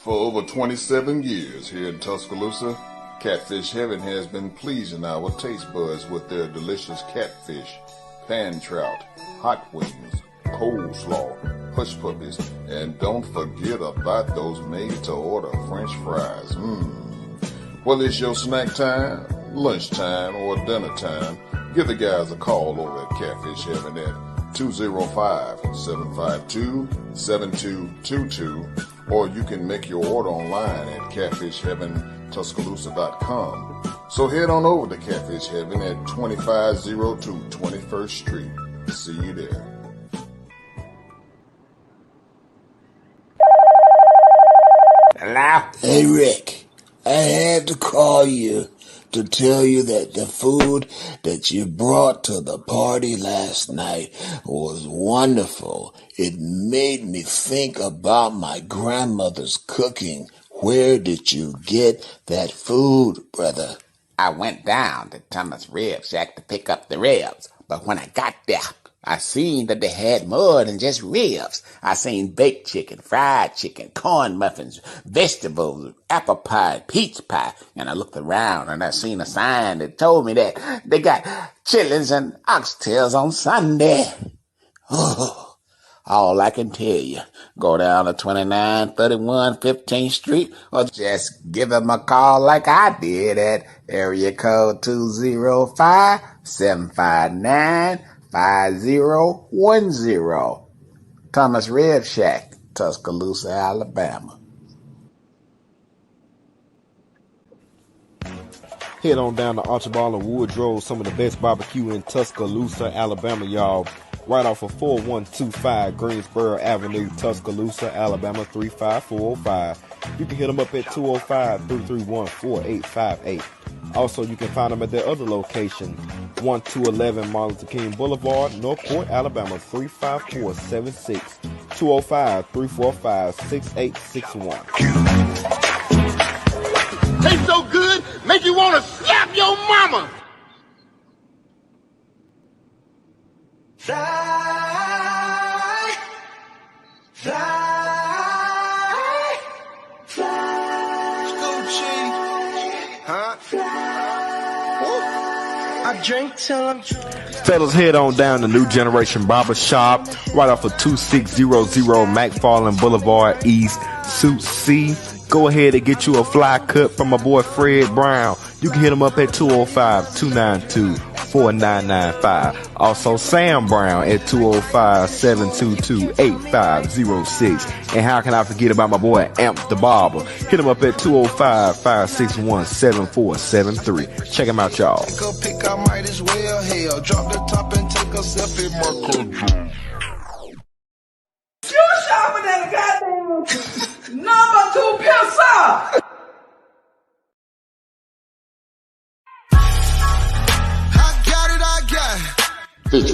For over 27 years here in Tuscaloosa, Catfish Heaven has been pleasing our taste buds with their delicious catfish, pan trout, hot wings, coleslaw, hush puppies, and don't forget about those made-to-order French fries. Whether it's your snack time, lunchtime, or dinner time, give the guys a call over at Catfish Heaven at 205-752-7222, or you can make your order online at catfishheaventuscaloosa.com. So head on over to Catfish Heaven at 2502 21st Street. See you there. Hello? Hey, Rick, I had to call you to tell you that the food that you brought to the party last night was wonderful. It made me think about my grandmother's cooking. Where did you get that food, brother? I went down to Thomas Rib Shack to pick up the ribs, but when I got there, I seen that they had more than just ribs. I seen baked chicken, fried chicken, corn muffins, vegetables, apple pie, peach pie, and I looked around and I seen a sign that told me that they got chitlins and oxtails on Sunday. Oh, all I can tell you, go down to 2931 15th Street or just give them a call like I did at area code 205-759-5010. Thomas Rib Shack, Tuscaloosa, Alabama. Head on down to Archibald and Woodrow, some of the best barbecue in Tuscaloosa, Alabama, y'all. Right off of 4125 Greensboro Avenue, Tuscaloosa, Alabama 35405. You can hit them up at 205-331-4858. Also, you can find them at their other location, 1211 Martin Luther King Boulevard, Northport, Alabama 35476, 205-345-6861. Tastes so good, make you want to slap your mama. Fly, fly, fly. Gucci, huh? I drink till I'm drunk. Fellas, head on down to New Generation Barber Shop, right off of 2600 McFarland Boulevard East, Suite C. Go ahead and get you a fly cut from my boy Fred Brown. You can hit him up at 205-292-4995. Also Sam Brown at 205-722-8506. And how can I forget about my boy Amp the Barber? Hit him up at 205-561-7473. Check him out, y'all. Pick, I might as well hell. Drop the top and take a selfie, Marco. You shopping at a goddamn number 2 pencil. Fish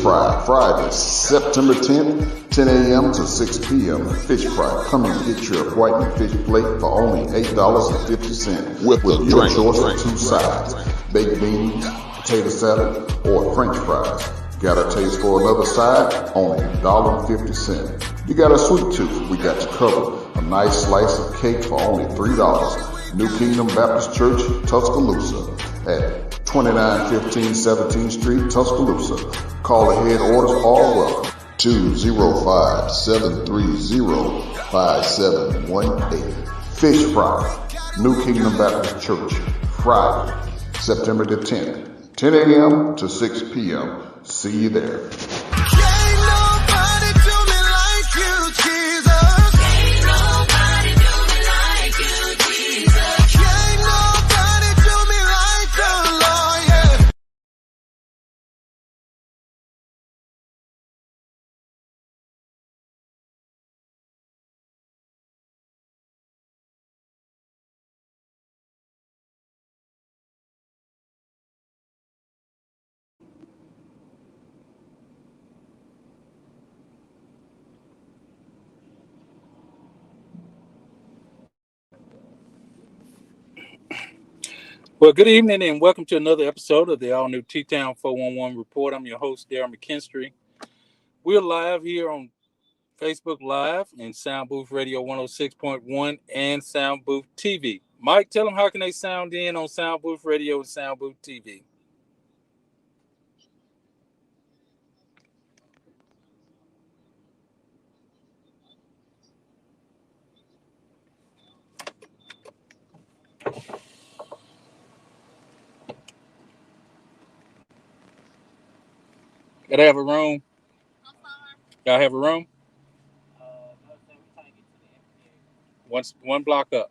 Fry, Friday, September 10th, 10 a.m. to 6 p.m. Fish Fry. Come and get your white and fish plate for only $8.50 with your choice of 2 sides, baked beans, potato salad, or French fries. Got a taste for another side? Only $1.50. You got a sweet tooth? We got you covered. A nice slice of cake for only $3. New Kingdom Baptist Church, Tuscaloosa, at 2915 17th Street, Tuscaloosa. Call ahead, orders are welcome. 205-730-5718. Fish Fry, New Kingdom Baptist Church, Friday, September the 10th, 10 a.m. to 6 p.m. See you there. Well, good evening and welcome to another episode of the all-new T-Town 411 Report. I'm your host, Darryl McKinstry. We're live here on Facebook Live, and Sound Booth Radio 106.1 and Sound Booth TV. Mike, tell them how can they sound in on Sound Booth Radio and Sound Booth TV. Gotta have a room. Y'all have a room? One block up.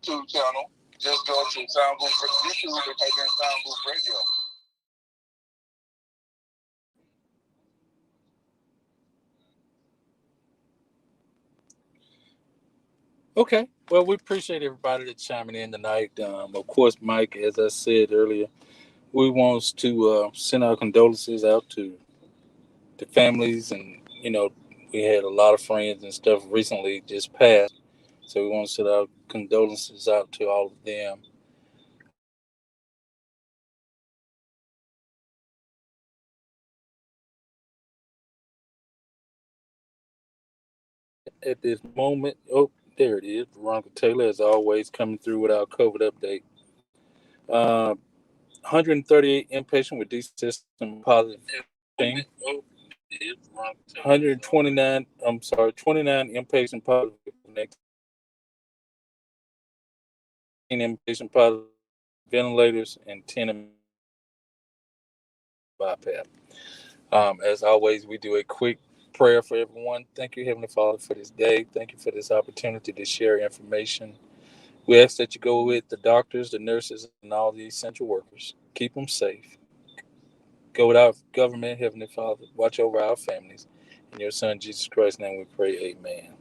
YouTube channel. Just go to Sound Booth YouTube and type in Sound Booth Radio. Okay. Well, we appreciate everybody that's chiming in tonight. Of course, Mike, as I said earlier, we wants to send our condolences out to the families, and we had a lot of friends and stuff recently just passed, so we want to send our condolences out to all of them. At this moment, oh, there it is. Veronica Taylor, as always, coming through with our COVID update. 138 inpatient with D system positive. 129. I'm sorry, 29 inpatient positive. 18 inpatient positive ventilators and 10 BiPAP. As always, we do a quick prayer for everyone. Thank you, Heavenly Father, for this day. Thank you for this opportunity to share information. We ask that you go with the doctors, the nurses, and all the essential workers. Keep them safe. Go with our government, Heavenly Father. Watch over our families. In your Son, Jesus Christ's name, we pray. Amen.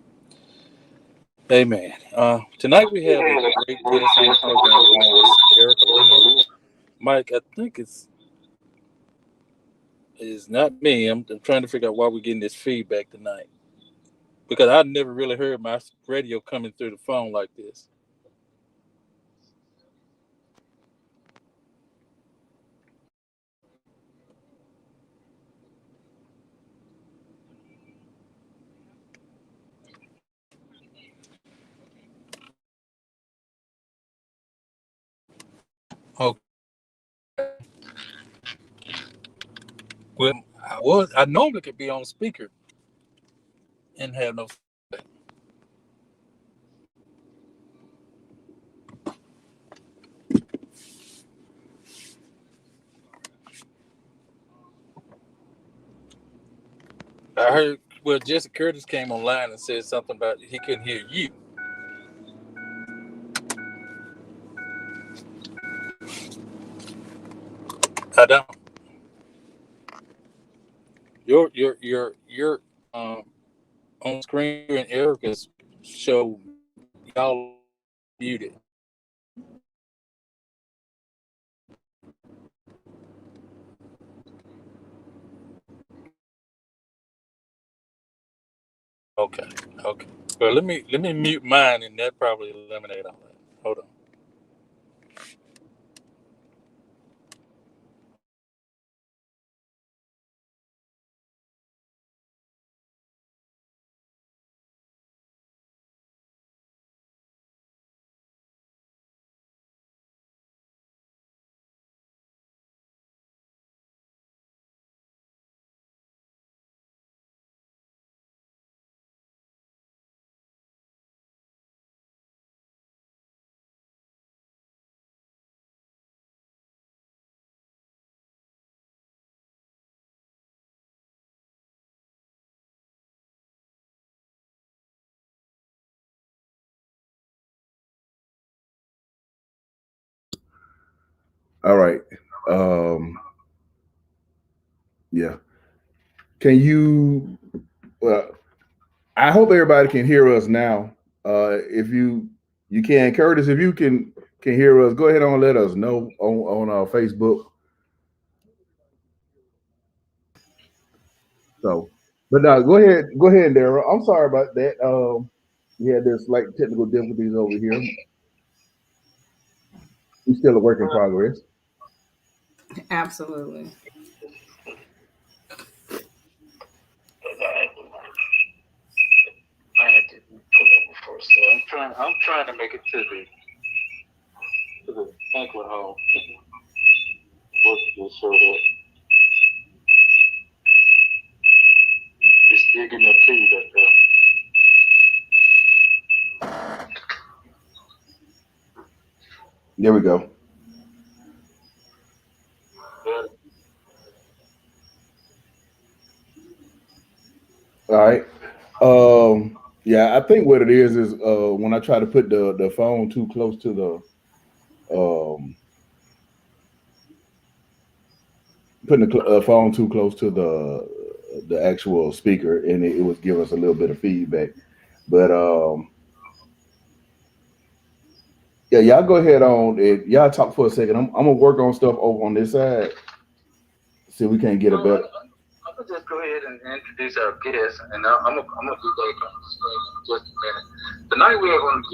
Amen. Tonight we have a great guest on the program with us, Erica Lynn. Mike, I think it's not me. I'm trying to figure out why we're getting this feedback tonight, because I never really heard my radio coming through the phone like this. Oh, well, I normally could be on speaker and have no feedback. I heard, well, Jesse Curtis came online and said something about he couldn't hear you. I don't. Your on screen and Erica's show, y'all muted. Okay. Okay. Well, let me mute mine, and that probably eliminate all that. Hold on. All right. Yeah. Can you? Well, I hope everybody can hear us now. If you can, Curtis, if you can hear us, go ahead and let us know on Facebook. So But no, go ahead, Daryl. I'm sorry about that. We had this slight technical difficulties over here. We're still a work in progress. Absolutely. I had to pull over for a second. I'm trying to make it to the banquet hall. We'll show that. It's still getting up to you back there. There we go. All right. Yeah, I think what it is when I try to put the phone too close to the putting the phone too close to the actual speaker, and it was giving us a little bit of feedback. But yeah, y'all go ahead on and y'all talk for a second. I'm gonna work on stuff over on this side. See if we can't get a better. I'm gonna just go ahead and introduce our guest, and I'm gonna do that on the screen in just a minute. Tonight we are going to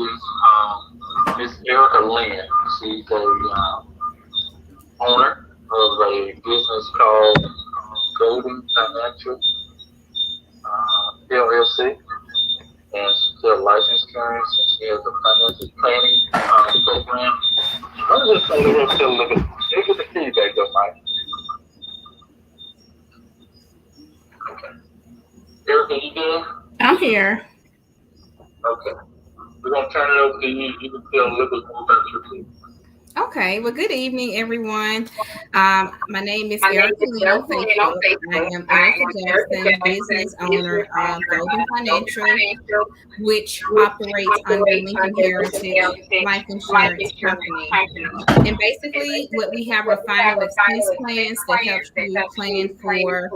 get Miss Erica Lynn. She's a owner of a business called Golden Financial LLC, and she's a licensed insurance, and she has a financial planning program. I'm just going to let her tell a little bit. Look at the feedback, though, Mike. Okay. Erica, you there? I'm here. Okay. We're going to turn it over to you. You can tell a little bit more about your business. Okay, well, good evening, everyone. My name is Erica Lynn on Facebook. I am Erica Jackson, business owner of Golden Financial, which operates under Lincoln Heritage Life Insurance Company. And basically, what we have are final expense plans that helps you plan for,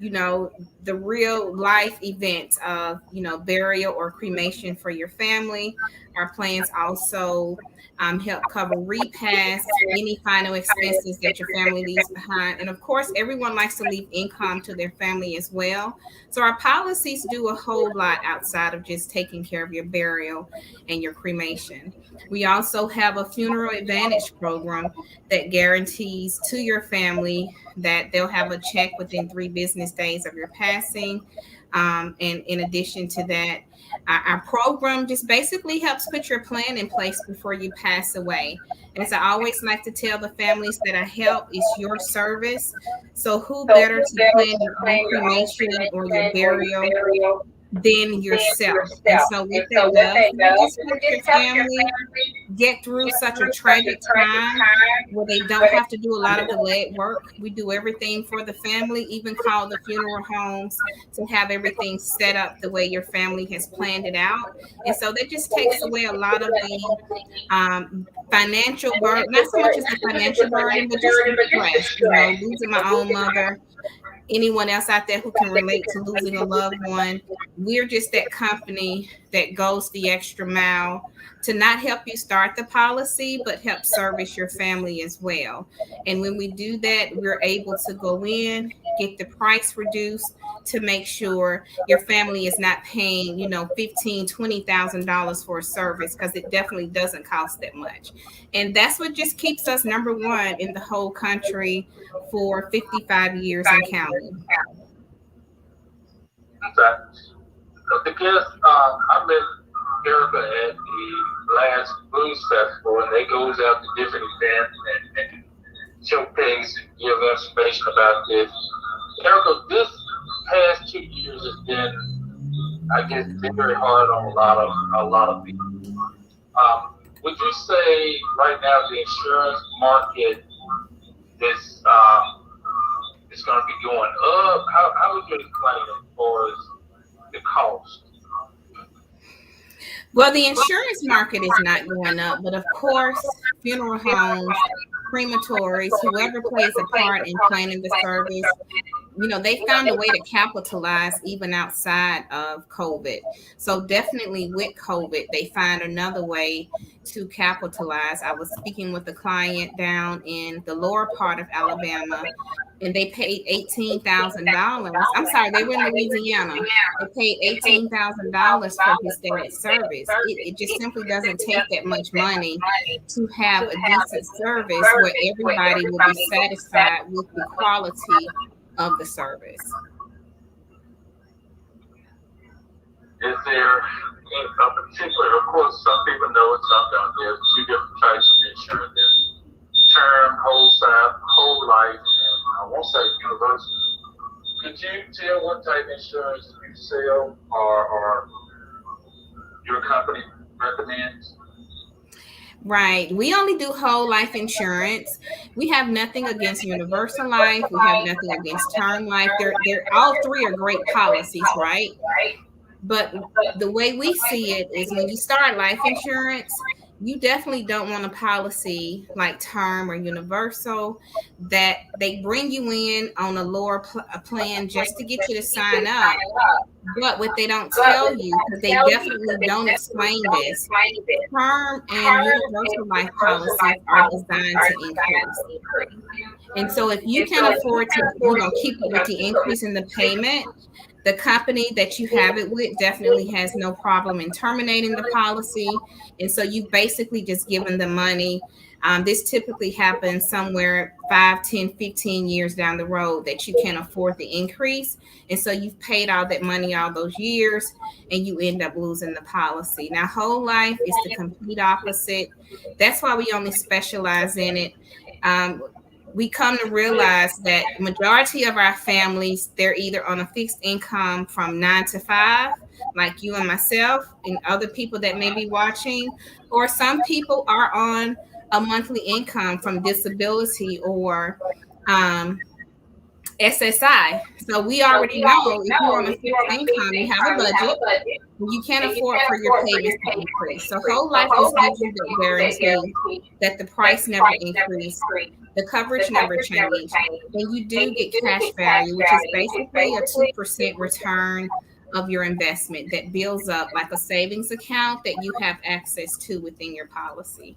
the real life events of, burial or cremation for your family. Our plans also help cover repast, any final expenses that your family leaves behind. And of course, everyone likes to leave income to their family as well. So our policies do a whole lot outside of just taking care of your burial and your cremation. We also have a funeral advantage program that guarantees to your family that they'll have a check within 3 business days of your passing. And in addition to that, our program just basically helps put your plan in place before you pass away. As I always like to tell the families that I help, it's your service. So who better to plan your own cremation or your burial than yourself? And so what that does, just help your family get through such a tragic time where they don't have to do a lot of the lead work. We do everything for the family, even call the funeral homes to have everything set up the way your family has planned it out. And so that just takes away a lot of the financial burden, not so much as the financial burden, but just the stress, losing my own mother. Anyone else out there who can relate to losing a loved one, we're just that company that goes the extra mile to not help you start the policy, but help service your family as well. And when we do that, we're able to go in, get the price reduced to make sure your family is not paying, $15,000, $20,000 for a service, because it definitely doesn't cost that much. And that's what just keeps us number one in the whole country for 55 years and counting. Okay. The guest, I met Erica at the last Blues Festival, and they goes out to different events and showcase and give information about this. Erica, this past 2 years has been, I guess, very hard on a lot of people. Would you say right now the insurance market is going to be going up? How would you explain it as far as the cost? Well, the insurance market is not going up, but of course, funeral homes, crematories, whoever plays a part in planning the service, they found a way to capitalize even outside of COVID. So definitely with COVID, they find another way to capitalize. I was speaking with a client down in the lower part of Alabama, and they paid $18,000. I'm sorry, they were in Louisiana. They paid $18,000 for his debt service. It just simply doesn't take that much money to have a decent service where everybody will be satisfied with the quality of the service. Is there a particular, of course, some people know it, some don't. There's two different types of insurance. There's term, whole life, and I won't say universal. Could you tell what type of insurance you sell or your company recommends? Right. We only do whole life insurance. We have nothing against universal life. We have nothing against term life. They're all three are great policies, right? But the way we see it is when you start life insurance, you definitely don't want a policy like term or universal that they bring you in on a lower plan just to get you to sign up. But what they don't tell you, because they definitely don't explain this, term and universal life policies are designed to increase. And so if you can afford to keep up with the increase in the payment, the company that you have it with definitely has no problem in terminating the policy. And so you've basically just given the money. This typically happens somewhere 5, 10, 15 years down the road that you can't afford the increase. And so you've paid all that money all those years and you end up losing the policy. Now, whole life is the complete opposite. That's why we only specialize in it. We come to realize that majority of our families, they're either on a fixed income from 9 to 5, like you and myself and other people that may be watching, or some people are on a monthly income from disability or SSI. So we already know if you're on a fixed income, you have a budget, you can't afford for your payments to increase. So whole life just gives you the guarantee that the price never increased, the coverage never changed, and you do get cash value, which is basically a 2% return of your investment that builds up like a savings account that you have access to within your policy.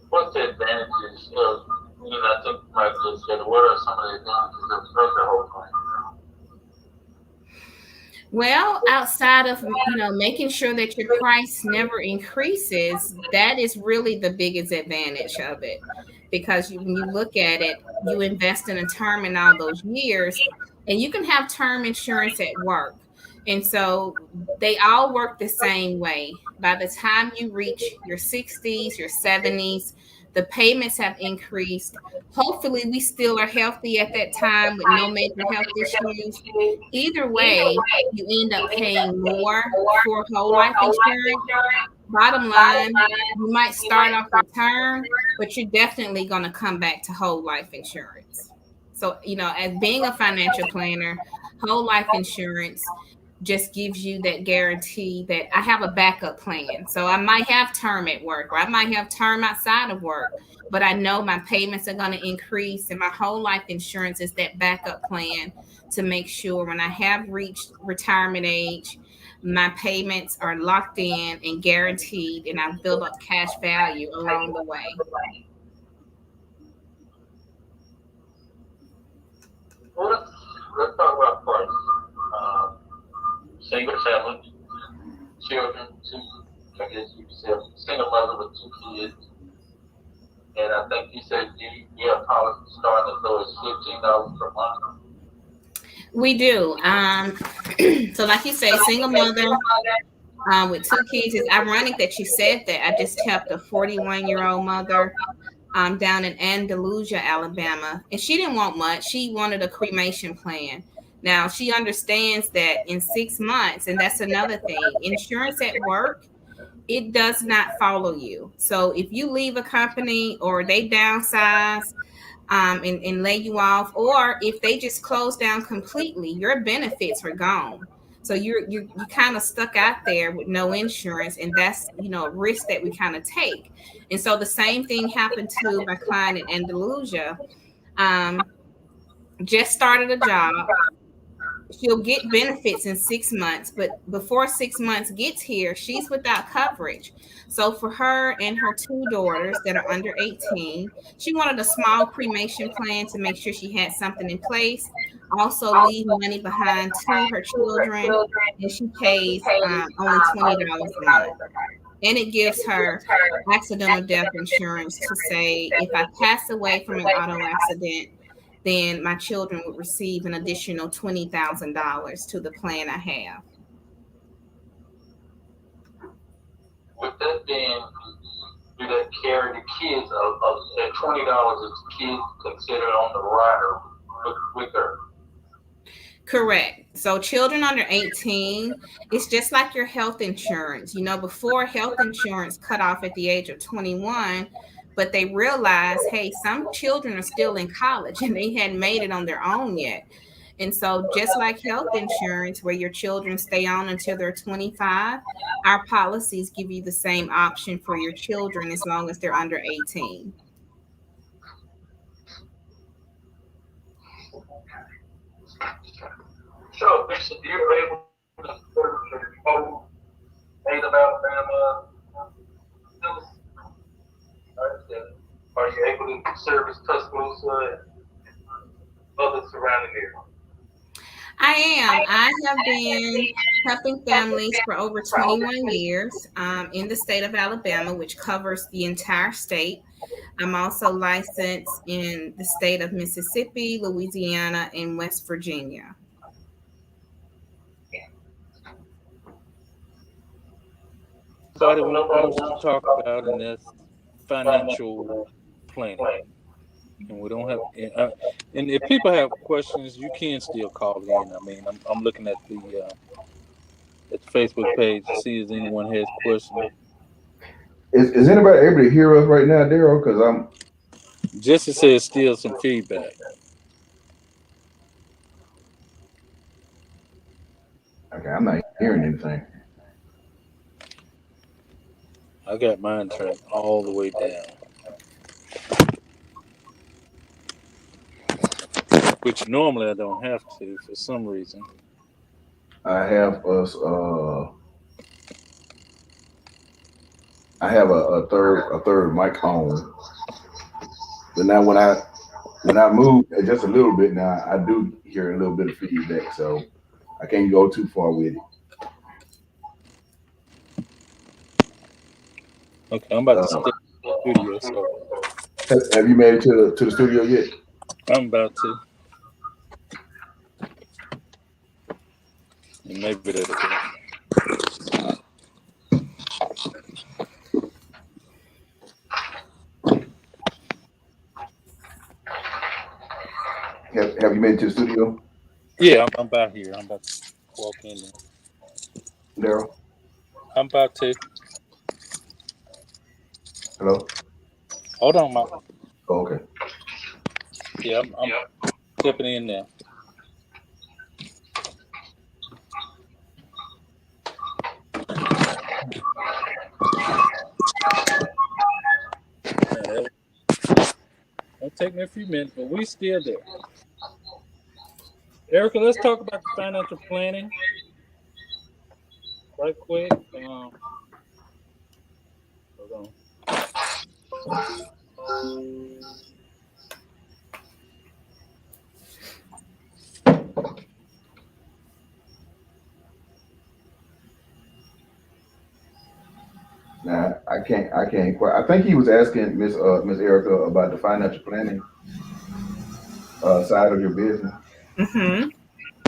What's the advantages of, I think Mike just said, what are some of the advantages of the whole thing? Well, outside of, making sure that your price never increases, that is really the biggest advantage of it. Because when you look at it, you invest in a term in all those years, and you can have term insurance at work. And so they all work the same way. By the time you reach your 60s, your 70s, the payments have increased. Hopefully, we still are healthy at that time with no major health issues. Either way, you end up paying more for whole life insurance. Bottom line, you might start off with term, but you're definitely going to come back to whole life insurance. So, as being a financial planner, whole life insurance just gives you that guarantee that I have a backup plan. So I might have term at work, or I might have term outside of work, but I know my payments are going to increase, and my whole life insurance is that backup plan to make sure when I have reached retirement age, my payments are locked in and guaranteed, and I build up cash value along the way. Well, let's talk about price. Single family, children, single mother with 2 kids. And I think you said you have policies starting as low as $15 per month. We do. So like you say, single mother with 2 kids. It's ironic that you said that. I just helped a 41-year-old mother down in Andalusia, Alabama. And she didn't want much. She wanted a cremation plan. Now, she understands that in 6 months, and that's another thing, insurance at work, it does not follow you. So if you leave a company or they downsize and lay you off, or if they just close down completely, your benefits are gone. So you're kind of stuck out there with no insurance, and that's, a risk that we kind of take. And so the same thing happened to my client in Andalusia. just started a job. She'll get benefits in 6 months, but before 6 months gets here, she's without coverage. So for her and her two daughters that are under 18, she wanted a small cremation plan to make sure she had something in place. Also, leave money behind to her children, and she pays only $20 a month. And it gives her accidental death insurance to say if I pass away from an auto accident, then my children would receive an additional $20,000 to the plan I have. With that being, do that carry the kids at $20 is kids considered on the rider with her? Correct. So children under 18, it's just like your health insurance. You know, before health insurance cut off at the age of 21, but they realized, hey, some children are still in college and they hadn't made it on their own yet. And so just like health insurance, where your children stay on until they're 25, our policies give you the same option for your children as long as they're under 18. So, Bishop, you're able to serve the whole state of Alabama. Are you able to service Tuscaloosa and other surrounding areas? I am. I have been helping families for over 21 years in the state of Alabama, which covers the entire state. I'm also licensed in the state of Mississippi, Louisiana, and West Virginia. Somebody wants to talk about, and that's financial planning. And we don't have, and if people have questions, you can still call in. I mean, I'm looking at the Facebook page to see if anyone has questions. Is anybody able to hear us right now, Daryl? Because Jesse says still some feedback. Okay, I'm not hearing anything. I got mine turned all the way down, which normally I don't have to for some reason. I have us. I have a third mic on, but now when I move just a little bit now, I do hear a little bit of feedback, so I can't go too far with it. Okay, I'm about to step to the studio. So have you made it to the studio yet? I'm about to. And maybe that'll be. Have you made it to the studio? Yeah, I'm about here. I'm about to walk in there. Daryl? I'm about to. Hello? Hold on, Mike. Oh, okay. Yeah, I'm stepping in there. It'll take me a few minutes, but we still there. Erica, let's talk about the financial planning right quick. Hold on. Nah, I can't quite. I think he was asking Miss Erica about the financial planning side of your business. Mm-hmm.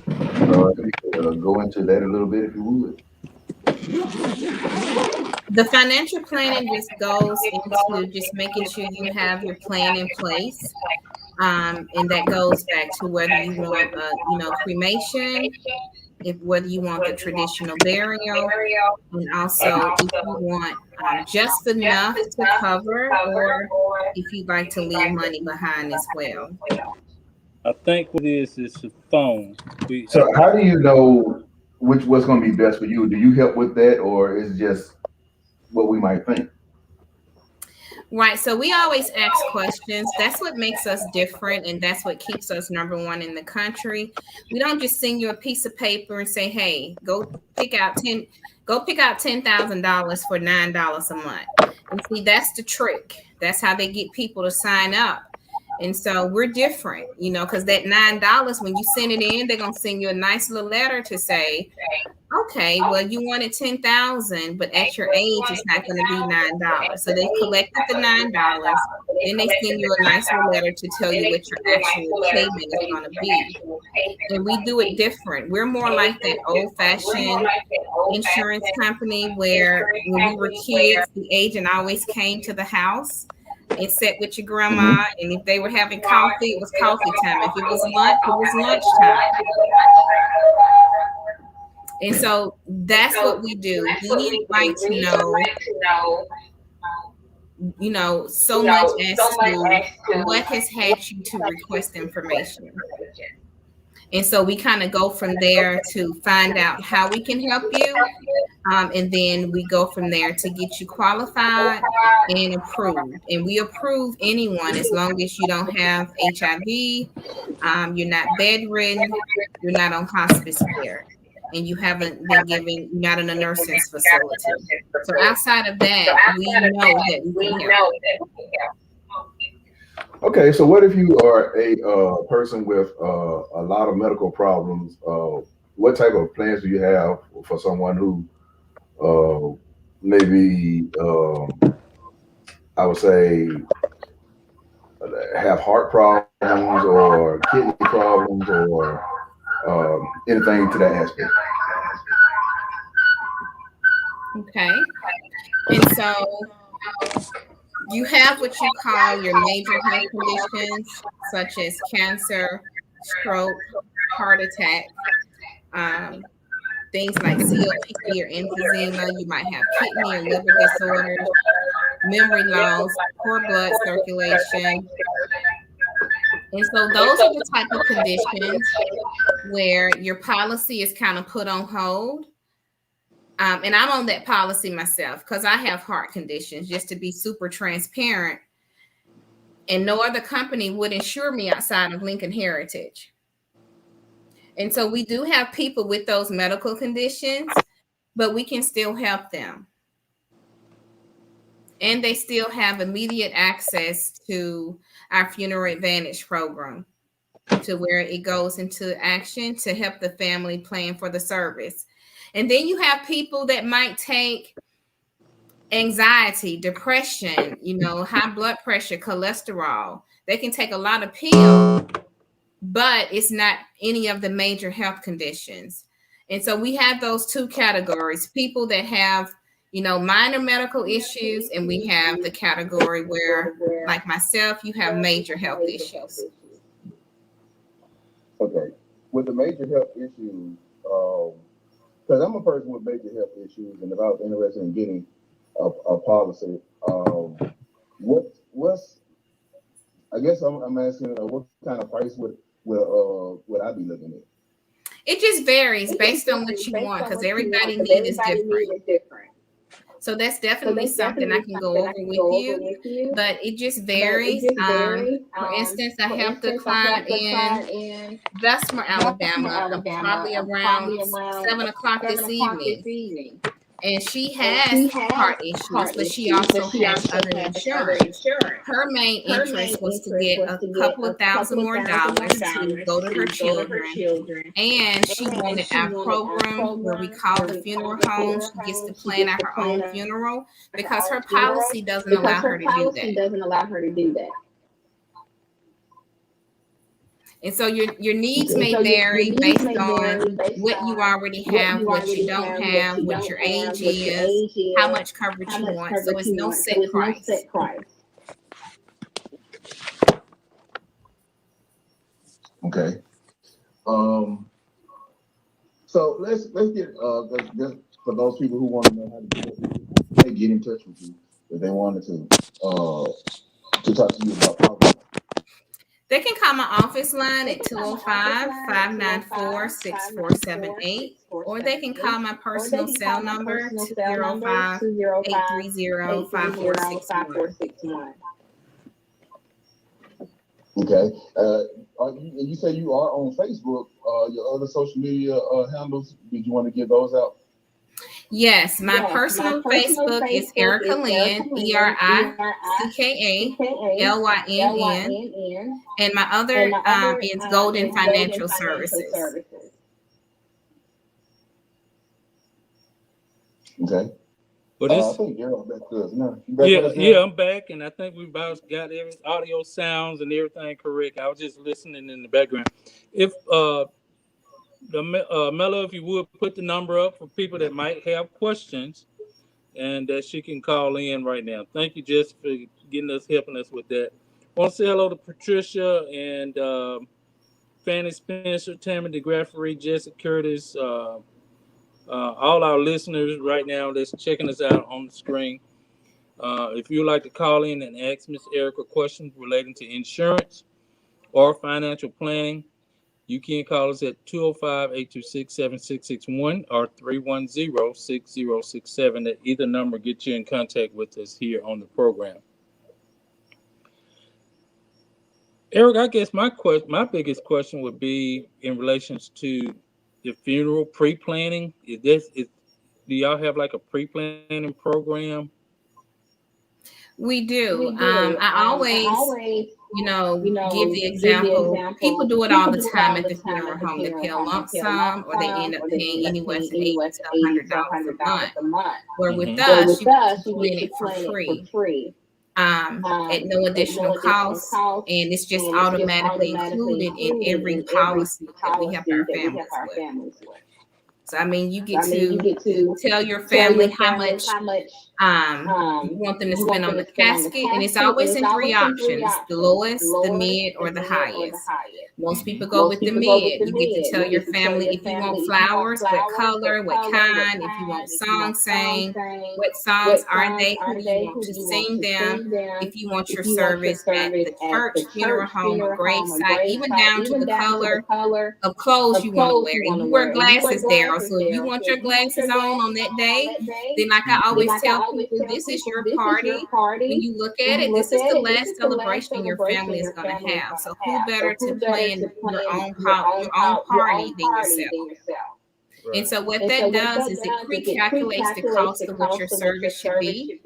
If you could go into that a little bit, if you would. The financial planning just goes into just making sure you have your plan in place. And that goes back to whether you want, cremation, whether you want the traditional burial, and also if you want just enough to cover, or if you'd like to leave money behind as well. I think what it is the phone. So how do you know what's going to be best for you? Do you help with that, or is it just what we might think? Right. So we always ask questions. That's what makes us different, and that's what keeps us number one in the country. We don't just send you a piece of paper and say, "Hey, go pick out $10,000 for $9 a month." And see, that's the trick. That's how they get people to sign up. And so we're different, because that $9, when you send it in, they're gonna send you a nice little letter to say, okay, well, you wanted 10,000, but at your age, it's not going to be $9. So they collected the $9. Then they send you a nice little letter to tell you what your actual payment is going to be. And we do it different. We're more like that old-fashioned insurance company where when we were kids, the agent always came to the house and sat with your grandma. And if they were having coffee, it was coffee time. If it was lunch, it was lunchtime. And so that's what we do. We like to know, so much as to what has had you to request information. And so we kind of go from there to find out how we can help you. And then we go from there to get you qualified and approved. And we approve anyone as long as you don't have HIV, you're not bedridden, you're not on hospice care, and you haven't been given, you're not in a nursing facility. So outside of that, we know that we can help. Okay, so what if you are a person with a lot of medical problems? What type of plans do you have for someone who maybe, I would say, have heart problems or kidney problems or anything to that aspect? Okay. And so you have what you call your major health conditions, such as cancer, stroke, heart attack, things like COPD or emphysema. You might have kidney or liver disorders, memory loss, poor blood circulation. And so those are the type of conditions where your policy is kind of put on hold. And I'm on that policy myself because I have heart conditions, just to be super transparent. And no other company would insure me outside of Lincoln Heritage. And so we do have people with those medical conditions, but we can still help them. And they still have immediate access to our Funeral Advantage program, to where it goes into action to help the family plan for the service. And then you have people that might take anxiety, depression, high blood pressure, cholesterol. They can take a lot of pills, but it's not any of the major health conditions. And so we have those two categories: people that have, minor medical issues, and we have the category where, like myself, you have major health issues. Okay. With the major health issues, because I'm a person with major health issues, and if I was interested in getting a policy, what's I guess I'm asking, what kind of price would I be looking at? It just varies based on what you want, because everybody's need is different. So that's definitely something I can go over with you, but it just varies. For instance, I helped a client in Bessemer, Alabama, probably around 7 o'clock this evening. And she has heart issues, but she also has other insurance. Her main interest was to get a couple of $1,000 more to go to her children. And she wanted our program where we call the funeral home. She gets to plan out her own funeral because her policy doesn't allow her to do that. And so your needs may vary based on what you already have, what you don't have, what your age is, how much coverage you want. So it's no set price. Okay. So let's get just for those people who want to know how to get in touch with you if they wanted to talk to you about policy. They can call my office line at 205-594-6478, or they can call my personal cell number 205-830-5461. Okay. You say you are on Facebook. Your other social media handles, did you want to give those out? Yes, my personal Facebook is Erica Lynn, ERICKALYNN, and my other is Golden Financial Services. Okay. But it's, I think you're back to us now. I'm back, and I think we about got every audio sounds and everything correct. I was just listening in the background. If Mela, if you would put the number up for people that might have questions, and that she can call in right now. Thank you, Jess, for helping us with that. I want to say hello to Patricia and Fanny Spencer, Tammy DeGraffery, Jessica Curtis, all our listeners right now that's checking us out on the screen. If you'd like to call in and ask Miss Erica questions relating to insurance or financial planning, you can call us at 205-826-7661 or 310-6067. At either number, get you in contact with us here on the program. Eric, I guess my biggest question would be in relation to the funeral pre-planning. Do y'all have like a pre-planning program? We do. I always give the example. People do it all the time at the funeral home. They pay a lump sum, or they end up paying anywhere from $80 to $100 a month. Where with us, you can do it for free. At no additional cost, and it's just automatically included in every policy that we have our families with. So you get to tell your family how much you want them to spend on the casket, and it's always in three options: the lowest, the mid, or the highest. Most people go with the mid. You get to tell your family if you want flowers, what color, what kind, if you want songs sang, what songs are they, who do you want to sing them, if you want your service at the church, funeral home, or gravesite, even down to the color of clothes you want to wear. And you wear glasses there, so if you want your glasses on that day, then like I always tell people, this is your party. When you look at it, this is the last celebration your family is going to have. So who better to plan your own party than yourself? And so what that does is it pre-calculates the cost of what your service should be.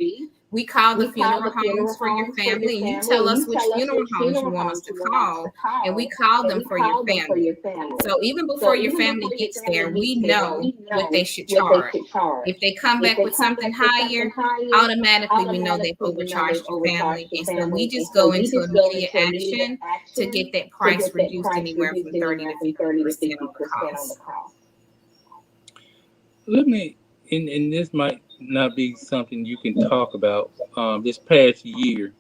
We call the funeral homes for your family, and you tell us which funeral homes you want us to call, and we call them for your family. So even before your family gets there, we know what they should charge. If they come back with something higher, automatically we know they've overcharged your family, and so we just go into immediate action to get that price reduced anywhere from 30 to 50% on the cost. Let me, and this might not be something you can talk about. This past year,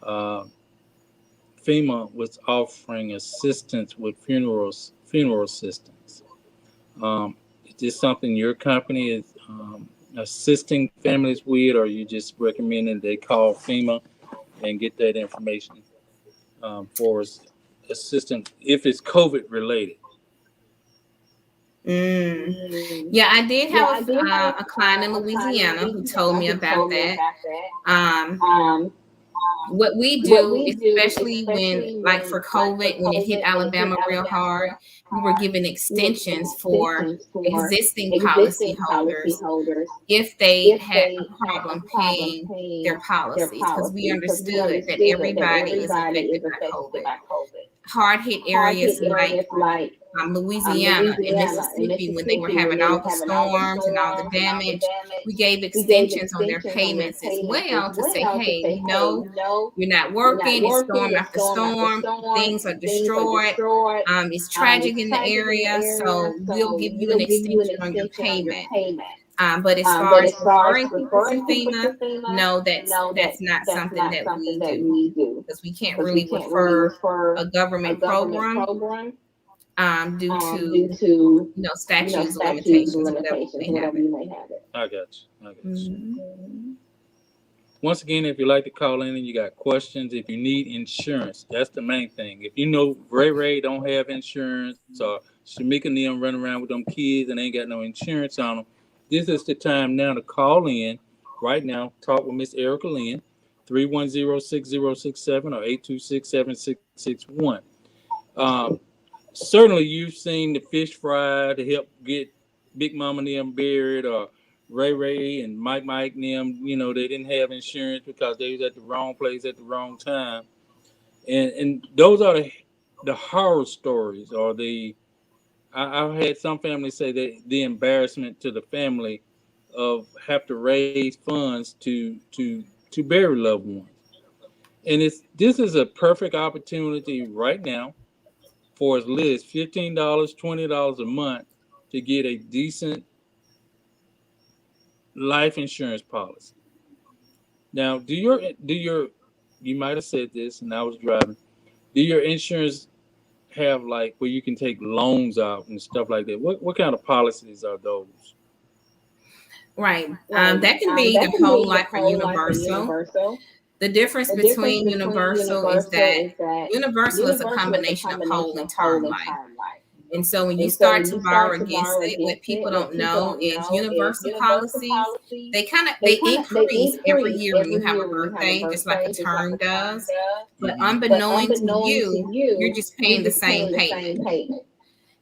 FEMA was offering assistance with funeral assistance. Is this something your company is assisting families with, or you just recommending they call FEMA and get that information for assistance if it's COVID related? Yeah, I did have a client in Louisiana who told me about that. What we do, especially when, like for COVID, when it hit Alabama real hard, we were given extensions for existing policy holders if they had a problem paying their policies, because we understood that everybody is affected by COVID. Hard hit areas like Louisiana and Mississippi, when they were having all the storms and all the damage, we gave extensions on their payments as well to say, hey, you're not working, it's storm after storm, things are destroyed, it's tragic in the area, so we'll give you an extension on your payment. But as far as referring people to FEMA, no, that's not something that we do, because we can't really refer a government program due to statutes of limitations, whatever you may have it. I got you. Once again, if you'd like to call in and you got questions, if you need insurance, that's the main thing. If you know Ray don't have insurance, or Shamika and them running around with them kids and ain't got no insurance on them, this is the time now to call in right now. Talk with Miss Erica Lynn, 310-6067 or 826-7661. Certainly, you've seen the fish fry to help get Big Mama and them buried, or Ray and Mike and them, they didn't have insurance because they was at the wrong place at the wrong time. And those are the horror stories, or I've had some families say that the embarrassment to the family of have to raise funds to bury loved ones. And this is a perfect opportunity right now for as little as $15, $20 a month to get a decent life insurance policy. Now, do your you might have said this, and I was driving. Do your insurance have like where you can take loans out and stuff like that? What kind of policies are those? Right. That can be the whole life or universal. The difference between universal is that universal is a combination of whole and term life. And so when you start to borrow against it, what people don't know is universal policies, they increase every year when you have a birthday, just like a term does. But unbeknownst to you, you're just paying the same payment.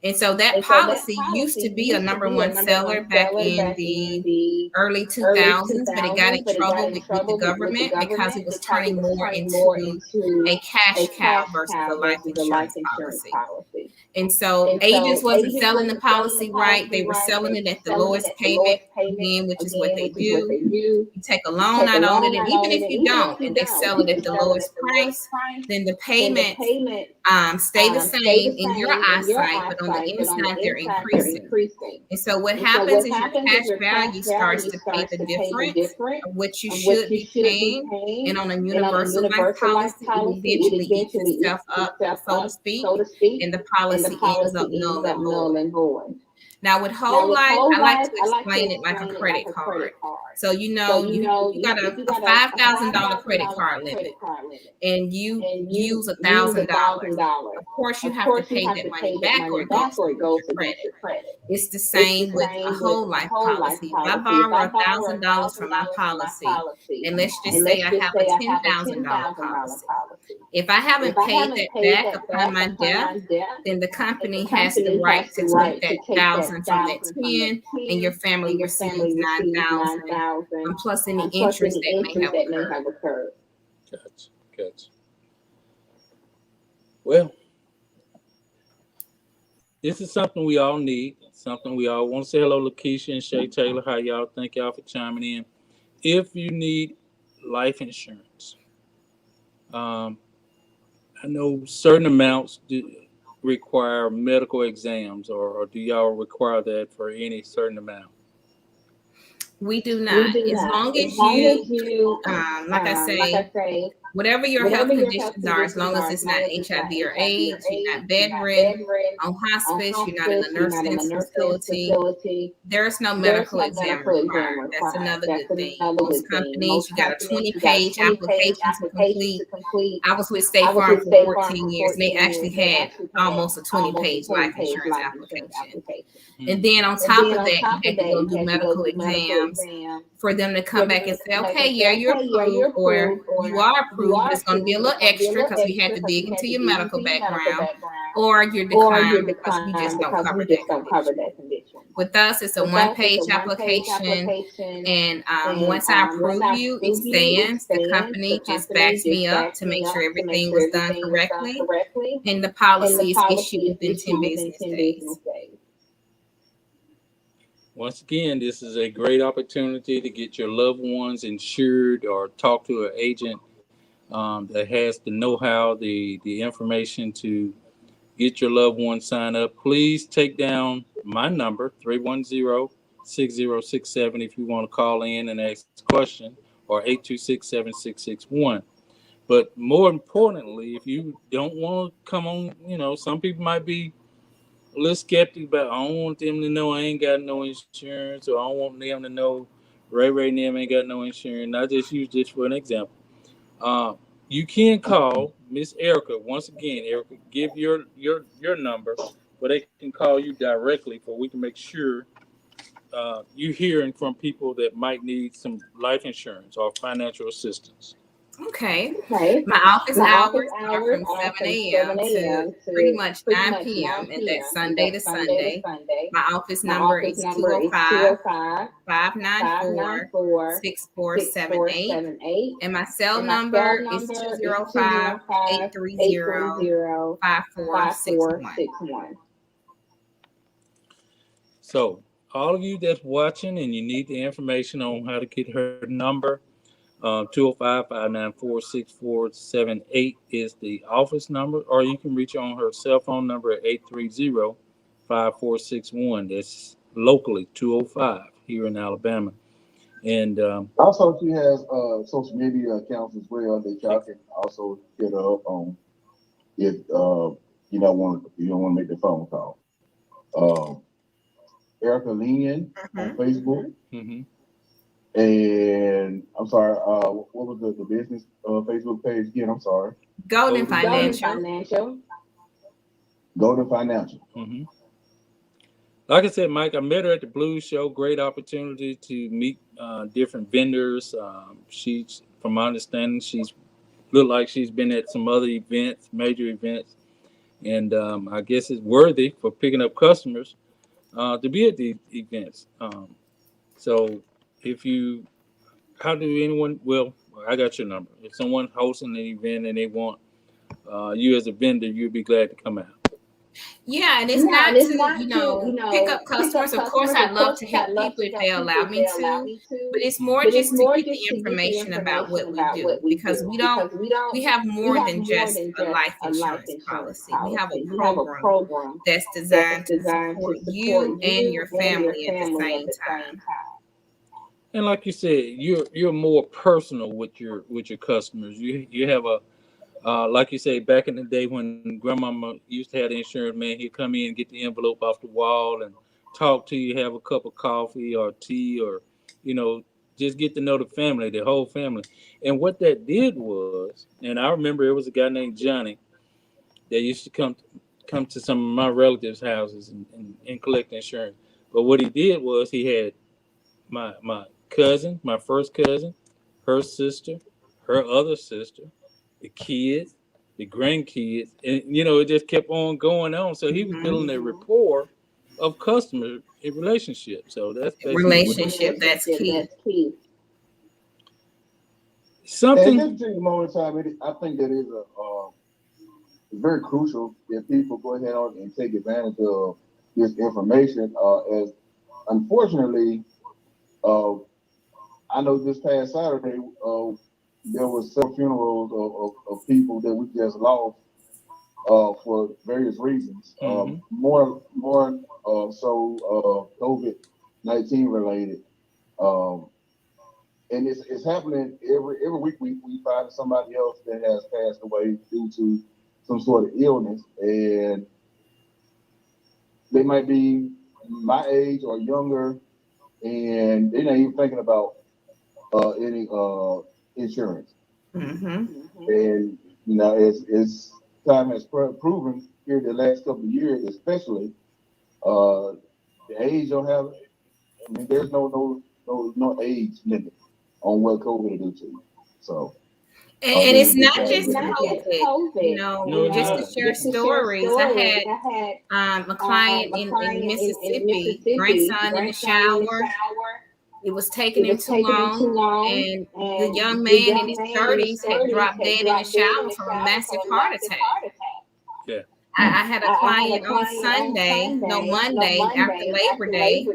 And so that policy used to be a number one seller back in the early 2000s, but it got in trouble with the government because it was turning more into a cash cow versus a life insurance policy. And so agents wasn't selling the policy right. They were selling it at the lowest payment, again, which is what they do. You take a loan out on it, and even if you don't, and they sell it at the lowest price, then the payment stay the same in your eyesight, but on the inside they're increasing. And so what happens is your cash value starts to pay the difference of what you should be paying. And on a universal life policy, it will eventually eat itself up, so to speak, and the policy ends up null and void. Now with whole life, I like to explain it like a credit card. So you got a $5,000 credit card limit, and you use $1,000. Of course, you have to pay that money back, or it goes to your credit. It's the same with a whole life policy. If I borrow $1,000 from my policy, and let's just say I have a $10,000 policy. If I haven't paid that back upon my death, then the company has the right to take that $1,000 from that 10, and your family receives $9,000, plus any interest that may have occurred. Gotcha. Well, this is something we all need. Something we all want to say hello, Lakeisha and Shay Taylor. How y'all? Thank y'all for chiming in. If you need life insurance, I know certain amounts require medical exams, or do y'all require that for any certain amount? We do not. As long as you, like I say, whatever your health conditions are, as long as it's not HIV or AIDS, you're not bedridden, on hospice, you're not in a nursing facility, there's no medical exam required. That's another good thing. Most companies, you got a 20-page application to complete. I was with State Farm for 14 years, and they actually had almost a 20-page life insurance application. And then on top of that, you have to go do medical exams for them to come back and say, okay, yeah, you're approved, or you are approved, but it's going to be a little extra because we had to dig into your medical background, or you're declined because we just don't cover that condition. With us, it's a one-page application, and once I approve you, it stands. The company just backs me up to make sure everything was done correctly, and the policy is issued within 10 business days. Once again, this is a great opportunity to get your loved ones insured, or talk to an agent that has the know-how, the information to get your loved one signed up. Please take down my number, 310-6067, if you want to call in and ask a question, or 826-7661. But more importantly, if you don't want to come on, some people might be a little skeptic about, I don't want them to know I ain't got no insurance, or I don't want them to know Ray and them ain't got no insurance. I just use this for an example. You can call Miss Erica once again. Erica, give your number, but they can call you directly, for we can make sure you're hearing from people that might need some life insurance or financial assistance. Okay. Okay. My office My office hours are hours from are 7 from a.m. 7 to a.m. pretty to much pretty 9 much 9 p.m. and that's p.m. and Sunday to that's Sunday to Sunday. Sunday. My office My number office is number is 205 205 594 594 6478. 6478. And my cell And my cell number is number is 205 205 830 830 5461. 5461. So, all of you that's watching and you need the information on how to get her number, 205-594-6478 is the office number, or you can reach her on her cell phone number at 830-5461. That's locally 205 here in Alabama. And Also, she has social media accounts as well that y'all can also hit her up on if you don't want to make the phone call. Erica Linian on Facebook. mm-hmm. And I'm sorry, what was the business Facebook page again? I'm sorry. Golden Golden Financial. Financial. Golden Financial. Mm-hmm. Like I said, Mike, I met her at the Blues Show. Great opportunity to meet different vendors. She's, from my understanding, she's looked like she's been at some other events, major events, and I guess it's worthy for picking up customers to be at these events. So, if you, how do anyone? Well, I got your number. If someone hosting an event and they want you as a vendor, you'd be glad to come out. Yeah, and it's not to pick up customers. Of course, I'd love to help people if they allow me to, but it's more just to get the information about what we do, because we have more than just a life insurance policy. We have a program that's designed to support you and your family at the same time. And like you said, you're more personal with your customers. You have a like you say, back in the day when grandmama used to have the insurance man, he'd come in and get the envelope off the wall and talk to you, have a cup of coffee or tea, or, just get to know the family, the whole family. And what that did was, and I remember it was a guy named Johnny that used to come to some of my relatives' houses and collect insurance. But what he did was he had my cousin, my first cousin, her sister, her other sister, the kids, the grandkids, and it just kept on going on. So he was building a rapport of customer relationship. So that's relationship. That's key. Something. At this moment in time, I think that is very crucial that people go ahead and take advantage of this information. As unfortunately, I know this past Saturday. There was several funerals of people that we just lost for various reasons. More so COVID-19 related. And it's happening every week. We find somebody else that has passed away due to some sort of illness, and they might be my age or younger, and they're not even thinking about any insurance. And it's time has proven here the last couple of years, especially the age don't have. I mean, there's no age limit on what COVID will do to you. So. And it's not just COVID. Just to share stories. I had a client in Mississippi, grandson in the shower. It was taking him too long, and the young man in his 30s had dropped dead in the shower from a massive heart attack. Yeah. I had a client on Monday after Labor Day.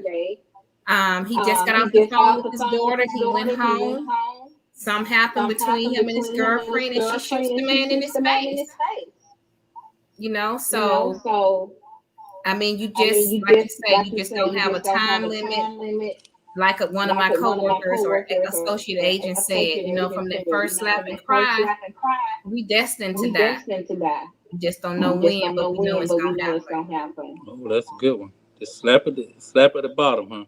He just got off the phone with his daughter. He went home. Something happened between him and his girlfriend, and she shoots the man in his face. So I mean, you just don't have a time limit. Like one of my coworkers or associate agents said, from that first slap and cry, we destined to die. We just don't know when, but we know it's gonna happen. Oh, that's a good one. Just slap at the bottom, huh?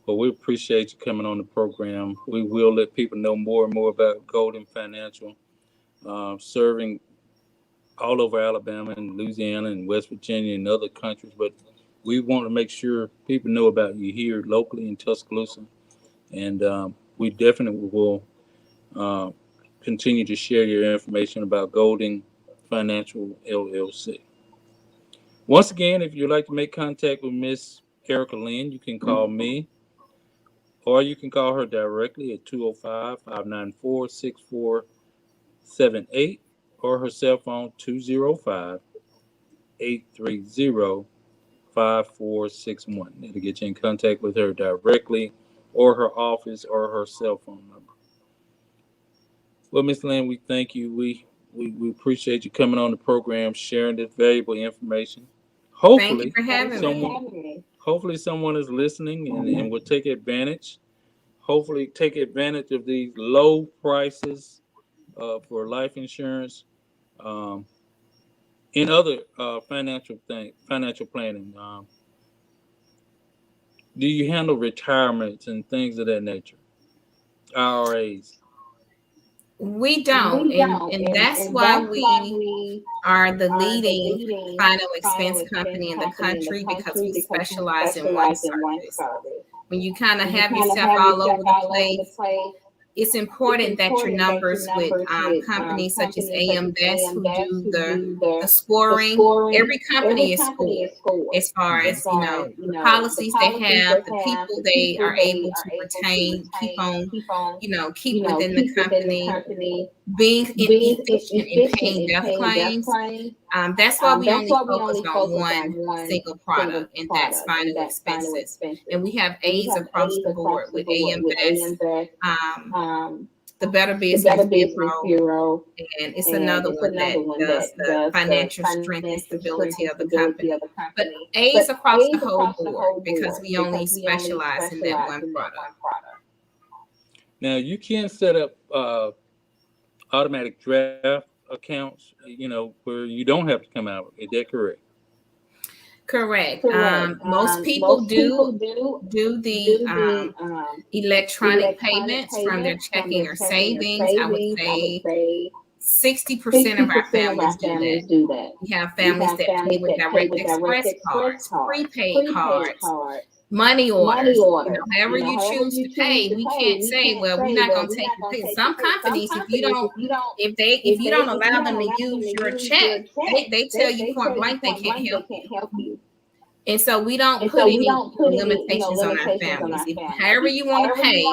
But we appreciate you coming on the program. We will let people know more and more about Golden Financial, serving all over Alabama and Louisiana and West Virginia and other countries. But we want to make sure people know about you here locally in Tuscaloosa. And we definitely will uh, continue to share your information about Golden Financial LLC. Once again, if you'd like to make contact with Miss Erica Lynn, you can call me or you can call her directly at 205-594-6478 or her cell phone 205-830-5461. That'll get you in contact with her directly or her office or her cell phone number. Well, Miss Lynn, we thank you. We appreciate you coming on the program, sharing this valuable information. Thank you Hopefully, for having someone me. hopefully someone is listening and will take advantage. Hopefully, take advantage of these low prices for life insurance. Um, in other financial planning. Do you handle retirements and things of that nature? IRAs. We don't, and that's why we are the leading final expense company in the country because we specialize in one service. When you kind of have yourself all over the place, it's important that your numbers with companies such as AM Best who do the scoring. Every company is scored as far as the policies they have, the people they are able to retain, keep within the company, being efficient in paying death claims. That's why we only focus on one single product, and that's final expenses. And we have A's across the board with AM Best, the Better Business Bureau, and it's another one that does the financial strength and stability of the company. But A's across the whole board because we only specialize in that one product. Now you can set up automatic draft accounts, where you don't have to come out. Is that correct? Correct. Most people do the electronic payments from their checking or savings. I would say 60% of our families do that. We have families that pay with direct express cards, prepaid cards, money orders. However you choose to pay, we can't say, well, we're not going to take your pay. Some companies, if you don't allow them to use your check, they tell you point blank they can't help you. And so we don't put any limitations on our families. However you want to pay,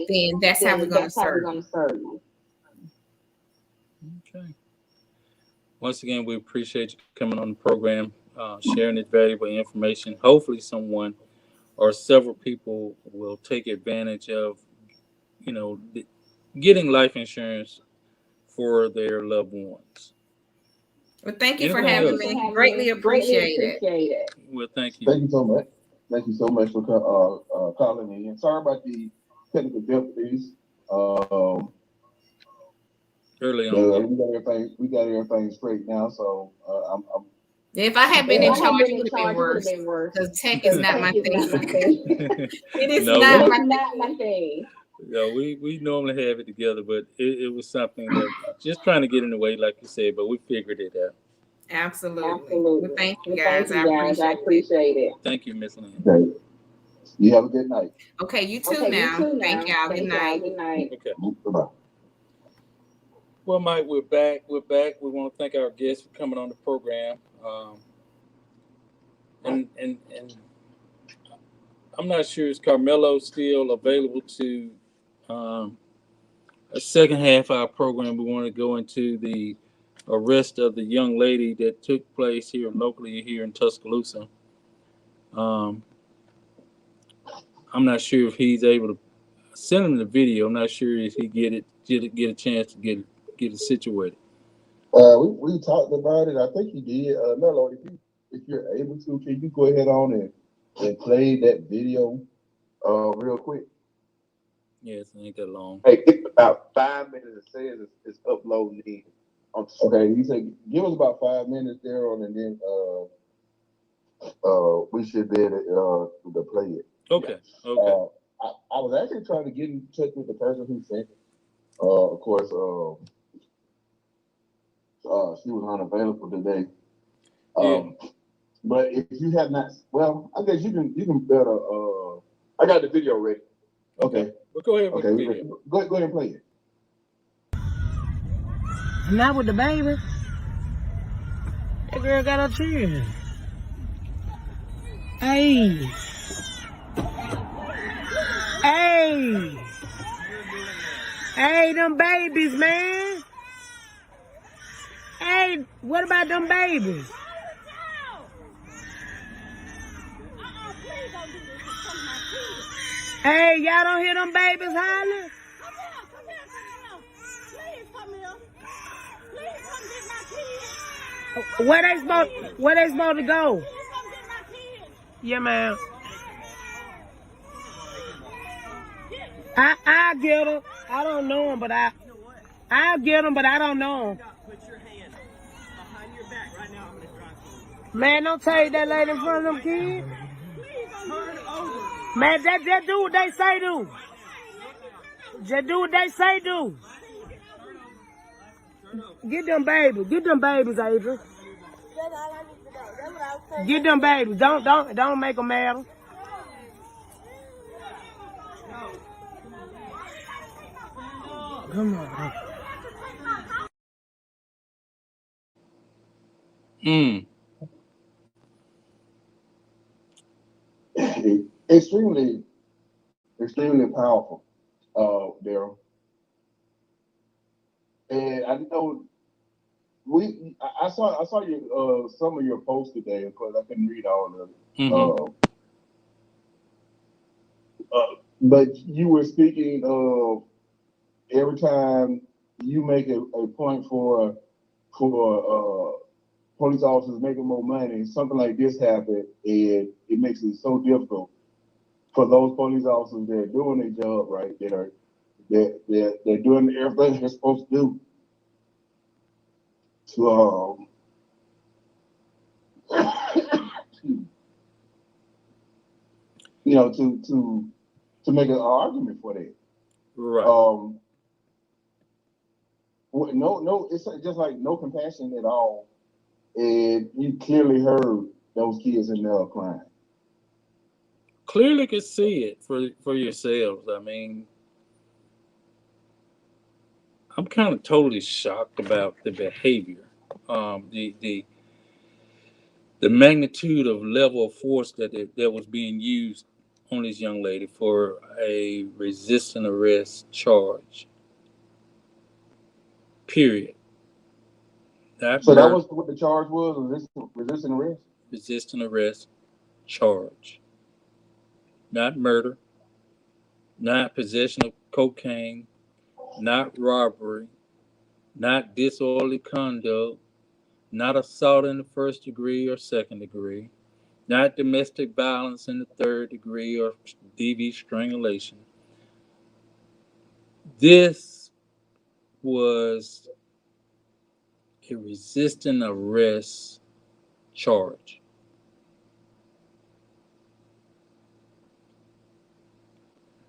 then that's how we're going to serve you. Okay. Once again, we appreciate you coming on the program, sharing this valuable information. Hopefully someone or several people will take advantage of, getting life insurance for their loved ones. Well, thank you for having me. Greatly appreciate it. Well, thank you. Thank you so much. Thank you so much for calling in. Sorry about the technical difficulties. Early on, we got everything straight now. So I'm if I had been in charge, it would have been worse. Because tech is not my thing. It is not my thing. No, we normally have it together, but it was something that just trying to get in the way, like you said, but we figured it out. Absolutely. Well, thank you guys. I appreciate it. Thank you, Miss Lynn. Okay. You have a good night. Okay, you too now. Thank y'all. Good night. Okay. Bye-bye. Well, Mike, we're back. We want to thank our guests for coming on the program. And I'm not sure, is Carmelo still available to a second half of our program? We want to go into the arrest of the young lady that took place here locally here in Tuscaloosa. I'm not sure if he's able to send him the video. I'm not sure if he get a chance to get it situated. We talked about it. I think he did. Melo, if you're able to, can you go ahead on and play that video real quick? Yes, it ain't that long. Hey, it's about 5 minutes. It says it's uploading in. Okay, you say give us about 5 minutes there on, and then we should be able to play it. Okay. Okay. I was actually trying to get in touch with the person who sent it. Of course, she was unavailable today. But if you have not, well, I guess you can better. I got the video ready. Okay. Well, go ahead with the video. Go ahead and play it. Not with the baby. That girl got her children. Hey. Hey. Hey, them babies, man. Hey, what about them babies? Hey, y'all don't hear them babies hollering? Where they supposed to go? Yeah, ma'am. I get them. I don't know them, but I'll get them, but I don't know them. Put your hand behind your back right now. I'm gonna drive you. Man, don't take that lady in front of them kids. Turn over. Man, just do what they say do. Just do what they say do. Get them babies. Get them babies, Adrian. Get them babies. Don't make them mad. Come on. Extremely powerful, Daryl. And I know I saw your some of your posts today. Of course, I couldn't read all of it. But you were speaking of every time you make a point for police officers making more money, something like this happened, and it makes it so difficult for those police officers that are doing their job right, they're doing everything they're supposed to do to to make an argument for that. Right. No, it's just like no compassion at all. And you clearly heard those kids in there crying. Clearly could see it for yourselves. I mean, I'm kind of totally shocked about the behavior, the magnitude of level of force that was being used on this young lady for a resisting arrest charge. Period. That was what the charge was, resisting arrest? Resisting arrest charge. Not murder, not possession of cocaine, not robbery, not disorderly conduct, not assault in the first degree or second degree, not domestic violence in the third degree or DV strangulation. This was a resisting arrest charge.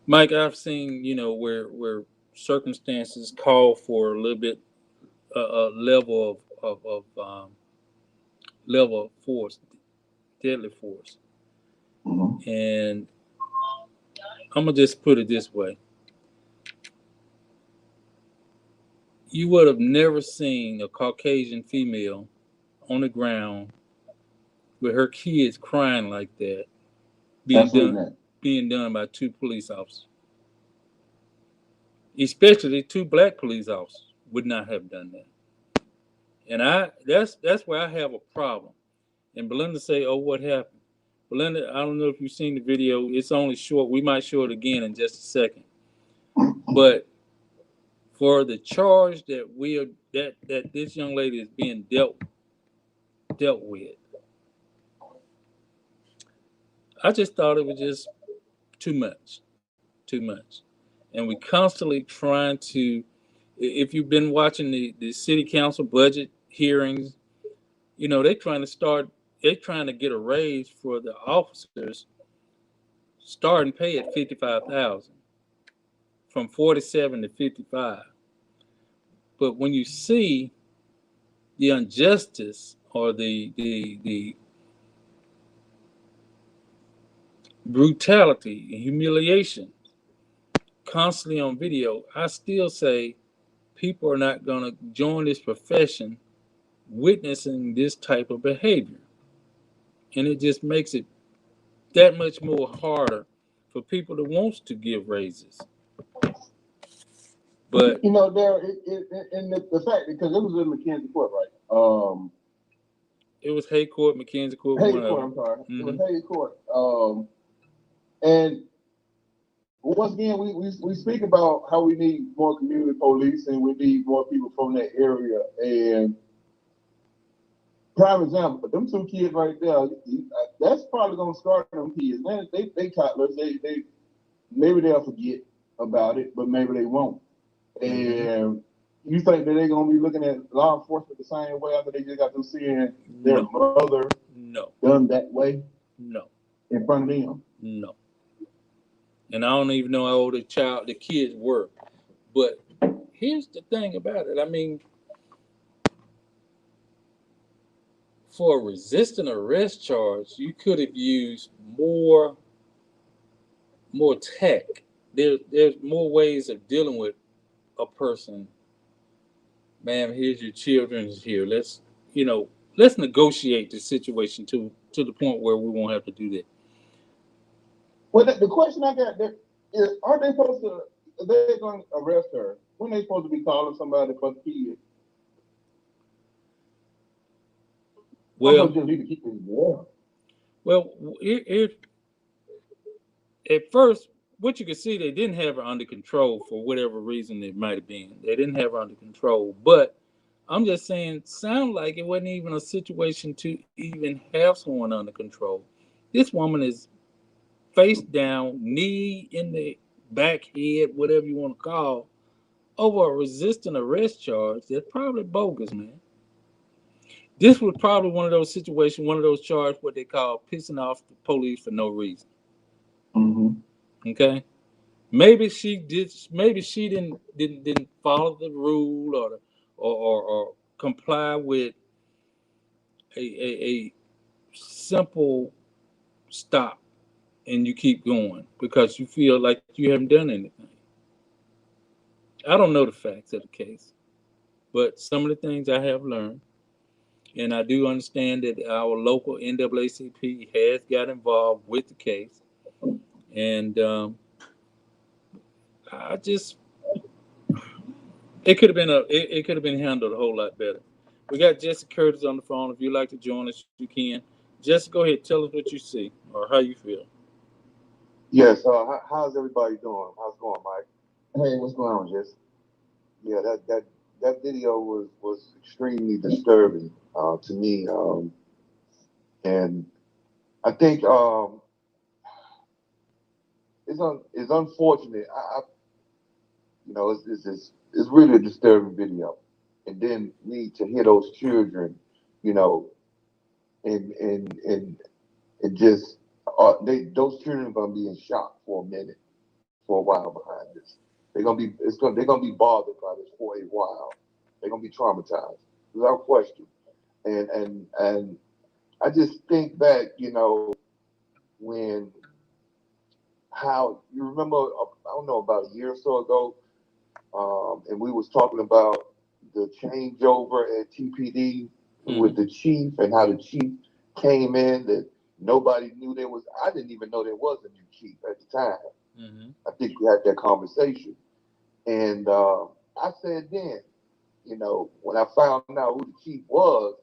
Mike, I've seen, where circumstances call for a little bit level of force, deadly force. Mm-hmm. And I'm gonna just put it this way: you would have never seen a Caucasian female on the ground with her kids crying like that being done by two police officers. Especially two black police officers would not have done that. And that's where I have a problem. And Belinda say, "Oh, what happened?" Belinda, I don't know if you've seen the video. It's only short. We might show it again in just a second. But for the charge that this young lady is being dealt with, I just thought it was just too much. And we constantly trying to, if you've been watching the city council budget hearings, they're trying to get a raise for the officers starting pay at $55,000, from 47 to 55. But when you see the injustice or the brutality and humiliation constantly on video, I still say people are not going to join this profession witnessing this type of behavior. And it just makes it that much more harder for people that wants to give raises. But You know, there and the fact, because it was in McKenzie Court, right? It was Hay Court, McKenzie Court, Hay one Court, of I'm sorry. them. It was Hay Court. And once again, we speak about how we need more community police and we need more people from that area. And prime example, them two kids right there, that's probably gonna scar them kids. Man, they toddlers, they maybe they'll forget about it, but maybe they won't. And you think that they're gonna be looking at law enforcement the same way after they just got through seeing their mother done that way? No. In front of them? No. And I don't even know how old the kids were. But here's the thing about it. I mean, for a resisting arrest charge, you could have used more tech. There's more ways of dealing with person. Ma'am, here's your children's here. Let's negotiate the situation to the point where we won't have to do that. Well, the question I got there is, are they supposed to? They're going to arrest her. When they supposed to be calling somebody for the kid? Well, just need to keep it warm. Well, at first, what you could see, they didn't have her under control for whatever reason it might have been. They didn't have her under control. But I'm just saying, sound like it wasn't even a situation to even have someone under control. This woman is face down, knee in the back head, whatever you want to call, over a resisting arrest charge that's probably bogus, man. This was probably one of those situations, one of those charges, what they call pissing off the police for no reason. Mm-hmm. Okay, maybe she didn't follow the rule or comply with a simple stop, and you keep going because you feel like you haven't done anything. I don't know the facts of the case, but some of the things I have learned, and I do understand that our local NAACP has got involved with the case, and it could have been handled a whole lot better. We got Jesse Curtis on the phone. If you'd like to join us, you can. Jesse, go ahead. Tell us what you see or how you feel. Yes. How's everybody doing? How's it going, Mike? Hey, what's going on, Jesse? Yeah, that video was extremely disturbing to me, and I think it's unfortunate. It's really a disturbing video, and then need to hear those children, and just those children are gonna be in shock for a minute, for a while behind this. They're gonna be bothered by this for a while. They're gonna be traumatized, without question. And I just think back, how you remember, I don't know, about a year or so ago, and we was talking about the changeover at TPD with the chief and how the chief came in that nobody knew there was. I didn't even know there was a new chief at the time. Mm-hmm. I think we had that conversation, and I said then, when I found out who the chief was,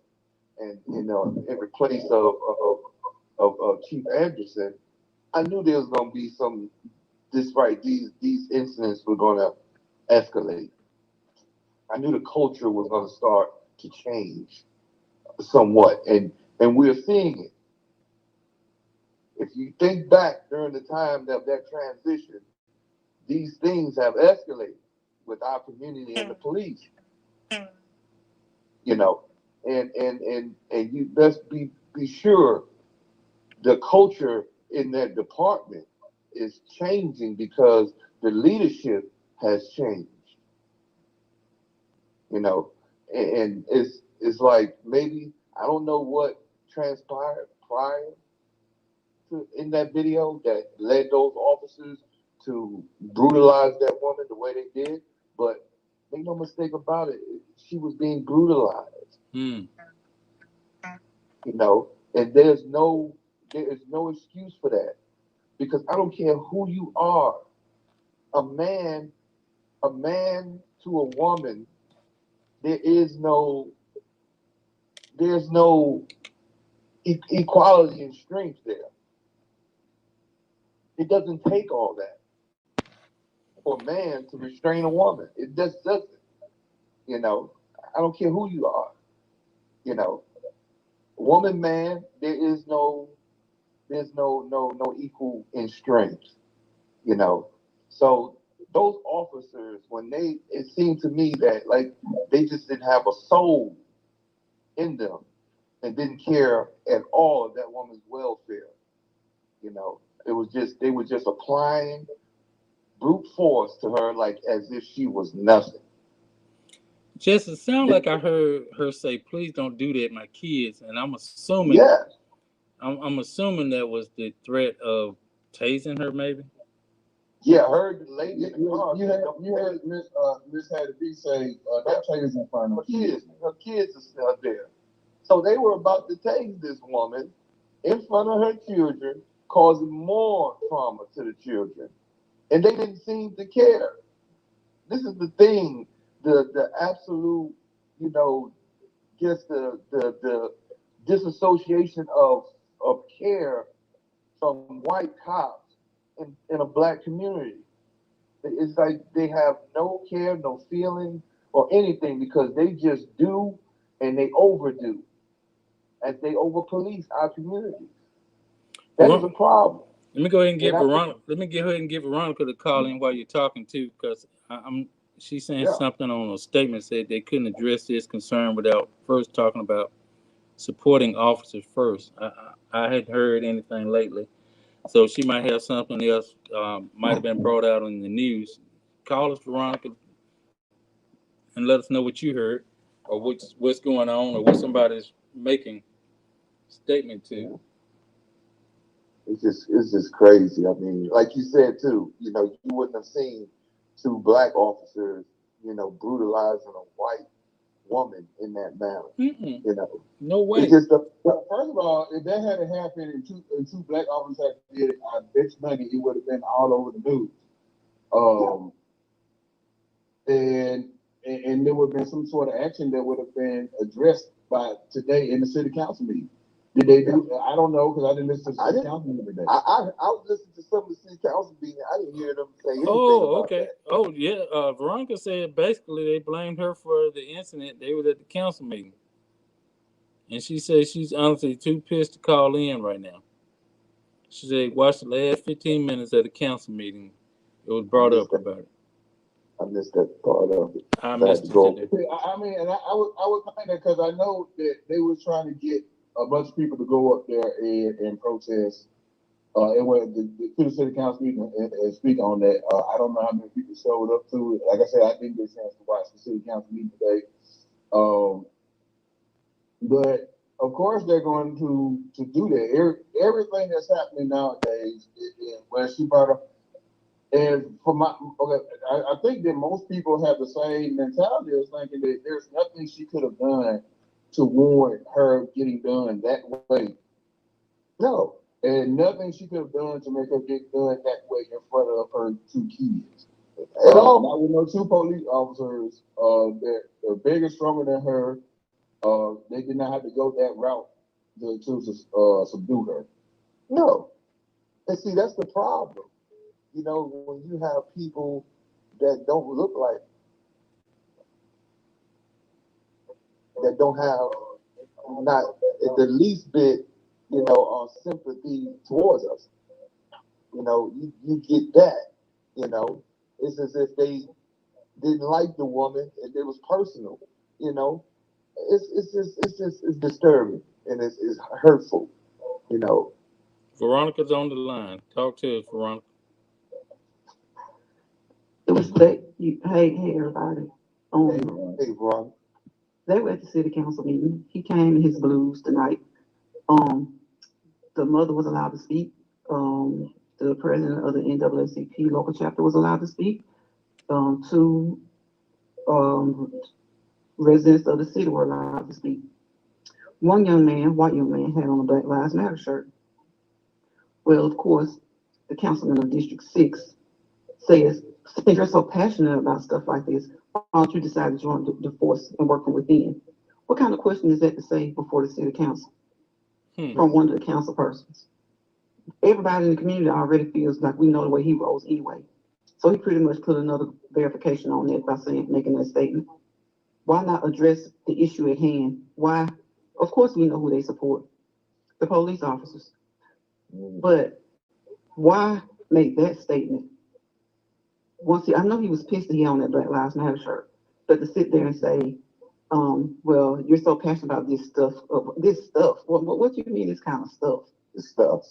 and in replace of Chief Anderson, I knew there was going to be these incidents were going to escalate. I knew the culture was going to start to change somewhat, and we're seeing it. If you think back during the time of that transition, these things have escalated with our community and the police. And you best be sure the culture in that department is changing because the leadership has changed. You know, and it's like maybe I don't know what transpired prior to in that video that led those officers to brutalize that woman the way they did, but make no mistake about it, she was being brutalized. Hmm. You know, and there is no excuse for that because I don't care who you are, a man to a woman, there's no equality in strength there. It doesn't take all that for a man to restrain a woman. It just doesn't. You know, I don't care who you are. You know, woman, man, there's no equal in strength. You know, so those officers, it seemed to me that like they just didn't have a soul in them and didn't care at all of that woman's welfare. You know, they were just applying brute force to her like as if she was nothing. Just it sounded like I heard her say, "Please don't do that, my kids." And I'm assuming, Yeah, I'm assuming that was the threat of tasing her, maybe. yeah. I heard the lady in the car. You heard Miss Hattie B say that train in front of her kids are still there. So they were about to tase this woman in front of her children, causing more trauma to the children. And they didn't seem to care. This is the thing, the absolute, you know, just the disassociation of care from white cops in a black community. It's like they have no care, no feeling, or anything because they just do and they overdo as they over police our communities. That is a problem. Let me go ahead and give Veronica. Let me go ahead and give Veronica the call in while you're talking too, because she's saying something on a statement said they couldn't address this concern without first talking about supporting officers first. I hadn't heard anything lately, so she might have something else. Might have been brought out in the news. Call us, Veronica, and let us know what you heard, or what's going on, or what somebody's making statement to. It's just crazy. I mean, like you said too, you know, you wouldn't have seen two black officers, you know, brutalizing a white woman in that manner. Mm-mm. You know, no way. First of all, if that had happened and two black officers had did it, I bet money it would have been all over the news. And there would have been some sort of action that would have been addressed by today in the city council meeting. Did they do? I don't know because I didn't listen to the city council meeting today. I was listening to some of the city council meeting. I didn't hear them say anything. Oh, okay. Oh, yeah. Veronica said basically they blamed her for the incident. They were at the council meeting, and she said she's honestly too pissed to call in right now. She said watch the last 15 minutes of the council meeting. It was brought up about it. I missed that part of it. I missed it too. I mean, and I was kind of because I know that they were trying to get a bunch of people to go up there and protest. And went to the city council meeting and speak on that. I don't know how many people showed up to it. Like I said, I didn't get a chance to watch the city council meeting today. But of course they're going to do that. Everything that's happening nowadays, where she brought up, and I think that most people have the same mentality of thinking that there's nothing she could have done to warrant her getting done that way. No. And nothing she could have done to make her get done that way in front of her two kids. At all. Not with no two police officers. They're bigger, stronger than her. They did not have to go that route to subdue her. No. And see, that's the problem. You know, when you have people that don't look like, that don't have not the least bit, you know, sympathy towards us. You know, you get that. You know, it's as if they didn't like the woman and it was personal. You know, it's disturbing and it's hurtful. You know. Veronica's on the line. Talk to us, Veronica. It was hey everybody. Hey, Ron. They were at the city council meeting. He came in his blues tonight. Um, the mother was allowed to speak. The president of the NAACP local chapter was allowed to speak. Two residents of the city were allowed to speak. One young man, white young man, had on a Black Lives Matter shirt. Well, of course, the councilman of District 6 says, since you're so passionate about stuff like this, why don't you decide to join the force and work from within? What kind of question is that to say before the city council from one of the council persons? Everybody in the community already feels like we know the way he rolls anyway. So he pretty much put another verification on it by making that statement. Why not address the issue at hand? Why? Of course, we know who they support, the police officers. But why make that statement? I know he was pissed that he on that Black Lives Matter shirt, but to sit there and say, well, you're so passionate about this stuff. What do you mean this kind of stuff? This stuff.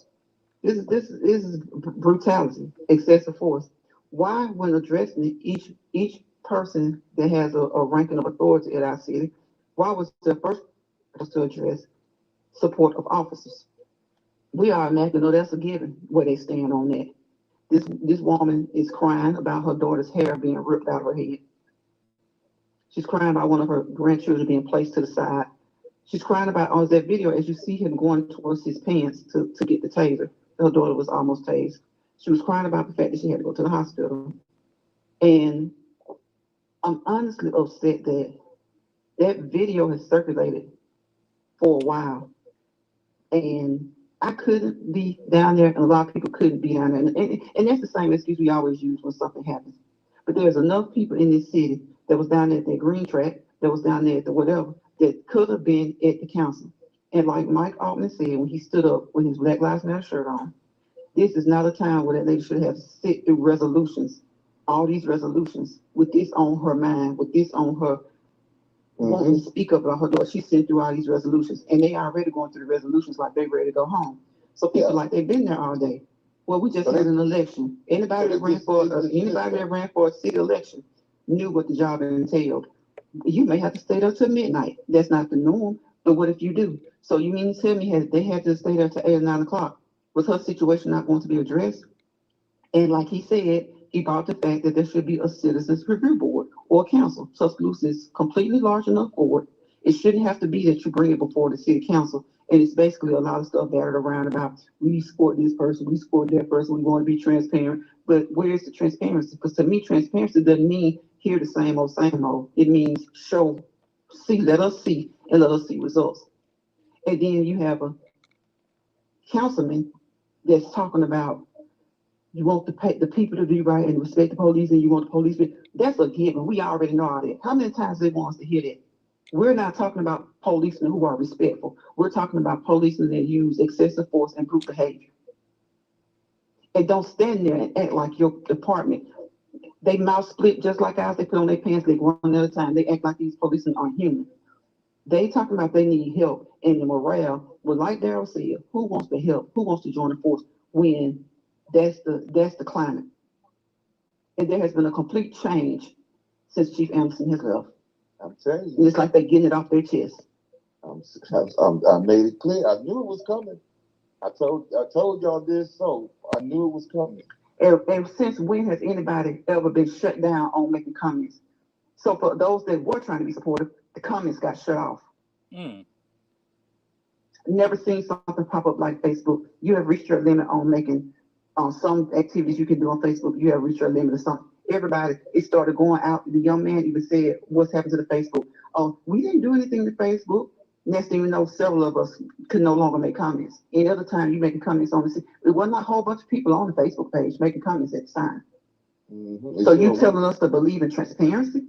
This is brutality, excessive force. Why, when addressing each person that has a ranking of authority at our city, why was the first to address support of officers? We automatically know that's a given where they stand on that. This woman is crying about her daughter's hair being ripped out of her head. She's crying about one of her grandchildren being placed to the side. She's crying about on that video as you see him going towards his pants to get the taser. Her daughter was almost tased. She was crying about the fact that she had to go to the hospital. And I'm honestly upset that video has circulated for a while. And I couldn't be down there, and a lot of people couldn't be down there. And that's the same excuse we always use when something happens. But there's enough people in this city that was down there at that green track, that was down there at the whatever, that could have been at the council. And like Mike Altman said when he stood up with his Black Lives Matter shirt on, this is not a time where that lady should have sit through resolutions, all these resolutions, with this on her mind, with this on her wanting to speak up about her daughter. She's sent through all these resolutions, and they already going through the resolutions like they ready to go home. So people like they've been there all day. Well, we just had an election. Anybody that ran for a city election knew what the job entailed. You may have to stay there till midnight. That's not the norm. But what if you do? So you mean to tell me they had to stay there till 8 or 9 o'clock? Was her situation not going to be addressed? And like he said, he brought the fact that there should be a citizens review board or council. Tuscaloosa is completely large enough for it. It shouldn't have to be that you bring it before the city council. And it's basically a lot of stuff battered around about we support this person, we support that person, we want to be transparent. But where's the transparency? Because to me, transparency doesn't mean hear the same old, same old. It means let us see, and let us see results. And then you have a councilman that's talking about you want the people to be right and respect the police, and you want the police. That's a given. We already know all that. How many times they want us to hear that? We're not talking about policemen who are respectful. We're talking about policemen that use excessive force and brute behavior. And don't stand there and act like your department. They mouth split just like ours. They put on their pants leg one at a time. They act like these policemen aren't human. They talking about they need help, and the morale. Well, like Daryl said, who wants to help? Who wants to join the force when that's the climate? And there has been a complete change since Chief Anderson has left. I'm telling you, and it's like they're getting it off their chest. I made it clear. I knew it was coming. I told y'all this, so I knew it was coming. And since when has anybody ever been shut down on making comments? So for those that were trying to be supportive, the comments got shut off. Never seen something pop up like Facebook. You have reached your limit on making some activities you can do on Facebook. You have reached your limit or something. Everybody, it started going out. The young man even said, what's happened to the Facebook? Oh, we didn't do anything to Facebook. Next thing you know, several of us could no longer make comments. Any other time you making comments on the, it wasn't a whole bunch of people on the Facebook page making comments at the time. So you telling us to believe in transparency?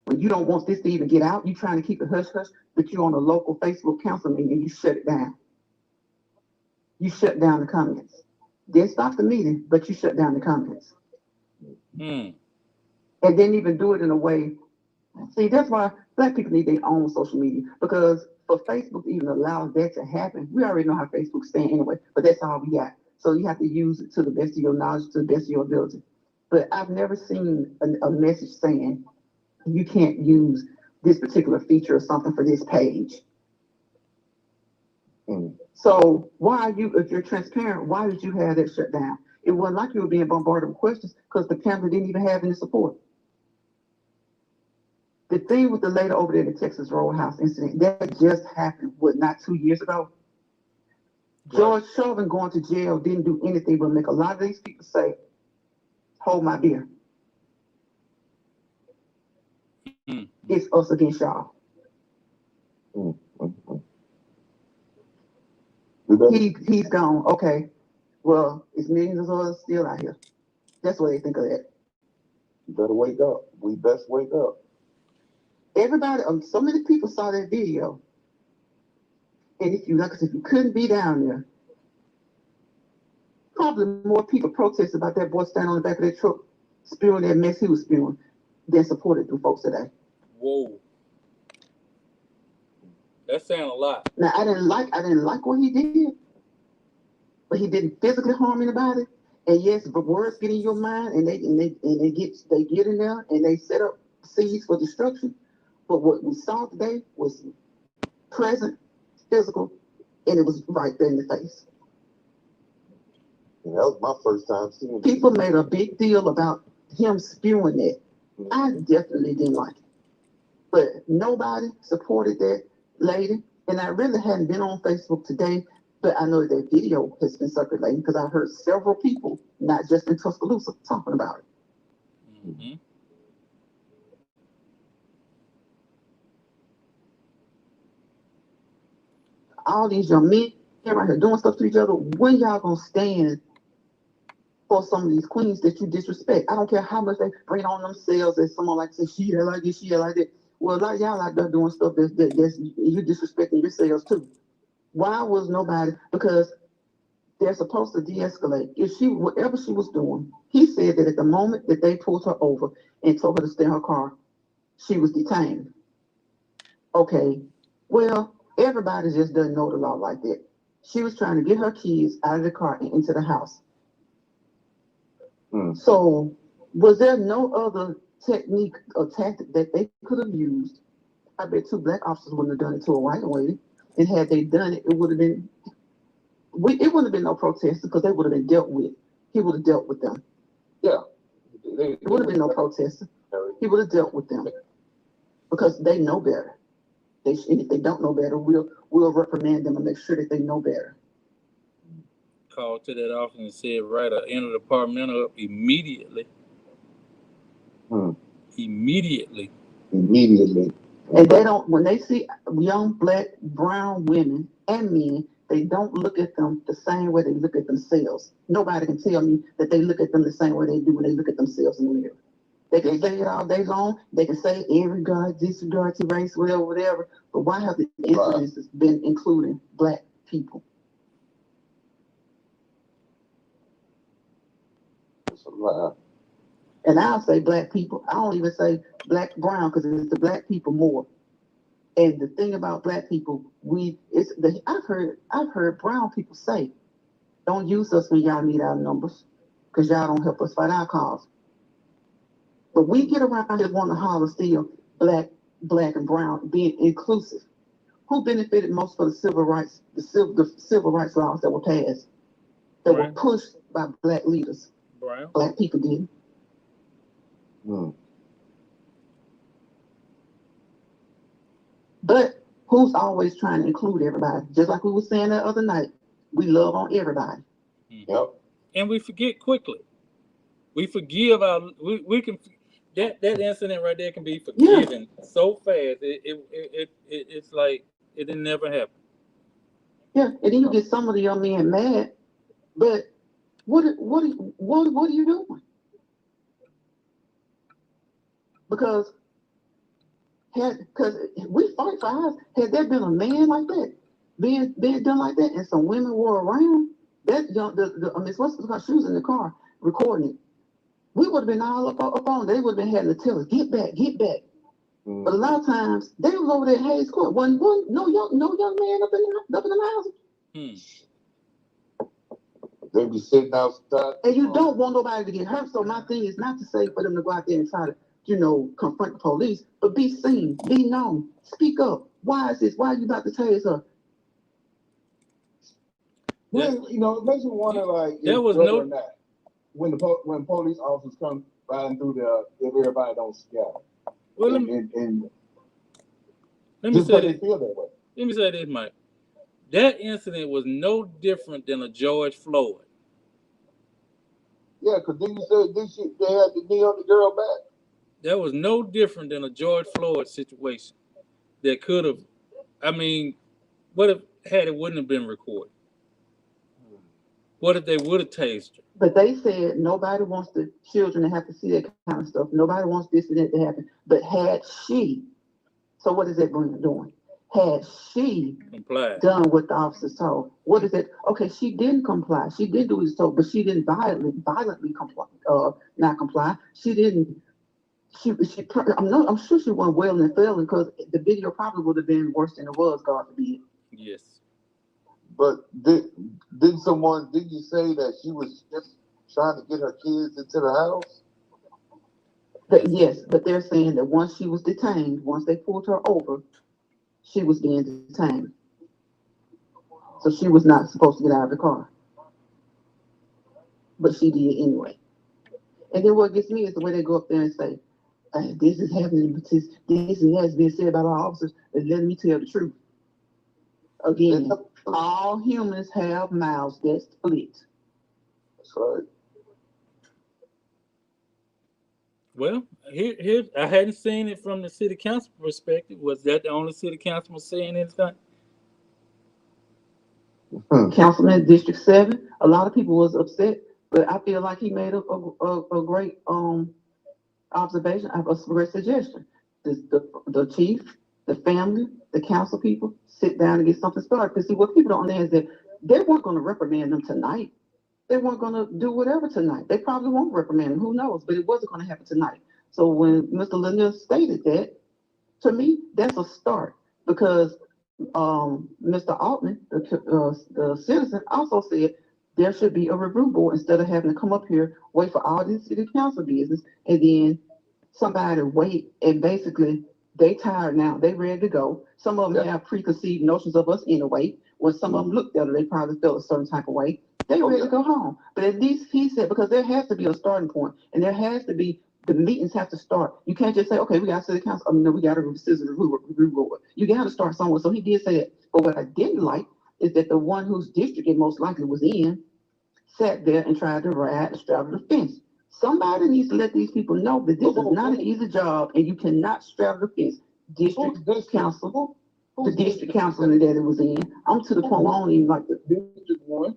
When you don't want this to even get out, you trying to keep it hush-hush, but you're on a local Facebook council meeting and you shut it down. You shut down the comments. Didn't stop the meeting, but you shut down the comments. And didn't even do it in a way. See, that's why Black people need their own social media, because for Facebook to even allow that to happen, we already know how Facebook stand anyway, but that's all we got. So you have to use it to the best of your knowledge, to the best of your ability. but I've never seen a message saying you can't use this particular feature or something for this page. So why if you're transparent, why did you have that shut down? It wasn't like you were being bombarded with questions because the family didn't even have any support. The thing with the lady over there, the Texas Roadhouse incident, that just happened, not 2 years ago? Right. George Chauvin going to jail didn't do anything but make a lot of these people say, hold my beer. Mm-hmm. It's us against y'all. Mm-hmm. He's gone. Okay. Well, it's millions of others still out here. That's what they think of that. You better wake up. We best wake up. Everybody, so many people saw that video. And if you couldn't be down there, probably more people protested about that boy standing on the back of that truck, spewing that mess he was spewing, than supported through folks today. Whoa. That sounds a lot. Now I didn't like what he did, but he didn't physically harm anybody. And yes, the words get in your mind, and they get in there, and they set up seeds for destruction. But what we saw today was present, physical, and it was right there in the face. And that was my first time seeing it. People made a big deal about him spewing it. Mm-hmm. I definitely didn't like it. But nobody supported that lady. And I really hadn't been on Facebook today, but I know that video has been circulating because I heard several people, not just in Tuscaloosa, talking about it. Mm-hmm. All these young men right here doing stuff to each other. When y'all gonna stand for some of these queens that you disrespect? I don't care how much they bring on themselves as someone like say she like this, she like that. Well, a lot of y'all out there doing stuff that's you disrespecting yourselves too. Why was nobody? Because they're supposed to de-escalate. Whatever she was doing, he said that at the moment that they pulled her over and told her to stay in her car, she was detained. Okay, well, everybody just doesn't know the law like that. She was trying to get her kids out of the car and into the house. So was there no other technique or tactic that they could have used? I bet 2 black officers wouldn't have done it to a white lady. And had they done it, it would have been no protest because they would have been dealt with. He would have dealt with them. Yeah. It would have been no protest. He would have dealt with them because they know better. And if they don't know better, we'll reprimand them and make sure that they know better. Called to that office and said, right, interdepartmental up immediately. Immediately. And they don't, when they see young black, brown women and men, they don't look at them the same way they look at themselves. Nobody can tell me that they look at them the same way they do when they look at themselves in the mirror. They can say it all day long. They can say in regard, disregard to race, whatever. But why have the incidences been including black people? It's a lie. And I'll say black people. I don't even say black, brown, because it's the black people more. And the thing about black people, I've heard brown people say, don't use us when y'all need our numbers, because y'all don't help us fight our cause. But we get around here wanting to holler still, black and brown, being inclusive. Who benefited most for the civil rights laws that were passed, that were pushed by black leaders? Brown. Black people did. But who's always trying to include everybody? Just like we were saying the other night, we love on everybody. Yep. And we forget quickly. We forgive we can that incident right there can be forgiven so fast. It's like it didn't never happen. Yeah, and then you get some of the young men mad, but what are you doing? Because we fight for ours. Had there been a man like that, being done like that, and some women were around, that Miss Westcott, she was in the car recording it. We would have been all up on. They would have been having to tell us, get back. But a lot of times they was over there at Hayes Court. Wasn't no young man up in the house. they be sitting outside. And you don't want nobody to get hurt. So my thing is not to say for them to go out there and try to, confront the police, but be seen, be known, speak up. Why is this? Why are you about to tase her? Well, it makes me wonder, like, There was whether no- or not when police officers come riding through there, if everybody don't scatter. Well, let me just say they this. feel that way. Let me say this, Mike. That incident was no different than a George Floyd. Yeah, because then you said they had to knee on the girl back. That was no different than a George Floyd situation that could have, what if it wouldn't have been recorded? What if they would have tased her? But they said nobody wants the children to have to see that kind of stuff. Nobody wants this and that to happen. But had she, so what is that doing? Had she complied, done what the officers told, what is it? Okay, she didn't comply. She did do what she told, but she didn't violently comply. Not comply. She didn't. I'm sure she wasn't wailing and failing because the video probably would have been worse than it was. God forbid. Yes. But didn't you say that she was just trying to get her kids into the house? Yes, but they're saying that once she was detained, once they pulled her over, she was being detained. So she was not supposed to get out of the car. But she did anyway. And then what gets me is the way they go up there and say, this is happening because this and that has been said by our officers, and let me tell the truth. Again, all humans have mouths that split. That's right. Well, here I hadn't seen it from the city council perspective. Was that the only city councilman saying anything? Councilman District 7, a lot of people was upset, but I feel like he made a great observation, a great suggestion. The chief, the family, the council people sit down and get something started. Because see, what people don't understand is that they weren't going to reprimand them tonight. They weren't going to do whatever tonight. They probably won't reprimand them. Who knows? But it wasn't going to happen tonight. So when Mr. Lanier stated that, to me, that's a start. Because Mr. Altman, the citizen, also said there should be a review board instead of having to come up here, wait for all this city council business, and then somebody wait, and basically they tired now. They ready to go. Some of them have preconceived notions of us anyway. When some of them looked at it, they probably felt a certain type of way. They ready to go home. But at least he said, because there has to be a starting point, and there has to be, the meetings have to start. You can't just say, okay, we got city council. No, we got a citizen review board. You got to start somewhere. So he did say that. But what I didn't like is that the one whose district it most likely was in sat there and tried to ride and straddle the fence. Somebody needs to let these people know that this is not an easy job, and you cannot straddle the fence. District council, the district council that it was in. I'm to the point where I don't even like the District 1.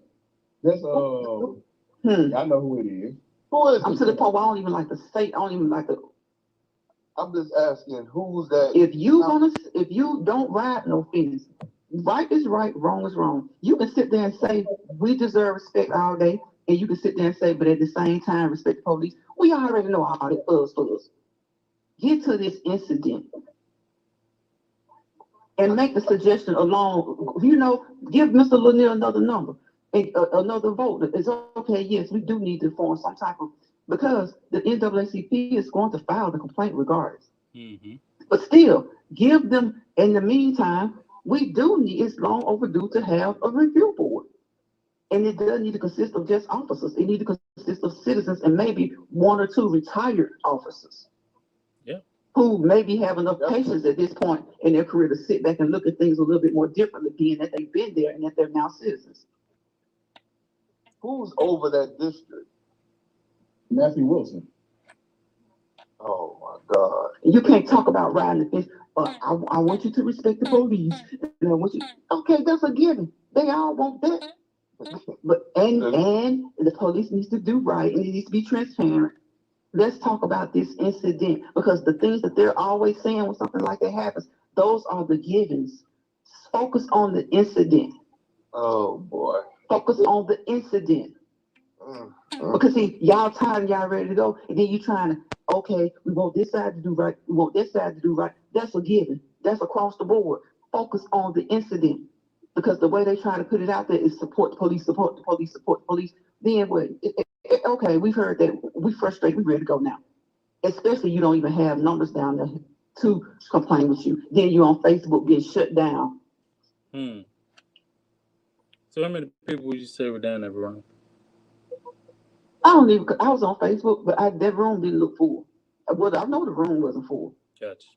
That's I know who it is. Who is I'm it? to the point where I don't even like the state. I don't even like the. I'm just asking, who's that? If you don't ride no fence, right is right, wrong is wrong. You can sit there and say we deserve respect all day, and you can sit there and say, but at the same time, respect the police. We already know all that fuzz. Get to this incident and make the suggestion along. Give Mr. Lanier another number and another vote. It's okay. Yes, we do need to form some type of, because the NAACP is going to file the complaint regardless. Mm-hmm. But still, give them. In the meantime, we do need. It's long overdue to have a review board, and it doesn't need to consist of just officers. It needs to consist of citizens and maybe one or two retired officers. Yeah. Who maybe have enough patience at this point in their career to sit back and look at things a little bit more differently, being that they've been there and that they're now citizens. Who's over that district? Matthew Wilson. Oh my God! You can't talk about riding the fence. I want you to respect the police. And I want you. Okay, that's a given. They all want that. But and the police needs to do right, and it needs to be transparent. Let's talk about this incident, because the things that they're always saying when something like that happens, those are the givens. Focus on the incident. Oh boy. Focus on the incident. Because see, y'all tired and y'all ready to go, and then you trying to, okay, we want this side to do right, we want this side to do right. That's a given. That's across the board. Focus on the incident. Because the way they try to put it out there is support the police, support the police, support the police. Then what? Okay, we've heard that. We frustrated. We ready to go now. Especially you don't even have numbers down there to complain with you. Then you on Facebook get shut down. So how many people would you say were down there, Veronica? I don't even. I was on Facebook, but that room didn't look full. Well, I know the room wasn't full. Gotcha.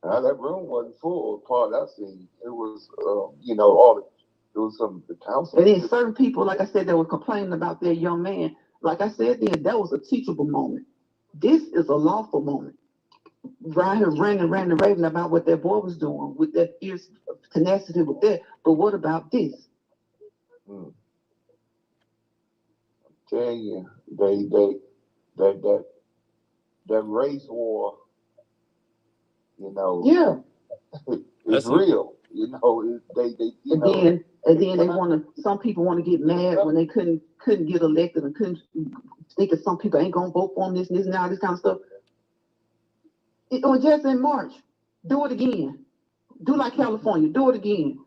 That room wasn't full. Part I seen, it was, all it was some the council. And then certain people, like I said, that were complaining about their young man. Like I said, then that was a teachable moment. This is a lawful moment. Right here, ranting, raving about what that boy was doing with that fierce tenacity with that. But what about this? I'm telling you, that race war, Yeah. it's real. And then they want to. Some people want to get mad when they couldn't get elected and couldn't think that some people ain't gonna vote for them. This and all this kind of stuff. Or just in March, do it again. Do like California. Do it again.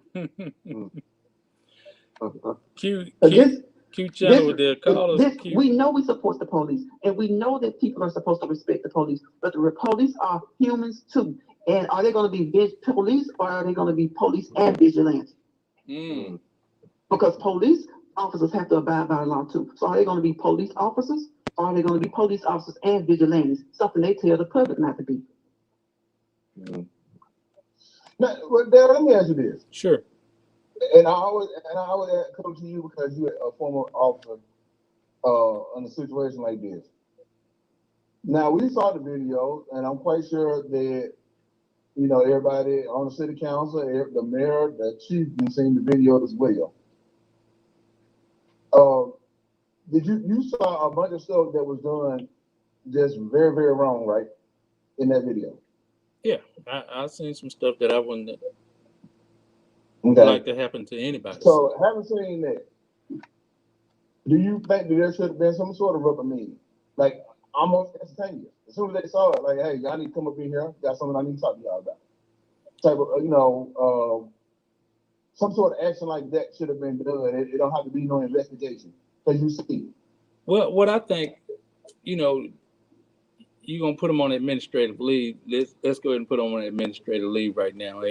Q channel with their callers. We know we support the police, and we know that people are supposed to respect the police, but the police are humans too. And are they going to be police, or are they going to be police and vigilante? Because police officers have to abide by the law too. So are they going to be police officers, or are they going to be police officers and vigilantes? Something they tell the public not to be. Now, Darryl, let me ask you this. Sure. And I always come to you because you're a former officer in a situation like this. Now, we saw the video, and I'm quite sure that everybody on the city council, the mayor, the chief, you've seen the video as well. Did you saw a bunch of stuff that was done just very, very wrong, right? In that video. Yeah, I've seen some stuff that I wouldn't like to happen to anybody. So, having seen that, do you think that there should have been some sort of reprimand? Like, almost instantaneous. As soon as they saw it, like, hey, y'all need to come up in here. Got something I need to talk to y'all about. Type of, some sort of action like that should have been done. It don't have to be no investigation because you see. Well, what I think, you're gonna put them on administrative leave. Let's go ahead and put them on administrative leave right now.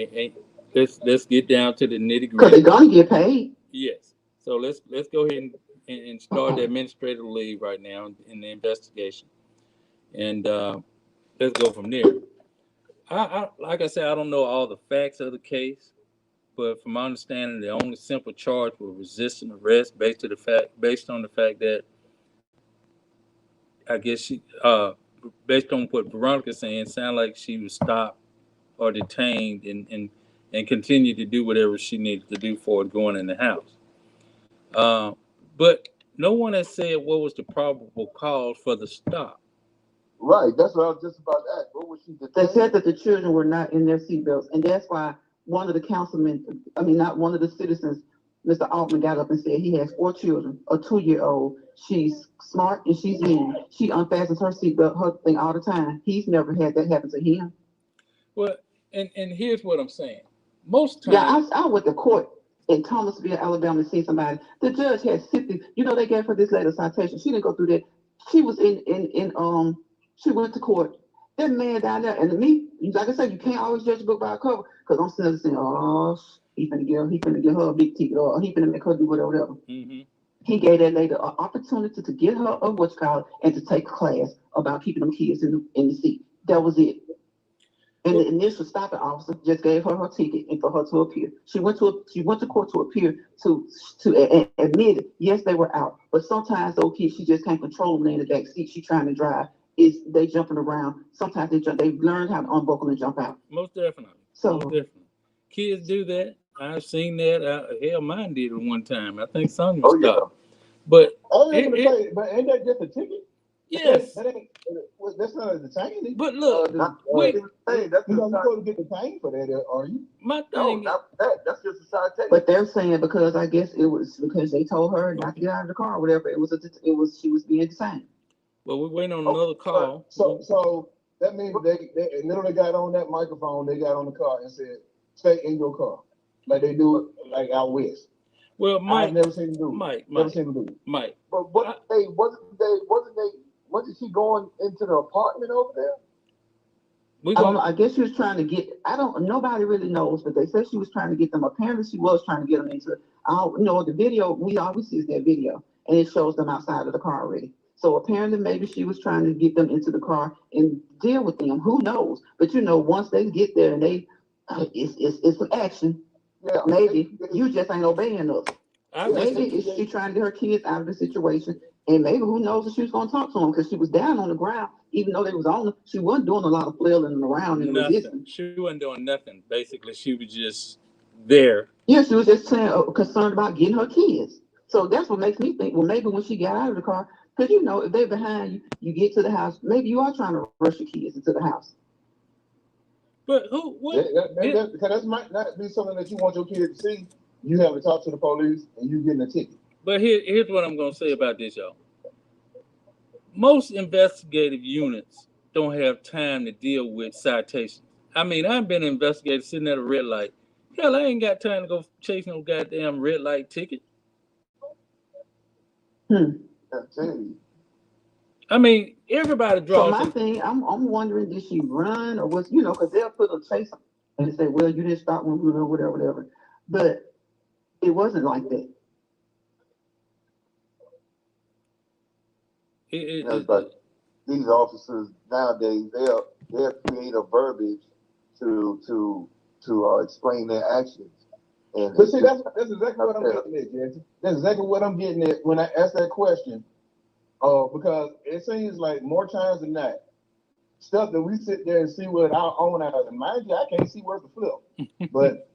Let's get down to the nitty gritty. Because they're gonna get paid. Yes. So let's go ahead and start the administrative leave right now in the investigation, and let's go from there. I like I said, I don't know all the facts of the case, but from my understanding, the only simple charge was resisting arrest based on the fact that I guess she based on what Veronica's saying, sounded like she was stopped or detained and continued to do whatever she needed to do for it going in the house. But no one has said what was the probable cause for the stop. Right, that's what I was just about to ask. What was she detained? They said that the children were not in their seatbelts, and that's why one of the citizens, Mr. Altman, got up and said he has 4 children, a 2-year-old. She's smart and she's mean. She unfastens her seatbelt, her thing all the time. He's never had that happen to him. Well, and here's what I'm saying. Most times, I went to court in Thomasville, Alabama, to see somebody. The judge had 60. They gave her this letter citation. She didn't go through that. She was she went to court. That man down there, and me, like I said, you can't always judge a book by a cover, because I'm sitting there saying, oh, he finna give her a big ticket, or he finna make her do whatever. Mm-hmm. He gave that lady an opportunity to get her a and to take a class about keeping them kids in the seat. That was it. And the initial stopping officer just gave her her ticket and for her to appear. She went to court to appear to admit it. Yes, they were out, but sometimes those kids, she just can't control them in the back seat. She trying to drive. They jumping around. Sometimes they've learned how to unbuckle and jump out. Most definitely. So kids do that. I've seen that. Hell, mine did it one time. I think Sonya was stopped. But but ain't that just a ticket? Yes. That's not a detainee. But look, you're supposed to get detained for that, are you? My thing. No, that's just a citation. But they're saying because I guess it was because they told her not to get out of the car or whatever. She was being detained. Well, we're waiting on another call. So that means they literally got on that microphone. They got on the car and said, "Stay in your car," like they do like out west. Well, I've Mike, never seen him do it. Mike, Never Mike, seen him do it. Mike. But wasn't she going into the apartment over there? We I don't gonna know. I guess she was trying to get. I don't. Nobody really knows, but they said she was trying to get them. Apparently, she was trying to get them into. The video we always see is that video, and it shows them outside of the car already. So apparently, maybe she was trying to get them into the car and deal with them. Who knows? But once they get there and it's some action. Yeah. Maybe you just ain't obeying us. I just Maybe it's she trying to get her kids out of the situation, and maybe who knows if she was going to talk to them because she was down on the ground, even though they was on her. She wasn't doing a lot of flailing around and resisting. nothing. She wasn't doing nothing. Basically, she was just there. Yeah, she was just saying concerned about getting her kids. So that's what makes me think. Well, maybe when she got out of the car, because if they're behind you, you get to the house. Maybe you are trying to rush your kids into the house. But who? What? Because that might not be something that you want your kids to see. You have to talk to the police and you getting a ticket. But here's what I'm gonna say about this, y'all. Most investigative units don't have time to deal with citations. I mean, I've been an investigator sitting at a red light. Hell, I ain't got time to go chase no goddamn red light ticket. I'm telling you. I mean, everybody draws. So my thing, I'm wondering, did she run or was because they'll put a chase and say, well, you didn't stop when we were whatever. But it wasn't like that. But these officers nowadays, they'll create a verbiage to explain their actions. But see, that's exactly what I'm getting at, Jesse. That's exactly what I'm getting at when I ask that question. Because it seems like more times than not, stuff that we sit there and see with our own eyes, and mind you, I can't see worth a flip. But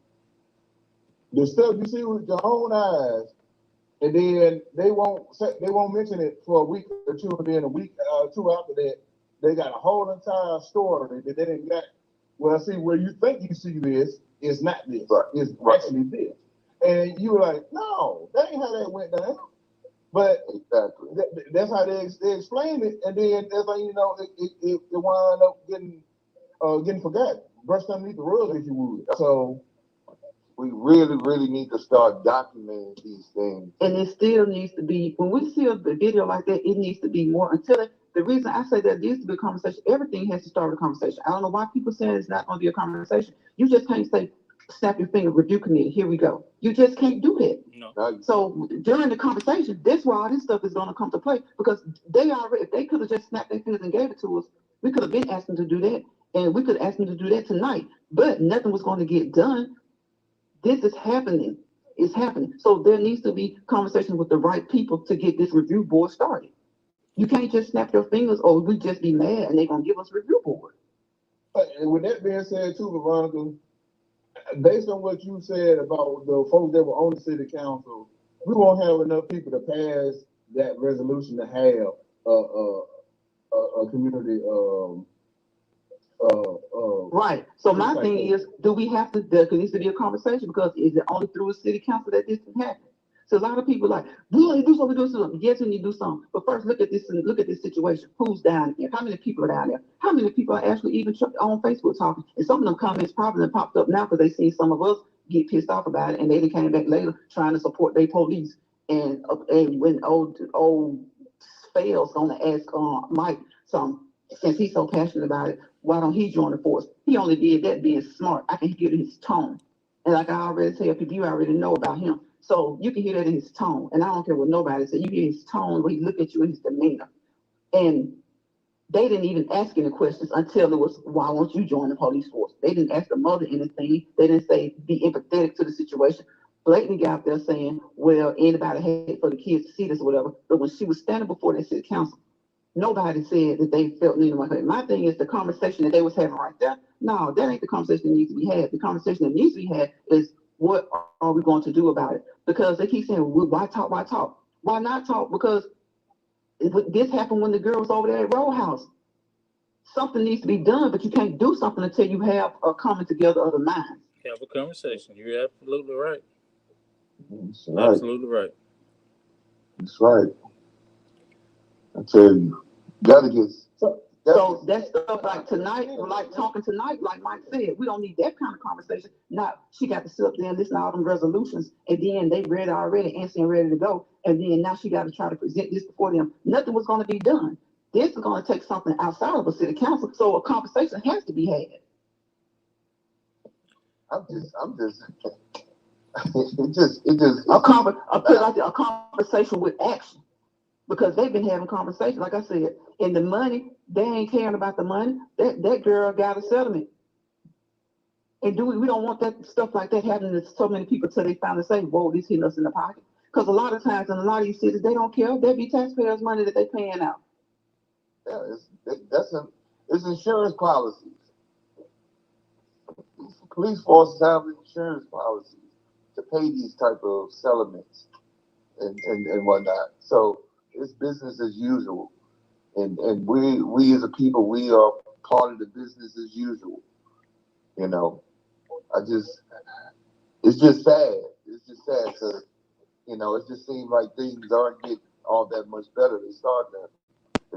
the stuff you see with your own eyes, and then they won't mention it for a week or two, and then a week or two after that, they got a whole entire story that they didn't get. Well, see, where you think you see this is not this. Right. It's actually this. And you were like, no, that ain't how that went down. But exactly. That's how they explained it, and then that's how it wound up getting forgotten, brushed underneath the rug, if you would. So we really, really need to start documenting these things. And it still needs to be, when we see a video like that, it needs to be more until the reason I say that needs to be a conversation. Everything has to start with a conversation. I don't know why people say it's not going to be a conversation. You just can't say, snap your finger, review committee, here we go. You just can't do that. No. So during the conversation, that's why all this stuff is going to come to play, because if they could have just snapped their fingers and gave it to us, we could have been asking to do that, and we could ask them to do that tonight, but nothing was going to get done. This is happening. It's happening. So there needs to be conversations with the right people to get this review board started. You can't just snap your fingers or we just be mad and they're going to give us a review board. And with that being said too, Veronica, based on what you said about the folks that were on the city council, we won't have enough people to pass that resolution to have a community. Right. So my thing is, do we have to? There needs to be a conversation, because is it only through a city council that this can happen? So a lot of people are like, we need to do something, do something. Yes, we need to do something. But first, look at this situation. Who's down there? How many people are down there? How many people are actually even on Facebook talking? And some of them comments probably popped up now because they see some of us get pissed off about it, and they came back later trying to support their police. And when old Fail's gonna ask Mike something, since he's so passionate about it, why don't he join the force? He only did that being smart. I can hear it in his tone. And like I already tell people, you already know about him. So you can hear that in his tone. And I don't care what nobody says. You hear his tone, when he look at you and his demeanor. And they didn't even ask any questions until it was, why won't you join the police force? They didn't ask the mother anything. They didn't say, be empathetic to the situation. Blatantly got out there saying, well, anybody hate for the kids to see this or whatever. But when she was standing before that city council, nobody said that they felt needed like that. My thing is the conversation that they was having right there. No, that ain't the conversation that needs to be had. The conversation that needs to be had is, what are we going to do about it? Because they keep saying, well, why talk? Why talk? Why not talk? Because this happened when the girl was over there at Row House. Something needs to be done, but you can't do something until you have a coming together of the minds. Have a conversation. You're absolutely right. That's right. Absolutely right. That's right. I tell you, gotta get. So that stuff like tonight, like talking tonight, like Mike said, we don't need that kind of conversation. Not she got to sit up there and listen to all them resolutions, and then they read already, answering ready to go, and then now she got to try to present this before them. Nothing was going to be done. This is going to take something outside of a city council, so a conversation has to be had. A conversation with action. Because they've been having conversations, like I said, and the money, they ain't caring about the money. That girl got a settlement. And we don't want that stuff like that happening to so many people till they finally say, whoa, this hitting us in the pocket. Because a lot of times in a lot of these cities, they don't care. There be taxpayers' money that they paying out. Yeah, it's insurance policies. Police forces have insurance policies to pay these type of settlements and whatnot. So it's business as usual. And we as a people, we are part of the business as usual. You know, it's just sad. It's just sad because, you know, it just seems like things aren't getting all that much better. They're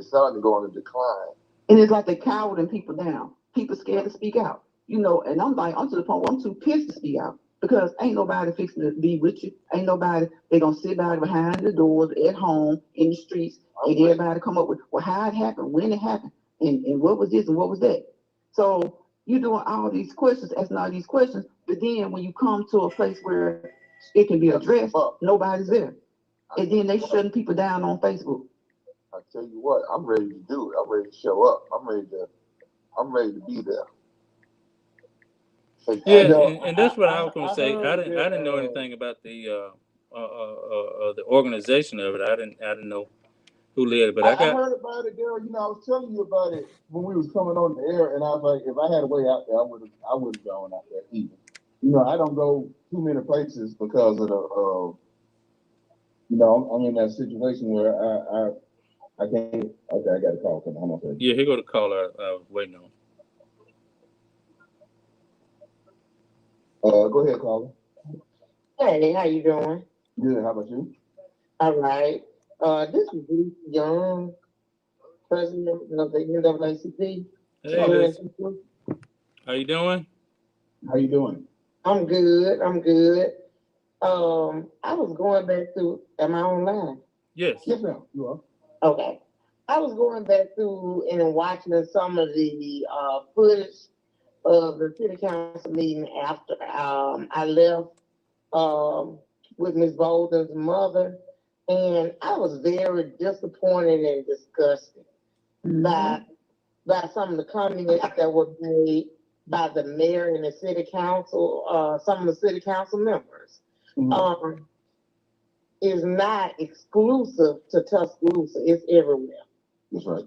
starting to go on a decline. And it's like they cowering people down. People scared to speak out. You know, and I'm to the point where I'm too pissed to speak out. Because ain't nobody fixing to be with you. Ain't nobody, they gonna sit by behind the doors, at home, in the streets, and everybody come up with, well, how it happened, when it happened, and what was this and what was that. So you're doing all these questions, asking all these questions, but then when you come to a place where it can be addressed, nobody's there. And then they shutting people down on Facebook. I tell you what, I'm ready to do it. I'm ready to show up. I'm ready to be there. Yeah, and that's what I was gonna say. I didn't know anything about the organization of it. I didn't know who led it, but I heard about it, girl. You know, I was telling you about it when we was coming on the air, and I was like, if I had a way out there, I would have gone out there even. You know, I don't go too many places because of the you know, I'm in that situation where I can't. Okay, I got a call coming. Hold on a second. Yeah, here go the caller. Waiting on. Go ahead, caller. Hey, how you doing? Good. How about you? All right. This is Bruce Young, president of the NAACP. Hey, how you doing? How you doing? I'm good. I was going back through. Am I online? Yes. Yes, ma'am. You are. Okay. I was going back through and watching some of the footage of the city council meeting after I left with Ms. Bolden's mother, and I was very disappointed and disgusted by some of the comments that were made by the mayor and the city council, some of the city council members. Is not exclusive to Tuscaloosa. It's everywhere. That's right.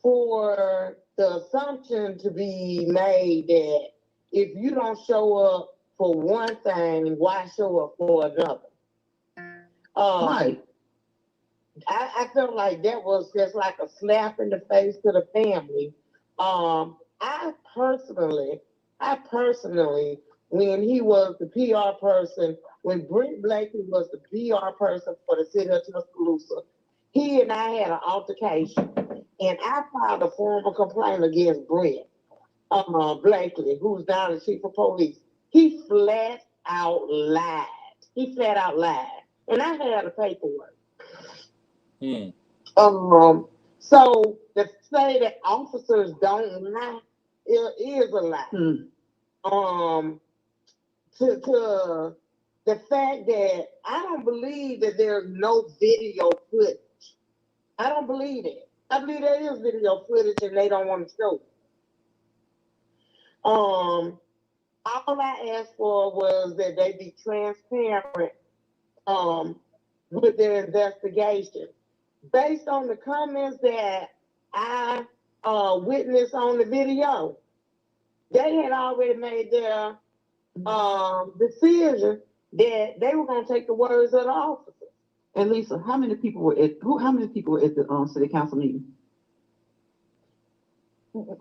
For the assumption to be made that if you don't show up for one thing, why show up for another? Right. I felt like that was just like a slap in the face to the family. I personally, when he was the PR person, when Brent Blakely was the PR person for the city of Tuscaloosa, he and I had an altercation, and I filed a formal complaint against Brent Blakely, who's now the chief of police. He flat out lied. And I had the paperwork. So to say that officers don't lie is a lie. To the fact that I don't believe that there's no video footage. I don't believe it. I believe there is video footage and they don't want to show it. All I asked for was that they be transparent with their investigation. Based on the comments that I witnessed on the video, they had already made their decision that they were going to take the words of the officers. And Lisa, how many people were at the city council meeting?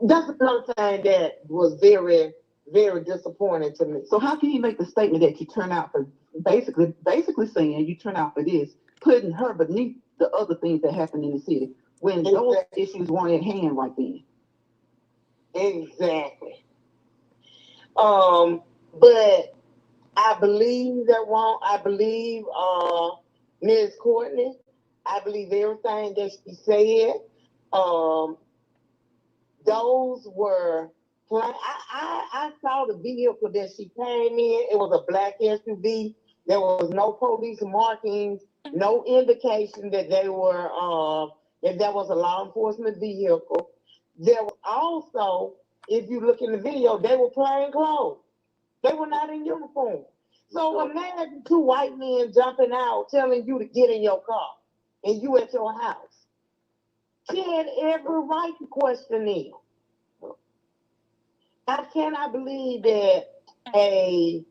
That's another thing that was very, very disappointing to me. So how can you make the statement that you turn out for basically saying you turn out for this, putting her beneath the other things that happen in the city? when those issues weren't at hand right then. Exactly. But I believe that wrong. I believe Ms. Courtney. I believe everything that she said. Those were. I saw the vehicle that she came in. It was a black SUV. There was no police markings, no indication that they were that there was a law enforcement vehicle. There was also, if you look in the video, they were plain clothes. They were not in uniform. So imagine two white men jumping out, telling you to get in your car, and you at your house. She had every right to question them. I cannot believe that a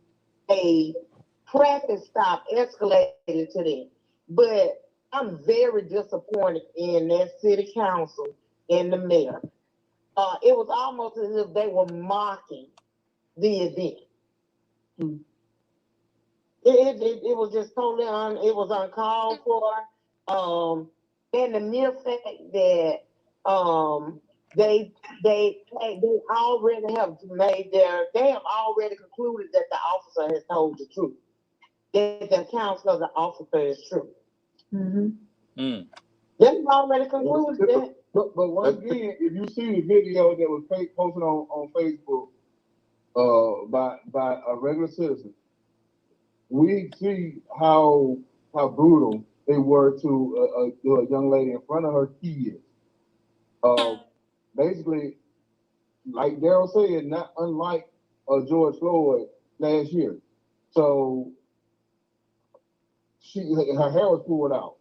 traffic stop escalated to that. But I'm very disappointed in that city council and the mayor. It was almost as if they were mocking the event. It was just totally it was uncalled for. And the mere fact that they already have they have already concluded that the officer has told the truth. That the counsel of the officer is true. They've already concluded that. But once again, if you see the video that was posted on Facebook by a regular citizen, we see how brutal they were to a young lady in front of her kids. Basically, like Daryl said, not unlike George Floyd last year. So her hair was pulled out.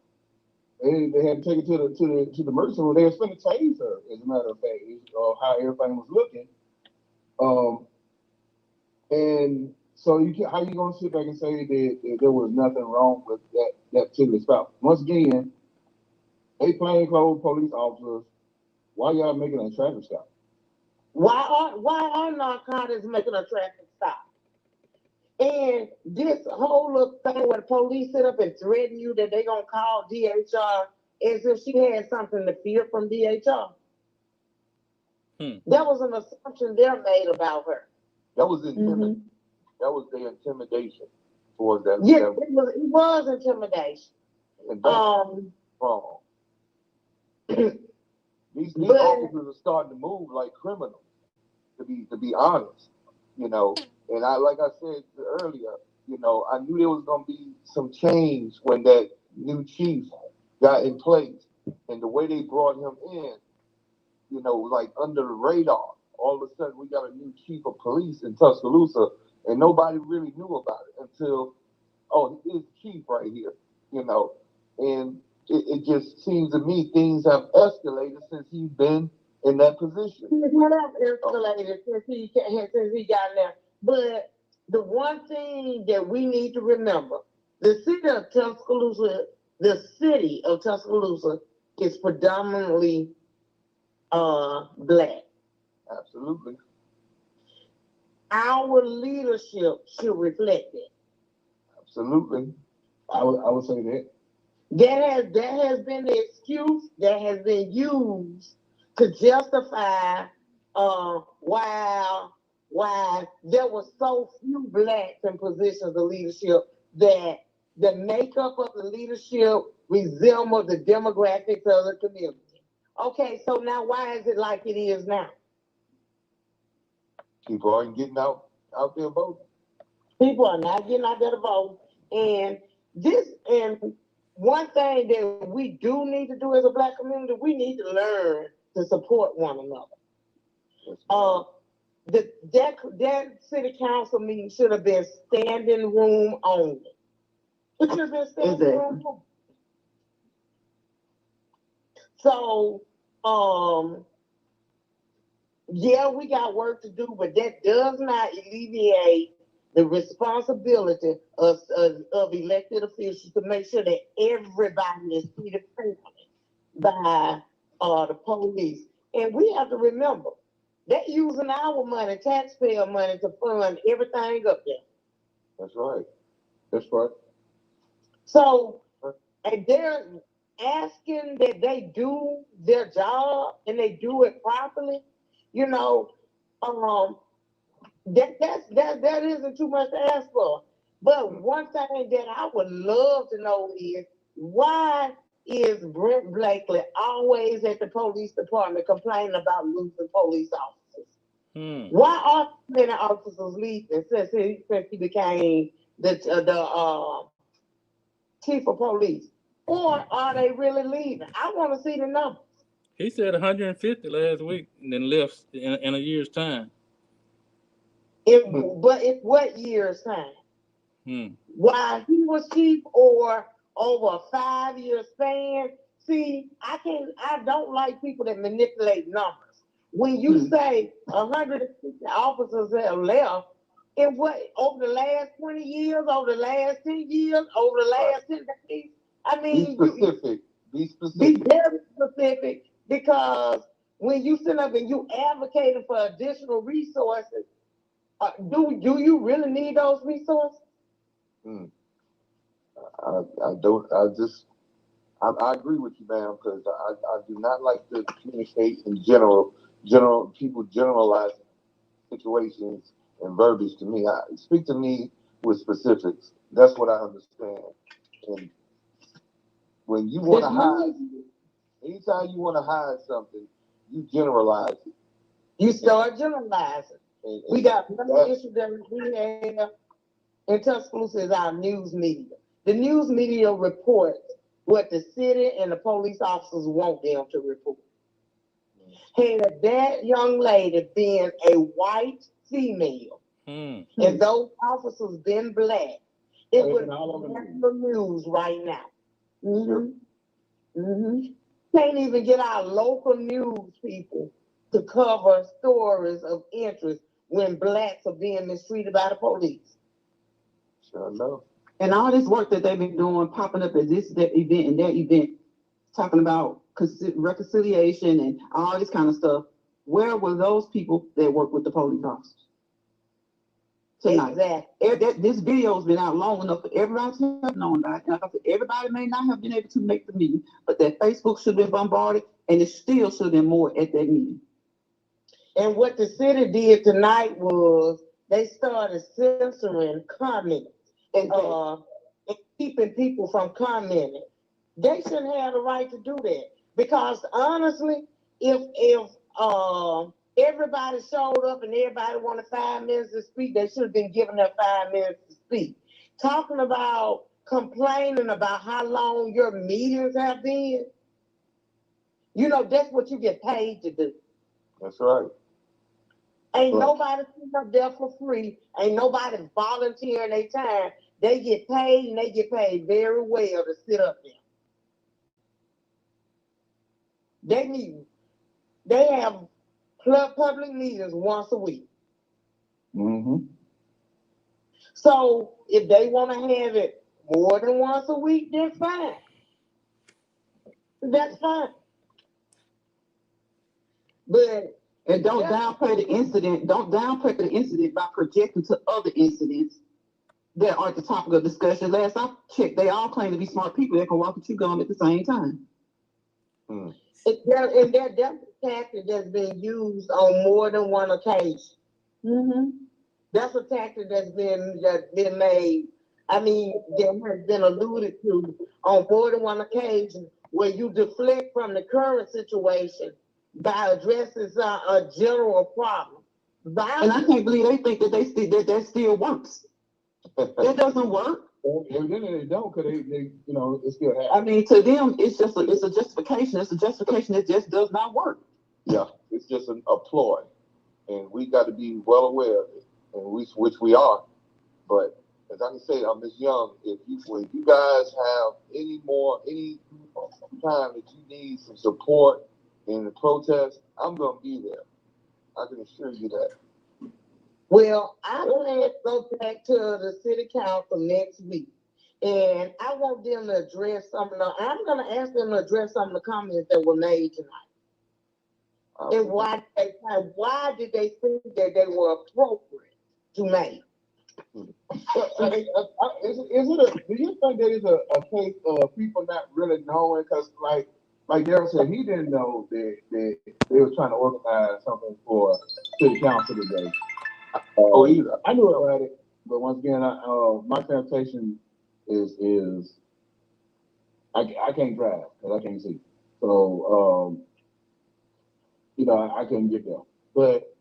They had to take it to the emergency room. They were going to tase her, as a matter of fact, how everything was looking. And so how you gonna sit back and say that there was nothing wrong with that particular stop? Once again, they plainclothes police officers. Why y'all making a traffic stop? Why are narcotics making a traffic stop? And this whole little thing where the police sit up and threaten you that they gonna call DHR as if she had something to fear from DHR. That was an assumption they made about her. That was intimidation. That was the intimidation towards that. Yes, it was intimidation. And that's wrong. These officers are starting to move like criminals. To be honest, you know. And like I said earlier, you know, I knew there was gonna be some change when that new chief got in place, and the way they brought him in, you know, like under the radar. All of a sudden, we got a new chief of police in Tuscaloosa, and nobody really knew about it until, he is chief right here, you know. And it just seems to me things have escalated since he's been in that position. It have escalated since he got there. But the one thing that we need to remember, the city of Tuscaloosa is predominantly black. Absolutely. Our leadership should reflect it. Absolutely. I would say that. That has been the excuse that has been used to justify why there were so few blacks in positions of leadership that the makeup of the leadership resembled the demographics of the community. Okay, so now why is it like it is now? People aren't getting out there voting. People are not getting out there to vote. And one thing that we do need to do as a black community, we need to learn to support one another. That city council meeting should have been standing room only. It should have been standing room only. So, yeah, we got work to do, but that does not alleviate the responsibility of elected officials to make sure that everybody is treated fairly by the police. And we have to remember, they're using our money, taxpayer money, to fund everything up there. That's right. That's right. So, and asking that they do their job and they do it properly, you know, that isn't too much to ask for. But one thing that I would love to know is why is Brent Blakely always at the police department complaining about losing police officers? Why are so many officers leaving since he became the chief of police? Or are they really leaving? I want to see the numbers. He said 150 last week and then left in a year's time. But in what year's time? While he was chief or over a 5-year span? See, I don't like people that manipulate numbers. When you say 150 officers have left, in what, over the last 20 years, over the last 10 years, over the last 10 decades? I mean, Be specific. Be very specific, because when you sit up and you advocating for additional resources, do you really need those resources? I agree with you, ma'am, because I do not like to communicate in general people generalize situations and verbiage to me. Speak to me with specifics. That's what I understand. And when you want to hide, anytime you want to hide something, you generalize it. You start generalizing. We got one issue that we have in Tuscaloosa is our news media. The news media reports what the city and the police officers want them to report. Had that young lady been a white female and those officers been black, it would be on the news right now. Can't even get our local news people to cover stories of interest when blacks are being mistreated by the police. Sure enough. And all this work that they've been doing, popping up at that event and that event, talking about reconciliation and all this kind of stuff, where were those people that work with the police officers tonight? Exactly. This video has been out long enough for everybody to have known about it. And everybody may not have been able to make the meeting, but that Facebook should have been bombarded, and it still should have been more at that meeting. And what the city did tonight was they started censoring comments and keeping people from commenting. They shouldn't have the right to do that, because honestly, if everybody showed up and everybody wanted 5 minutes to speak, they should have been given their 5 minutes to speak. Talking about complaining about how long your meetings have been, that's what you get paid to do. That's right. Ain't nobody sitting up there for free. Ain't nobody volunteering their time. They get paid, and they get paid very well to sit up there. They have public meetings once a week. So if they want to have it more than once a week, then fine. That's fine. But and don't downplay the incident. Don't downplay the incident by projecting to other incidents that are the topic of discussion. Last I checked, they all claim to be smart people that can walk and chew gum at the same time. And that's a tactic that's been used on more than one occasion. That's a tactic that's been made. I mean, that has been alluded to on more than one occasion, where you deflect from the current situation by addressing a general problem. And I can't believe they think that that still works. That doesn't work. Evidently they don't, because they it still happens. I mean, to them, it's a justification. It's a justification that just does not work. Yeah, it's just a ploy, and we got to be well aware of it, and which we are. But as I can say, Ms. Young, if you guys have any time that you need some support in the protest, I'm gonna be there. I can assure you that. Well, I plan to go back to the city council next week, and I want them to address I'm going to ask them to address some of the comments that were made tonight. And why did they think that they were appropriate to make? Do you think there is a case of people not really knowing? Because like Daryl said, he didn't know that they were trying to organize something for city council today. Either I knew about it, but once again, my temptation is I can't drive because I can't see. So I couldn't get there. But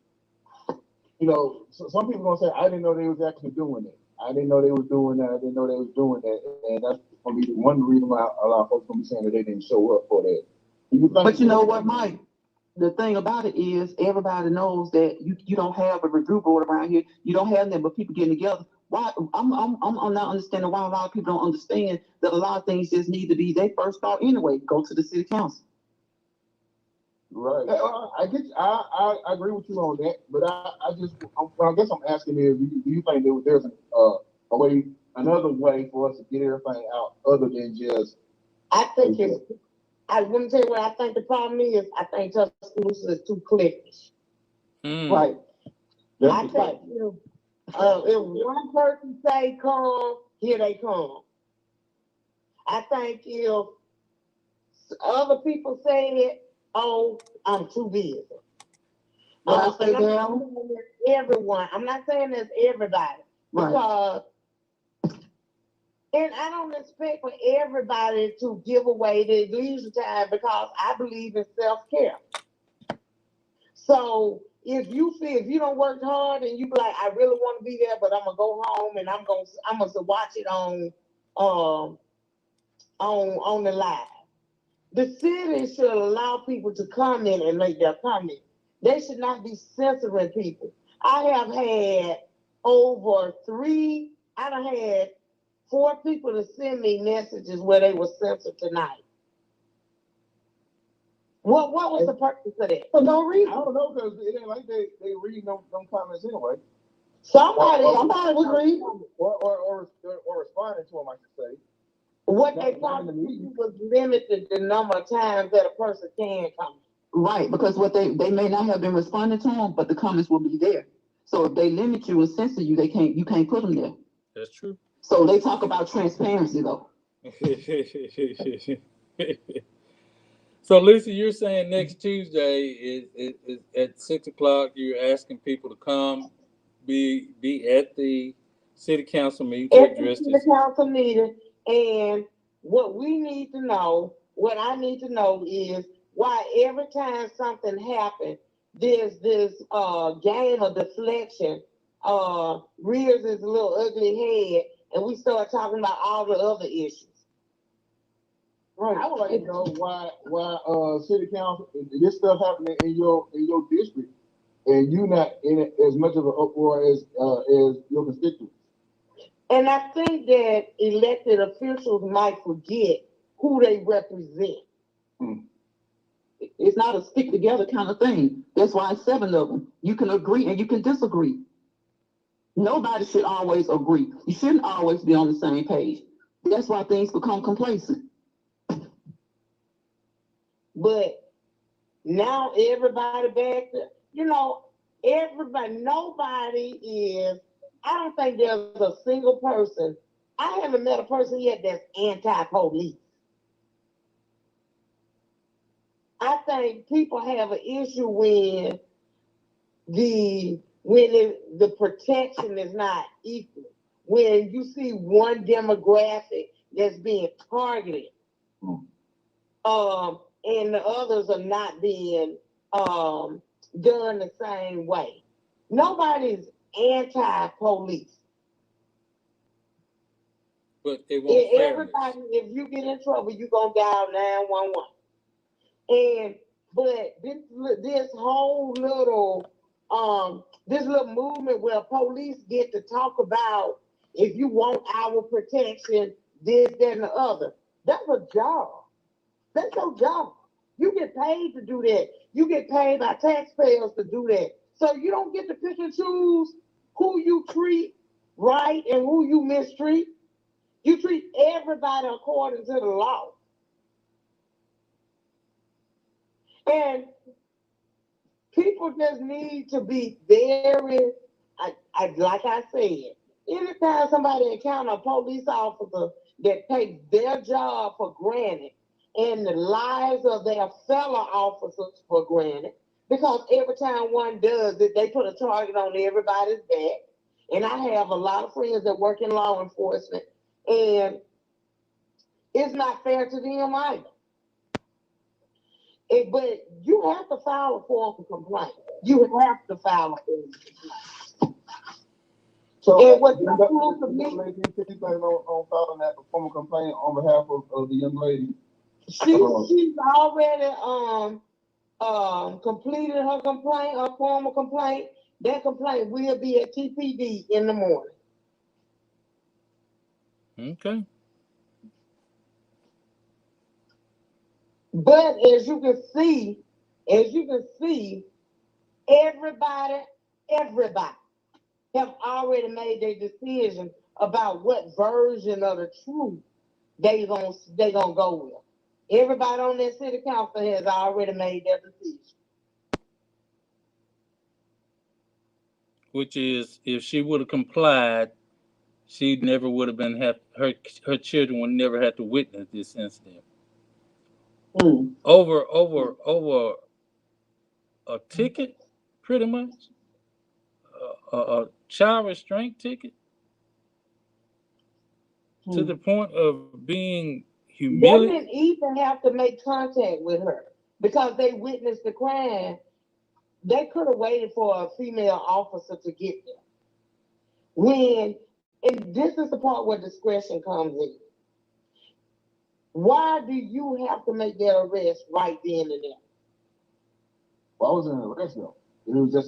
so some people gonna say I didn't know they was actually doing it. I didn't know they was doing that. I didn't know they was doing that, and that's gonna be one reason why a lot of folks gonna be saying that they didn't show up for that. But you know what, Mike? The thing about it is everybody knows that you don't have a review board around here. You don't have them, but people getting together. Why I'm not understanding why a lot of people don't understand that a lot of things just need to be their first thought anyway. Go to the city council. Right. I get. I agree with you on that, but I guess I'm asking is, do you think there's a way, another way for us to get everything out other than just? I think I wouldn't tell you what I think the problem is. I think Tuscaloosa is too cliquish. Right. I think if one person say come, here they come. I think if other people say it, oh, I'm too busy. Everyone. I'm not saying there's everybody. Right. Because, and I don't expect for everybody to give away their leisure time because I believe in self-care. So if you don't work hard and you be like, I really want to be there, but I'm gonna go home and I'm gonna watch it on the live. The city should allow people to come in and make their comment. They should not be censoring people. I have had I done had 4 people to send me messages where they were censored tonight. What was the purpose of that? For no reason. I don't know, because it ain't like they read them comments anyway. Somebody would read or responding to them, I should say. What they probably was limited the number of times that a person can comment. Right, because what they may not have been responding to them, but the comments will be there. So if they limit you and censor you, you can't put them there. That's true. So they talk about transparency though. So Lisa, you're saying next Tuesday is at 6:00. You're asking people to come, be at the city council meeting to address this. City council meeting, and what I need to know is why every time something happens, there's this game of deflection rears its little ugly head, and we start talking about all the other issues. Right. I would like to know why city council, this stuff happening in your district, and you not in it as much of an uproar as your constituents. And I think that elected officials might forget who they represent. It's not a stick together kind of thing. That's why it's 7 of them. You can agree and you can disagree. Nobody should always agree. You shouldn't always be on the same page. That's why things become complacent. But now everybody back there, I don't think there's a single person. I haven't met a person yet that's anti-police. I think people have an issue when the protection is not equal. When you see one demographic that's being targeted, and the others are not being done the same way. Nobody's anti-police. But it won't everybody, if you get in trouble, you're gonna dial 911. But this whole little movement where police get to talk about if you want our protection, this, that, and the other. That's a job. That's your job. You get paid to do that. You get paid by taxpayers to do that. So you don't get to pick and choose who you treat right and who you mistreat. You treat everybody according to the law. And people just need to be very, like I said, anytime somebody encounter a police officer that takes their job for granted and the lives of their fellow officers for granted, because every time one does it, they put a target on everybody's back. And I have a lot of friends that work in law enforcement, and it's not fair to them either. But you have to file a form of complaint. You have to file a form of complaint. So, and what's you cool for me, anything on filing that formal complaint on behalf of the young lady? she's already completed her complaint, her formal complaint. That complaint will be at TPD in the morning. Okay. But as you can see, everybody have already made their decision about what version of the truth they gonna go with. Everybody on that city council has already made their decision. Which is, if she would have complied, she never would have been her children would never have to witness this incident. Over a ticket, pretty much, a child restraint ticket, to the point of being They humiliated. didn't even have to make contact with her because they witnessed the crime. They could have waited for a female officer to get there. And this is the part where discretion comes in. Why do you have to make that arrest right then and there? Well, I was in an arrest though. It was So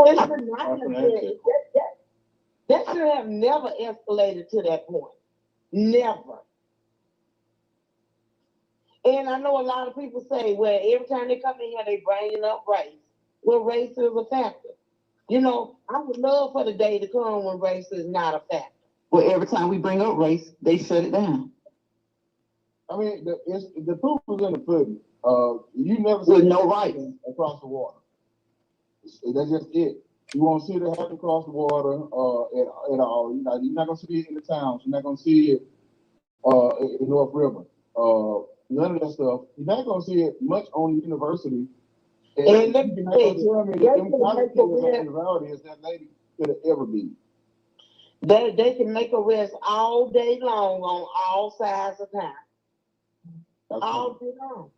it should not that should have never escalated to that point. Never. And I know a lot of people say, well, every time they come in here, they bringing up race. Well, race is a factor. You know, I would love for the day to come when race is not a factor. Well, every time we bring up race, they shut it down. I mean, the proof is in the pudding. You never With see no rights across the water. That's just it. You won't see it happen across the water at all. You're not gonna see it in the towns. You're not gonna see it in North River. None of that stuff. You're not gonna see it much on the university. And you're not gonna tell me that them college kids in the reality is that lady could have ever been. They can make arrests all day long on all sides of town. All day long.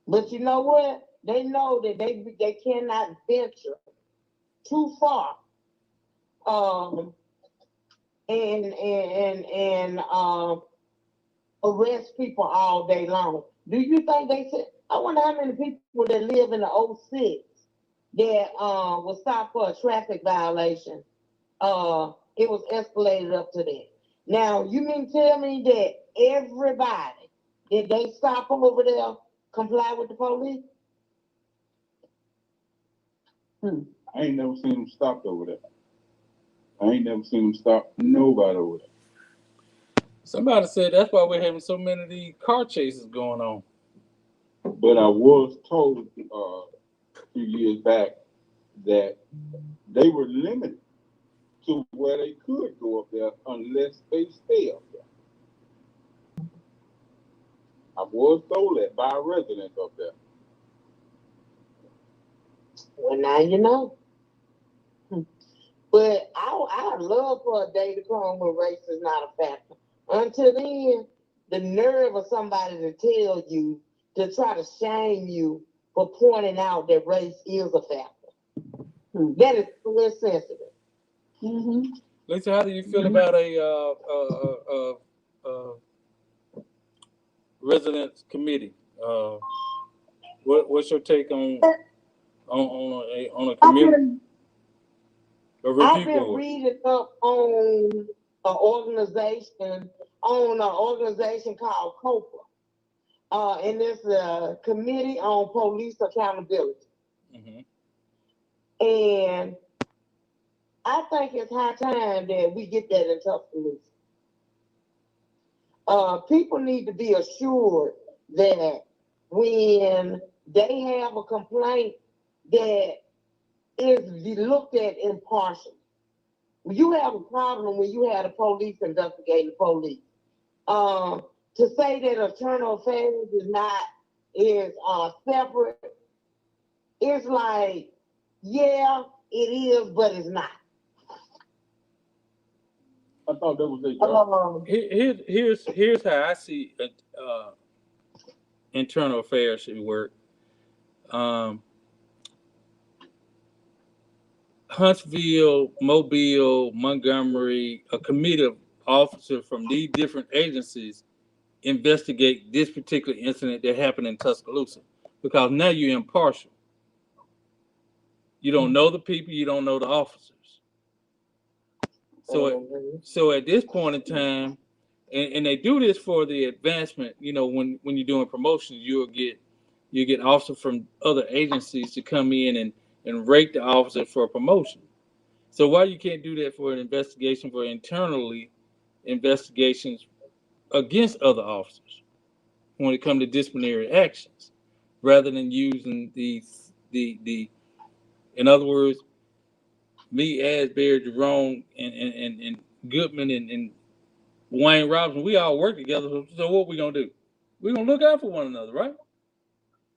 But you know what? They know that they cannot venture too far. And arrest people all day long. Do you think they said? I wonder how many people that live in the 06 that was stopped for a traffic violation. It was escalated up to that. Now, you mean tell me that everybody that they stop over there comply with the police? I ain't never seen them stopped over there. I ain't never seen them stop nobody over there. Somebody said that's why we're having so many of these car chases going on. But I was told a few years back that they were limited to where they could go up there unless they stay up there. I was told that by a resident up there. Well, now you know. But I'd love for a day to come when race is not a factor. Until then, the nerve of somebody to tell you, to try to shame you for pointing out that race is a factor. That is so insensitive. Lisa, how do you feel about a residents committee? What's your take on a committee? I've been reading up on an organization called COPA. And it's a Committee on Police Accountability. And I think it's high time that we get that in Tuscaloosa. People need to be assured that when they have a complaint that is looked at impartially. You have a problem when you have the police investigating the police. To say that internal affairs is separate, it's like, yeah, it is, but it's not. I thought that was it. Here's how I see internal affairs should work. Huntsville, Mobile, Montgomery, a committee of officers from these different agencies investigate this particular incident that happened in Tuscaloosa, because now you're impartial. You don't know the people, you don't know the officers. So at this point in time, and they do this for the advancement. You know, when you're doing promotions, you get officers from other agencies to come in and rate the officer for a promotion. So why you can't do that for an investigation for internally investigations against other officers when it comes to disciplinary actions, rather than using the in other words, me, Asbury, Jerome, and Goodman and Wayne Robinson, we all work together. So what we gonna do? We're gonna look out for one another, right?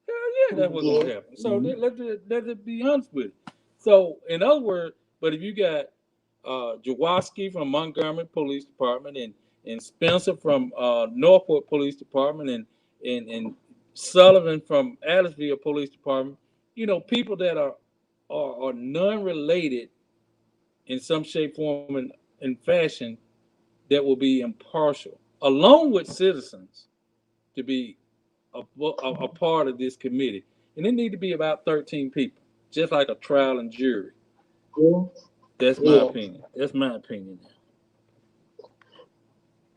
Hell yeah, that's what's gonna happen. So let's be honest with it. So in other words, but if you got Jaworski from Montgomery Police Department and Spencer from Norfolk Police Department and Sullivan from Adamsville Police Department, you know, people that are non-related in some shape, form, and fashion, that will be impartial, along with citizens, to be a part of this committee. And it need to be about 13 people, just like a trial and jury. Yeah. That's my opinion. That's my opinion.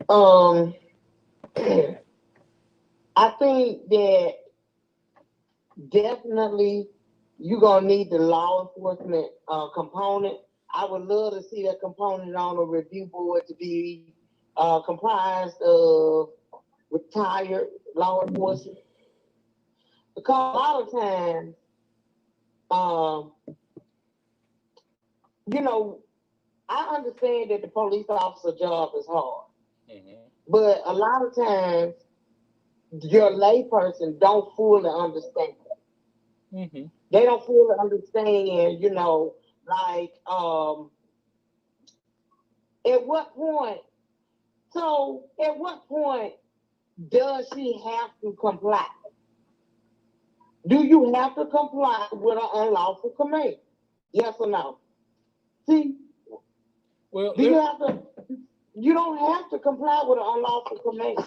I think that definitely you're gonna need the law enforcement component. I would love to see that component on a review board to be comprised of retired law enforcement, because a lot of times, you know, I understand that the police officer job is hard, but a lot of times your layperson don't fully understand. They don't fully understand, you know, like at what point does she have to comply? Do you have to comply with an unlawful command? Yes or no? See, well, you don't have to comply with an unlawful command.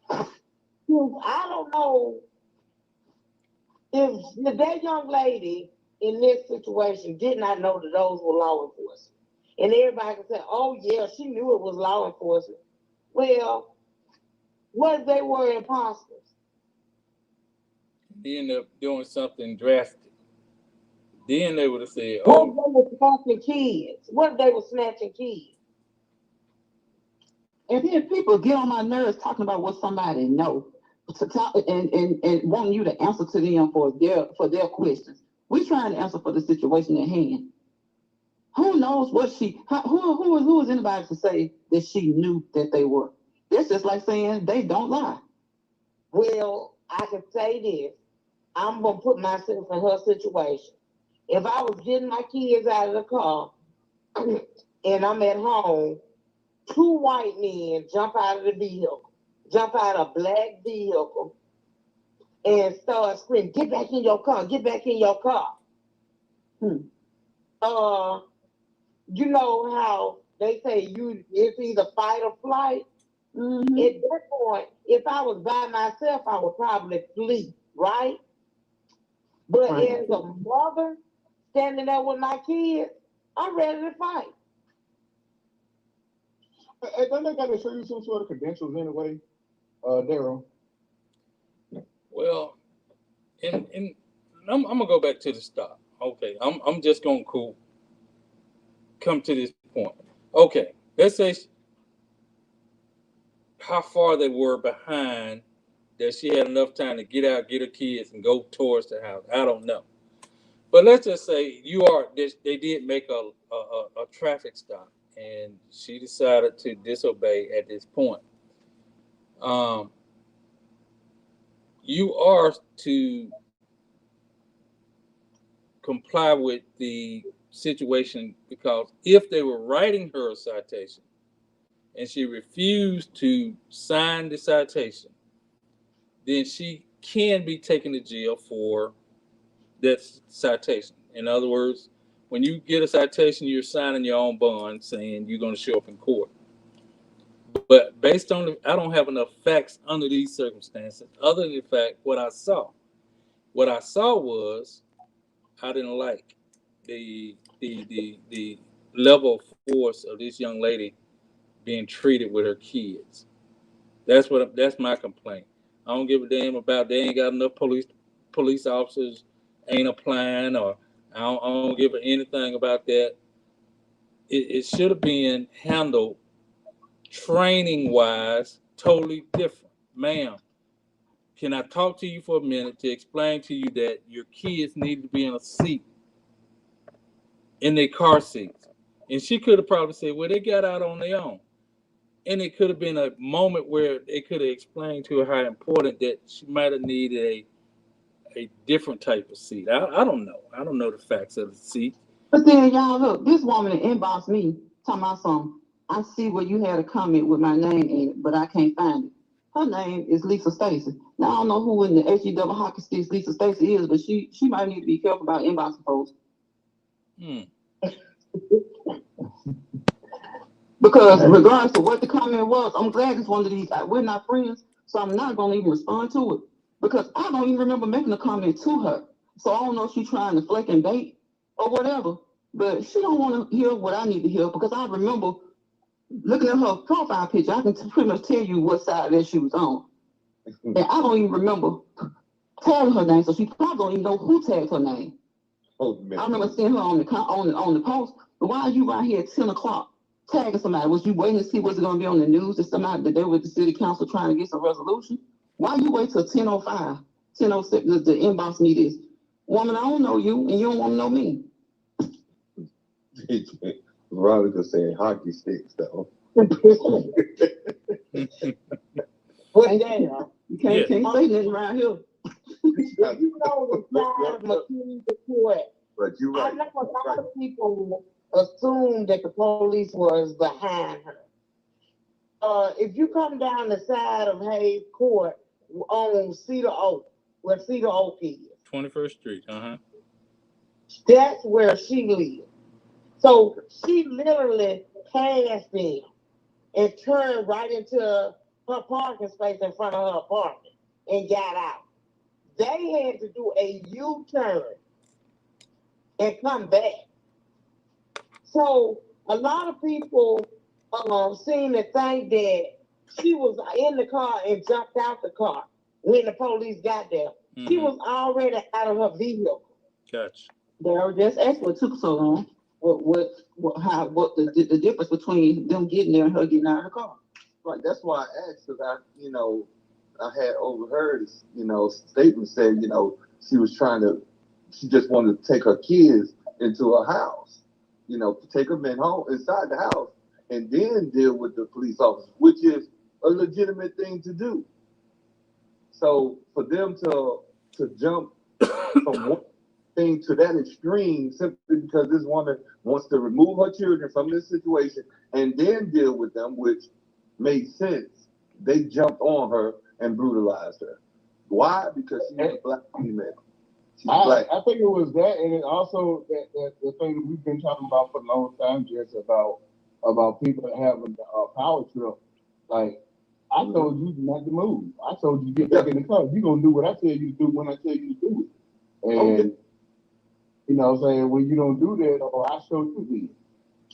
I don't know if that young lady in this situation did not know that those were law enforcement. And everybody can say, oh yeah, she knew it was law enforcement. Well, what if they were imposters? They end up doing something drastic. Then they would have said, oh. What if they were snatching kids? What if they were snatching kids? And then people get on my nerves talking about what somebody knows to talk and wanting you to answer to them for their questions. We're trying to answer for the situation at hand. Who knows what who is anybody to say that she knew that they were? That's just like saying they don't lie. Well, I can say this. I'm going to put myself in her situation. If I was getting my kids out of the car and I'm at home, two white men jump out of the vehicle, jump out of a black vehicle, and start screaming, get back in your car, get back in your car. You know how they say it's either fight or flight? At that point, if I was by myself, I would probably flee, right? But as a mother standing there with my kids, I'm ready to fight. Hey, don't they got to show you some sort of credentials anyway, Daryl? Well, and I'm gonna go back to the start. Okay, I'm just gonna come to this point. Okay, let's say how far they were behind, that she had enough time to get out, get her kids, and go towards the house. I don't know. But let's just say they did make a traffic stop, and she decided to disobey at this point. Um, you are to comply with the situation, because if they were writing her a citation and she refused to sign the citation, then she can be taken to jail for that citation. In other words, when you get a citation, you're signing your own bond saying you're going to show up in court. But based on I don't have enough facts under these circumstances, other than the fact what I saw. What I saw was I didn't like the level of force of this young lady being treated with her kids. That's my complaint. I don't give a damn about they ain't got enough police officers ain't applying, or I don't give anything about that. It should have been handled training wise totally different. Ma'am, can I talk to you for a minute to explain to you that your kids need to be in a seat, in their car seats? And she could have probably said, well, they got out on their own. And it could have been a moment where they could have explained to her how important that she might have needed a different type of seat. I don't know. I don't know the facts of the seat. But then y'all look, this woman inboxed me talking about something. I see where you had a comment with my name in it, but I can't find it. Her name is Lisa Stacy. Now I don't know who in the HGW hockey sticks Lisa Stacy is, but she might need to be careful about inboxing folks. Because regardless of what the comment was, I'm glad it's one of these. We're not friends, so I'm not gonna even respond to it because I don't even remember making a comment to her. So I don't know if she's trying to fleck and bait or whatever. But she don't want to hear what I need to hear because I remember looking at her profile picture. I can pretty much tell you what side that she was on, and I don't even remember tagging her name. So she probably don't even know who tagged her name. I remember seeing her on the post. But why are you right here at 10 o'clock? Tagging somebody? Was you waiting to see what's going to be on the news? That somebody that they were at the city council trying to get some resolution? Why you wait till 10:05, 10:06 to inbox me this? Woman, I don't know you, and you don't want to know me. Veronica saying hockey sticks though. What damn? You can't say nothing around here. You know the side of McKinney Court. But you're right. I know a lot of people assumed that the police was behind her. If you come down the side of Hayes Court on Cedar Oak, where Cedar Oak is, 21st Street, that's where she lives. So she literally passed them and turned right into her parking space in front of her apartment and got out. They had to do a U-turn and come back. So a lot of people seem to think that she was in the car and jumped out the car when the police got there. Mm-hmm. She was already out of her vehicle. Gotcha. They were just asked what took so long. What the difference between them getting there and her getting out of the car. Right. That's why I asked, because I had overheard, statement said, she just wanted to take her kids into her house, take them inside the house and then deal with the police officers, which is a legitimate thing to do. So for them to jump from one thing to that extreme simply because this woman wants to remove her children from this situation and then deal with them, which made sense, they jumped on her and brutalized her. Why? Because she's a black female. I think it was that, and it also that the thing that we've been talking about for a long time, just about people having a power trip. Like, I told you not to move. I told you to get back in the car. You're gonna do what I tell you to do when I tell you to do it. And you know what I'm saying, when you don't do that, I show you this.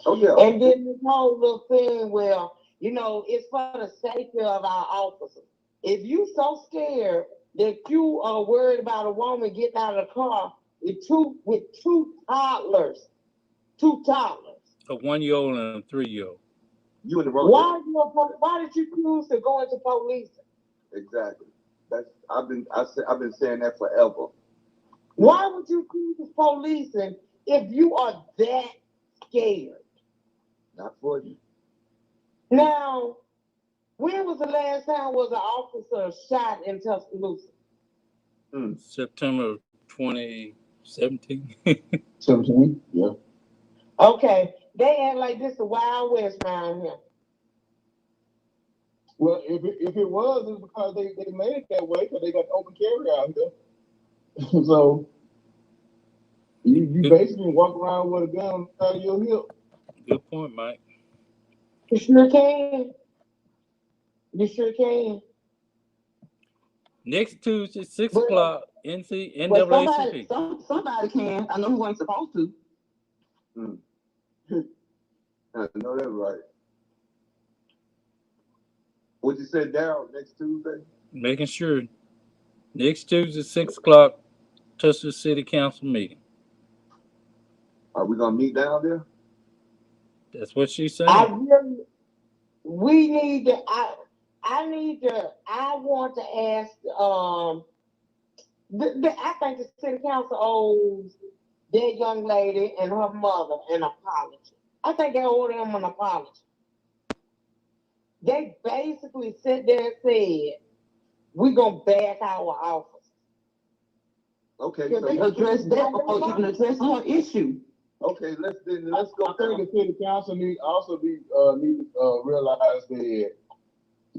Oh yeah. And then this whole little thing where, it's for the safety of our officers. If you so scared that you are worried about a woman getting out of the car with two toddlers. A 1-year-old and a 3-year-old. You in the wrong. Why did you choose to go into police? Exactly. I've been saying that forever. Why would you choose policing if you are that scared? Not for you. Now, when was the last time was an officer shot in Tuscaloosa? September 2017. 17, yeah. Okay, they act like this the Wild West around here. Well, if it was, it's because they made it that way because they got open carry out here. So you basically walk around with a gun on the side of your hip. Good point, Mike. You sure can. You sure can. Next Tuesday, 6 o'clock, Well, NAACP. somebody can. I know who ain't supposed to. I know that right. What you said, Daryl, next Tuesday? Making sure. Next Tuesday, 6 o'clock, Tuscaloosa City Council meeting. Are we gonna meet down there? That's what she's saying. I want to ask, I think the city council owes that young lady and her mother an apology. I think they owe them an apology. They basically sat there and said, we're going to back our office. Okay. So they address that before even addressing her issue. Okay, let's go. I think the city council need to realize that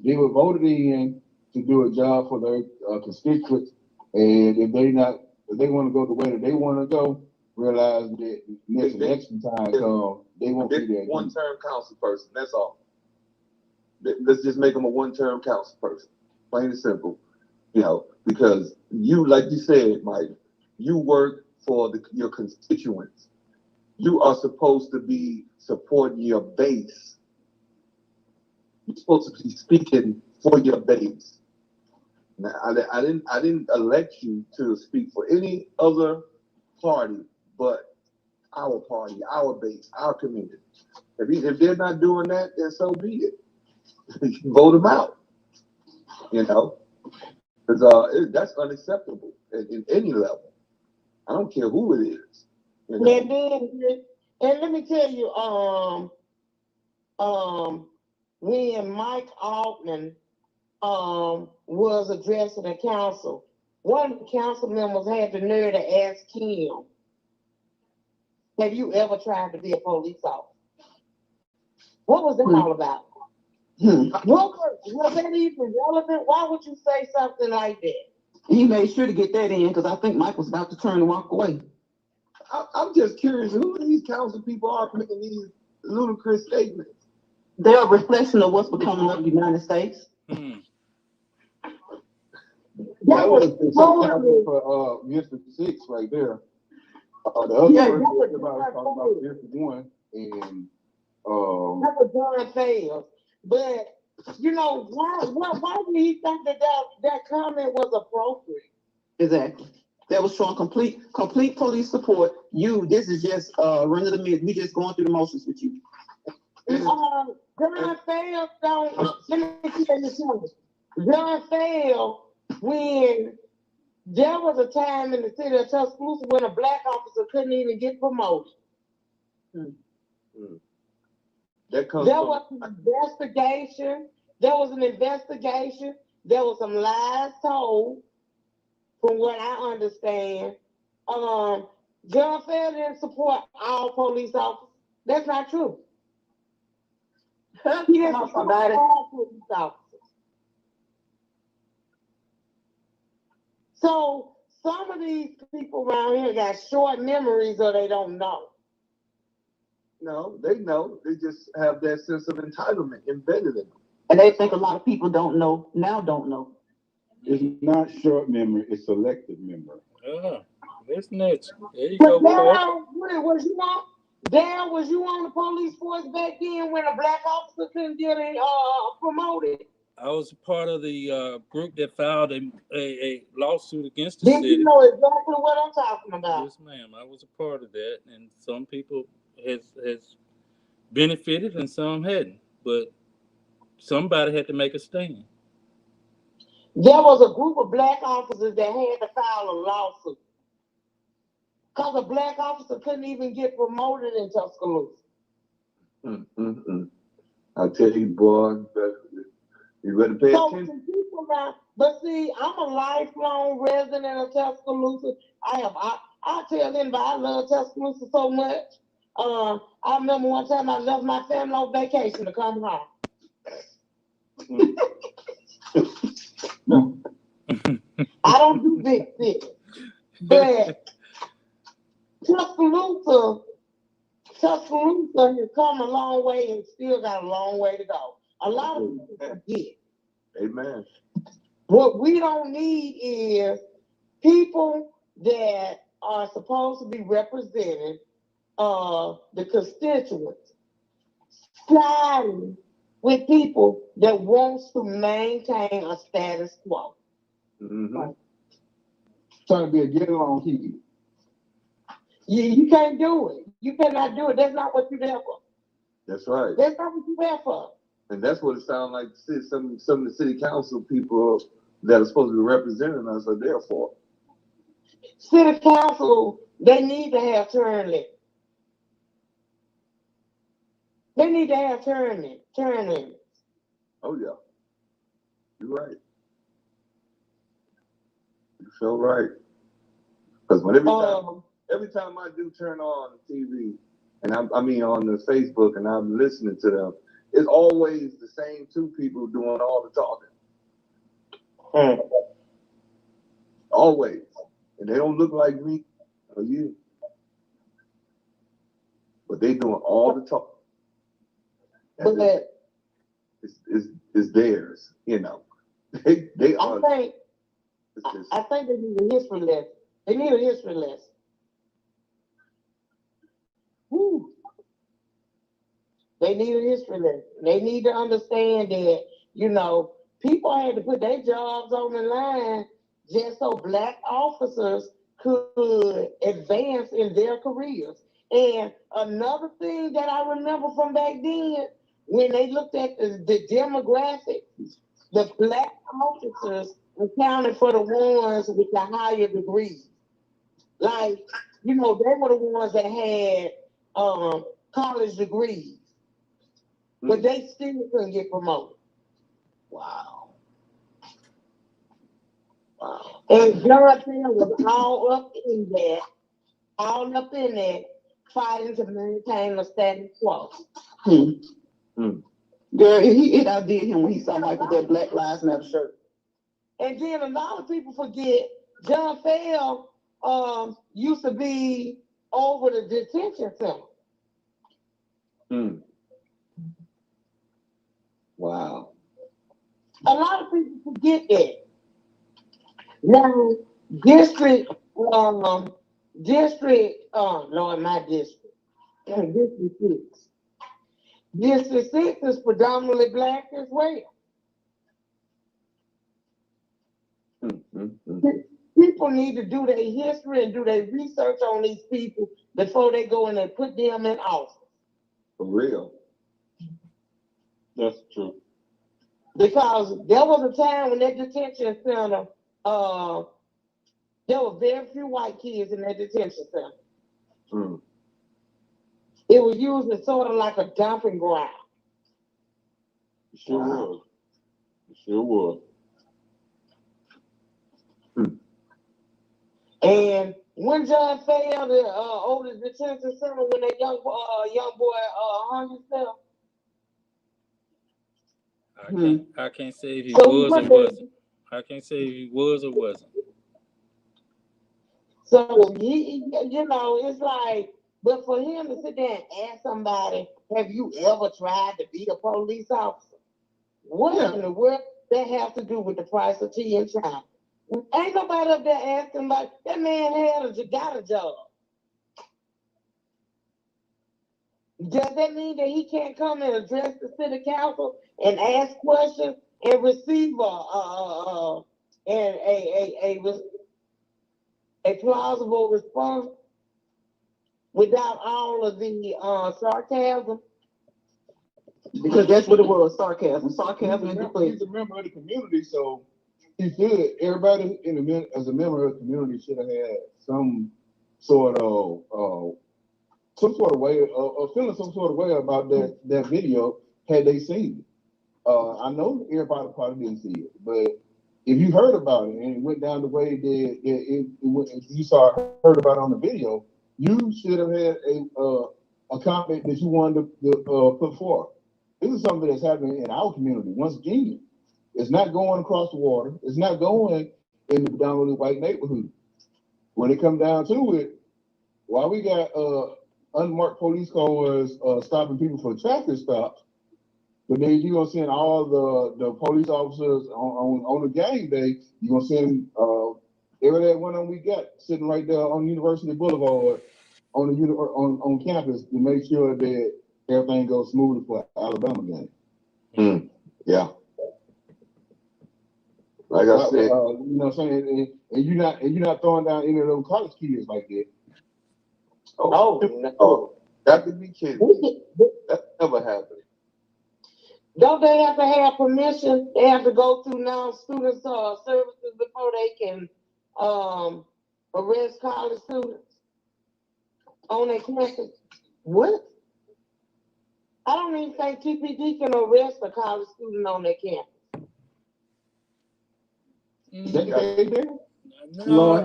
they were voted in to do a job for their constituents, and if they want to go the way that they want to go, realize that next election time comes, they won't be there. One-term council person. That's all. Let's just make them a one-term council person. Plain and simple. Because you, like you said, Mike, you work for your constituents. You are supposed to be supporting your base. You're supposed to be speaking for your base. Now, I didn't elect you to speak for any other party but our party, our base, our community. If they're not doing that, then so be it. Vote them out. Because that's unacceptable in any level. I don't care who it is. And let me tell you, when Mike Altman was addressing the council, one of the council members had the nerve to ask him, have you ever tried to be a police officer? What was that all about? Was that even relevant? Why would you say something like that? He made sure to get that in because I think Mike was about to turn and walk away. I'm just curious who these council people are making these ludicrous statements. They're a reflection of what's becoming of the United States. That was for District 6 right there. The other person everybody talking about District 1 and that was John Fayles. But why did he think that comment was appropriate? Exactly. That was showing complete police support. This is just run of the mill. We just going through the motions with you. John Fayles let me tell you something. John Fayles, when there was a time in the city of Tuscaloosa when a black officer couldn't even get promoted. There was an investigation. There was some lies told, from what I understand. John Fayles didn't support all police officers. That's not true. He didn't support all police officers. So some of these people around here got short memories or they don't know. No, they know. They just have that sense of entitlement embedded in them. And they think a lot of people don't know. It's not short memory, it's selective memory. That's next. There you go. Darryl, was you on the police force back then when a black officer couldn't get promoted? I was a part of the group that filed a lawsuit against the Then city. you know exactly what I'm talking about. Yes, ma'am. I was a part of that, and some people has benefited and some hadn't. But somebody had to make a stand. There was a group of black officers that had to file a lawsuit. because a black officer couldn't even get promoted in Tuscaloosa. I tell you, boy, you better pay attention. People now, but see, I'm a lifelong resident of Tuscaloosa. I tell anybody I love Tuscaloosa so much. I remember one time I left my family on vacation to come home. I don't do big things, but Tuscaloosa has come a long way and still got a long way to go. A lot of people forget. Amen. What we don't need is people that are supposed to be representing the constituents siding with people that wants to maintain a status quo. Trying to be a get-along kid. You can't do it. You cannot do it. That's not what you're there for. That's right. That's not what you're there for. And that's what it sounds like some of the city council people that are supposed to be representing us are there for. City council, they need to have turn limits. They need to have turn limits. Oh yeah. You're right. You're so right. Because every time I do turn on the TV and I mean on the Facebook and I'm listening to them, it's always the same two people doing all the talking. Always. And they don't look like me or you. But they doing all the talking. But it's theirs, you know. They are. I think they need a history lesson. They need a history lesson. Woo. They need a history lesson. They need to understand that, you know, people had to put their jobs on the line just so black officers could advance in their careers. And another thing that I remember from back then, when they looked at the demographics, the black officers accounted for the ones with the higher degrees. Like, you know, they were the ones that had college degrees, but they still couldn't get promoted. Wow. And John Taylor was all up in that, fighting to maintain the status quo. Girl, it outdid him when he saw Michael that Black Lives Matter shirt. And then a lot of people forget John Fell used to be over the detention center. Wow. A lot of people forget that. Now, District 6. District 6 is predominantly black as well. People need to do their history and do their research on these people before they go in and put them in office. For real. That's true. Because there was a time when that detention center, there were very few white kids in that detention center. It was used as sort of like a dumping ground. It sure was. It sure was. And when John failed over the detention center, when that young boy hung himself. I can't say if he was or wasn't. I can't say if he was or wasn't. So he, you know, it's like, but for him to sit there and ask somebody, have you ever tried to be a police officer? What in the world that have to do with the price of tea in China? Ain't nobody up there asking about that man got a job. Does that mean that he can't come and address the city council and ask questions and receive a plausible response without all of the sarcasm? Because that's what it was, sarcasm and deflation. He's a member of the community, so he should. Everybody as a member of the community should have had some sort of some sort of way, feeling some sort of way about that video had they seen it. I know everybody probably didn't see it, but if you heard about it and it went down the way that it went, if you heard about it on the video, you should have had a comment that you wanted to put forth. This is something that's happening in our community. Once again, it's not going across the water. It's not going in the predominantly white neighborhood. When it comes down to it, while we got unmarked police cars stopping people for traffic stops, but then you're gonna send all the police officers on the game day. You're gonna send every that one we got sitting right there on University Boulevard on campus to make sure that everything goes smoothly for Alabama game. Yeah. Like I said, you know what I'm saying, and you're not throwing down any of those college kids like that. no, that could be kidding. That never happened. Don't they have to have permission? They have to go through non-student services before they can arrest college students on their campus. What? I don't even think TPD can arrest a college student on their campus. No, I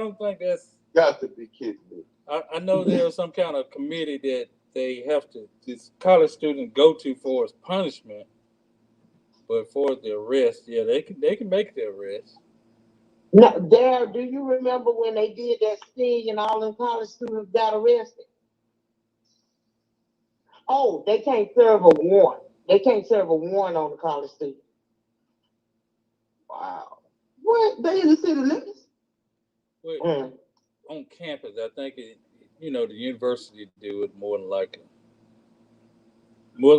don't think that's. Got to be kidding me. I know there's some kind of committee that they have to, this college student go to for his punishment, but for the arrest, yeah, they can make the arrest. No, do you remember when they did that sting and all them college students got arrested? Oh, they can't serve a warrant. They can't serve a warrant on the college student. Wow. What? They in the city limits? Well, on campus, I think the university do it more than likely. But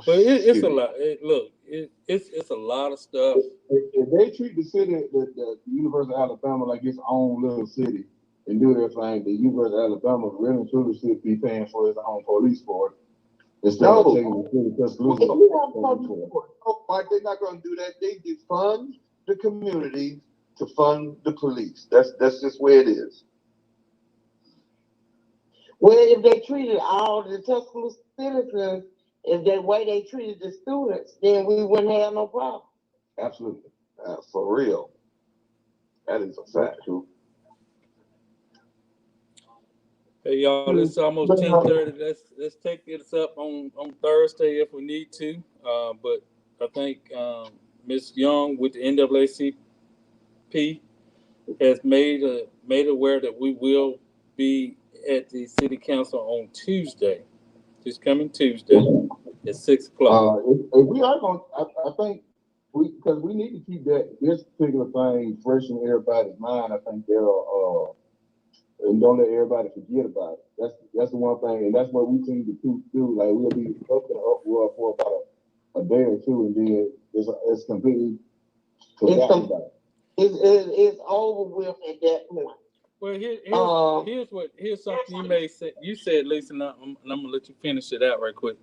it's a lot. It's a lot of stuff. If they treat the city, the University of Alabama, like its own little city and do their thing, the University of Alabama really and truly should be paying for its own police force instead of taking the city Tuscaloosa. Why they're not going to do that? They defund the community to fund the police. That's just where it is. Well, if they treated all the Tuscaloosa citizens if the way they treated the students, then we wouldn't have no problem. Absolutely. For real. That is a fact, too. Hey y'all, it's almost 10:30. Let's take this up on Thursday if we need to. But I think Ms. Young with the NAACP has made aware that we will be at the city council on Tuesday, this coming Tuesday at 6 o'clock. If we are going, I think because we need to keep this particular thing fresh in everybody's mind. I think they'll and don't let everybody forget about it. That's the one thing, and that's what we seem to do. Like we'll be up in an uproar for about a day or two, and then it's completely forgotten about. It's over with at that point. Well, here's something you may say. You said, Lisa, and I'm gonna let you finish it out right quick.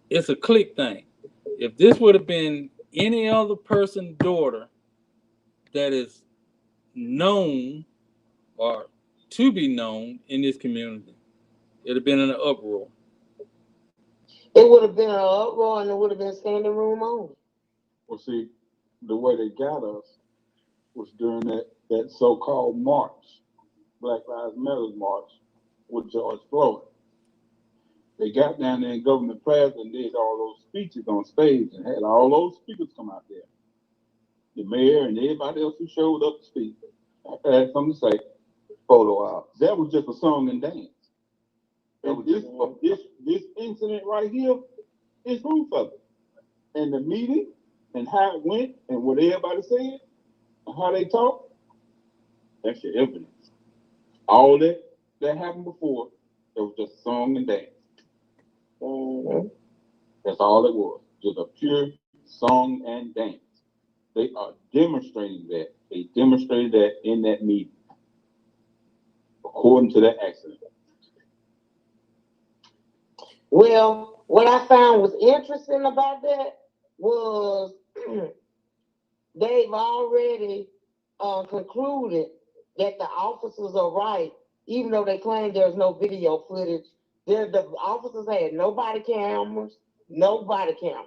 It's a clique thing. If this would have been any other person's daughter that is known or to be known in this community, it'd have been in an uproar. It would have been an uproar, and it would have been standing room only. Well, see, the way they got us was during that so-called march, Black Lives Matter march with George Floyd. They got down there in Government Plaza and did all those speeches on stage and had all those speakers come out there. The mayor and everybody else who showed up to speak had something to say. Photo out. That was just a song and dance. And this incident right here is proof of it. And the meeting and how it went and what everybody said and how they talked, that's your evidence. All that happened before, it was just a song and dance. Mm-hmm. That's all it was. Just a pure song and dance. They are demonstrating that. They demonstrated that in that meeting, according to that accident. Well, what I found was interesting about that was they've already concluded that the officers are right, even though they claim there's no video footage. The officers had no body cameras, no body cameras.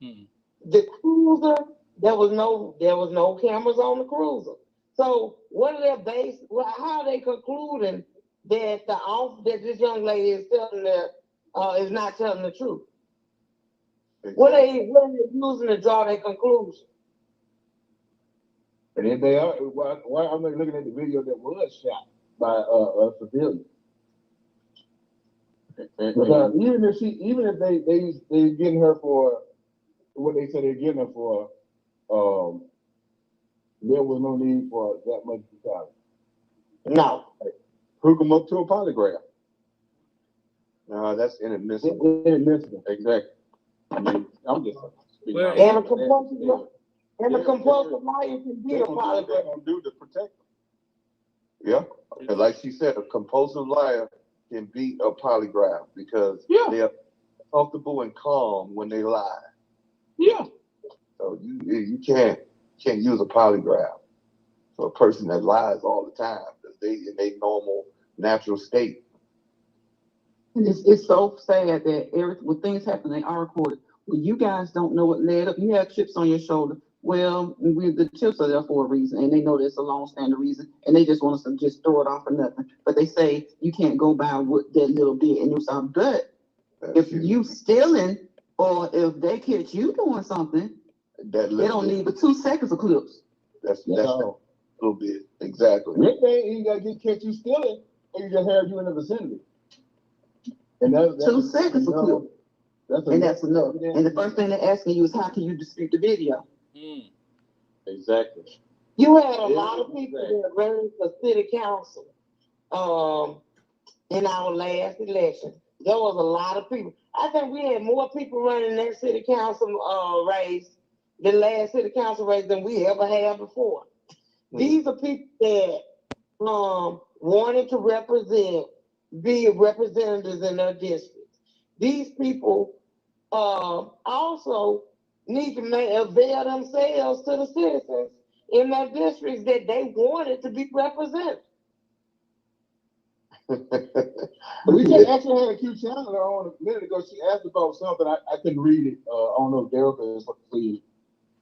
Hmm. The cruiser, there was no cameras on the cruiser. So what are their base? How are they concluding that that this young lady is is not telling the truth? What are they using to draw their conclusion? And if they are, why am I looking at the video that was shot by a civilian? Because even if they getting her for what they said they're getting her for, there was no need for that much brutality. No. Hook them up to a polygraph. No, that's inadmissible. Inadmissible. Exactly. I mean, I'm just speaking out. And a compulsive liar can be a polygraph. They're gonna do to protect them. Yeah, and like she said, a compulsive liar can beat a polygraph because they're comfortable and calm when they lie. Yeah. So you can't use a polygraph for a person that lies all the time. They in their normal natural state. And it's so sad that when things happen, they are recorded. Well, you guys don't know what led up. You have chips on your shoulder. Well, the chips are there for a reason, and they know there's a long-standing reason, and they just want us to just throw it off for nothing. But they say you can't go by what that little bit, and it's all. But if you stealing, or if they catch you doing something, they don't need but 2 seconds of clips. That's a little bit exactly. Next thing you gotta catch you stealing, and you just have you in the vicinity. And that's 2 seconds of clip. That's enough. And the first thing they're asking you is, how can you dispute the video? Exactly. You had a lot of people that ran for city council in our last election. There was a lot of people. I think we had more people running that city council race, the last city council race, than we ever had before. These are people that wanted to be representatives in their districts. These people also need to avail themselves to the citizens in their districts that they wanted to be represented. We just actually had a Q Chandler on a minute ago. She asked about something. I couldn't read it. I don't know if Derek is please.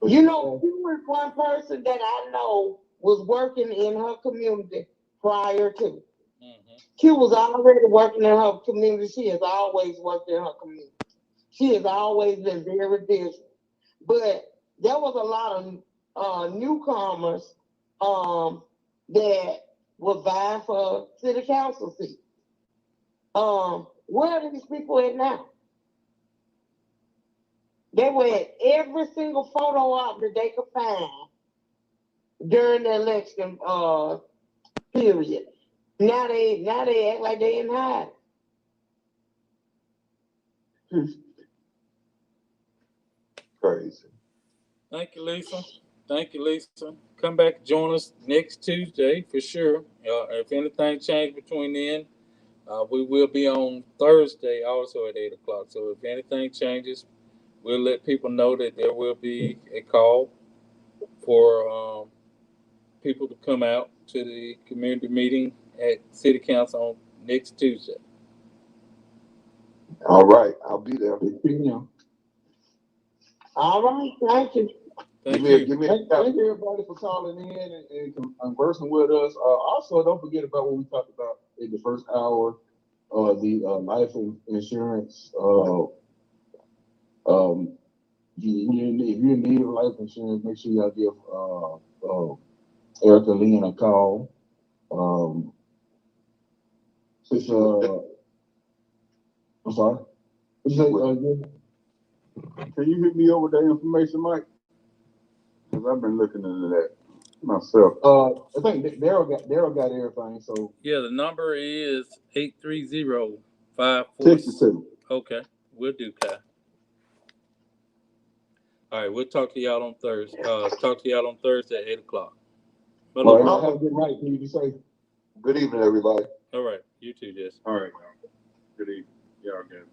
You know, she was one person that I know was working in her community prior to. She was already working in her community. She has always worked in her community. She has always been very busy. But there was a lot of newcomers that were vying for city council seats. Where are these people at now? They were at every single photo op that they could find during the election period. Now they act like they in hiding. Crazy. Thank you, Lisa. Thank you, Lisa. Come back and join us next Tuesday for sure. If anything changed between then, we will be on Thursday also at 8 o'clock. So if anything changes, we'll let people know that there will be a call for people to come out to the community meeting at City Council on next Tuesday. All right, I'll be there. All right, thank you. Thank you everybody for calling in and conversing with us. Also, don't forget about what we talked about in the first hour, the life insurance. If you're in need of life insurance, make sure y'all give Erica Lynn a call. I'm sorry. Can you hit me over that information, Mike? Because I've been looking into that myself. I think Daryl got everything. So yeah, the number is 830-546. 62. Okay, we'll do, Kai. All right, we'll talk to y'all on Thursday. At 8 o'clock. Have a good night. Can you just say good evening, everybody? All right, you too, Jesse. All right. Good evening. Y'all good.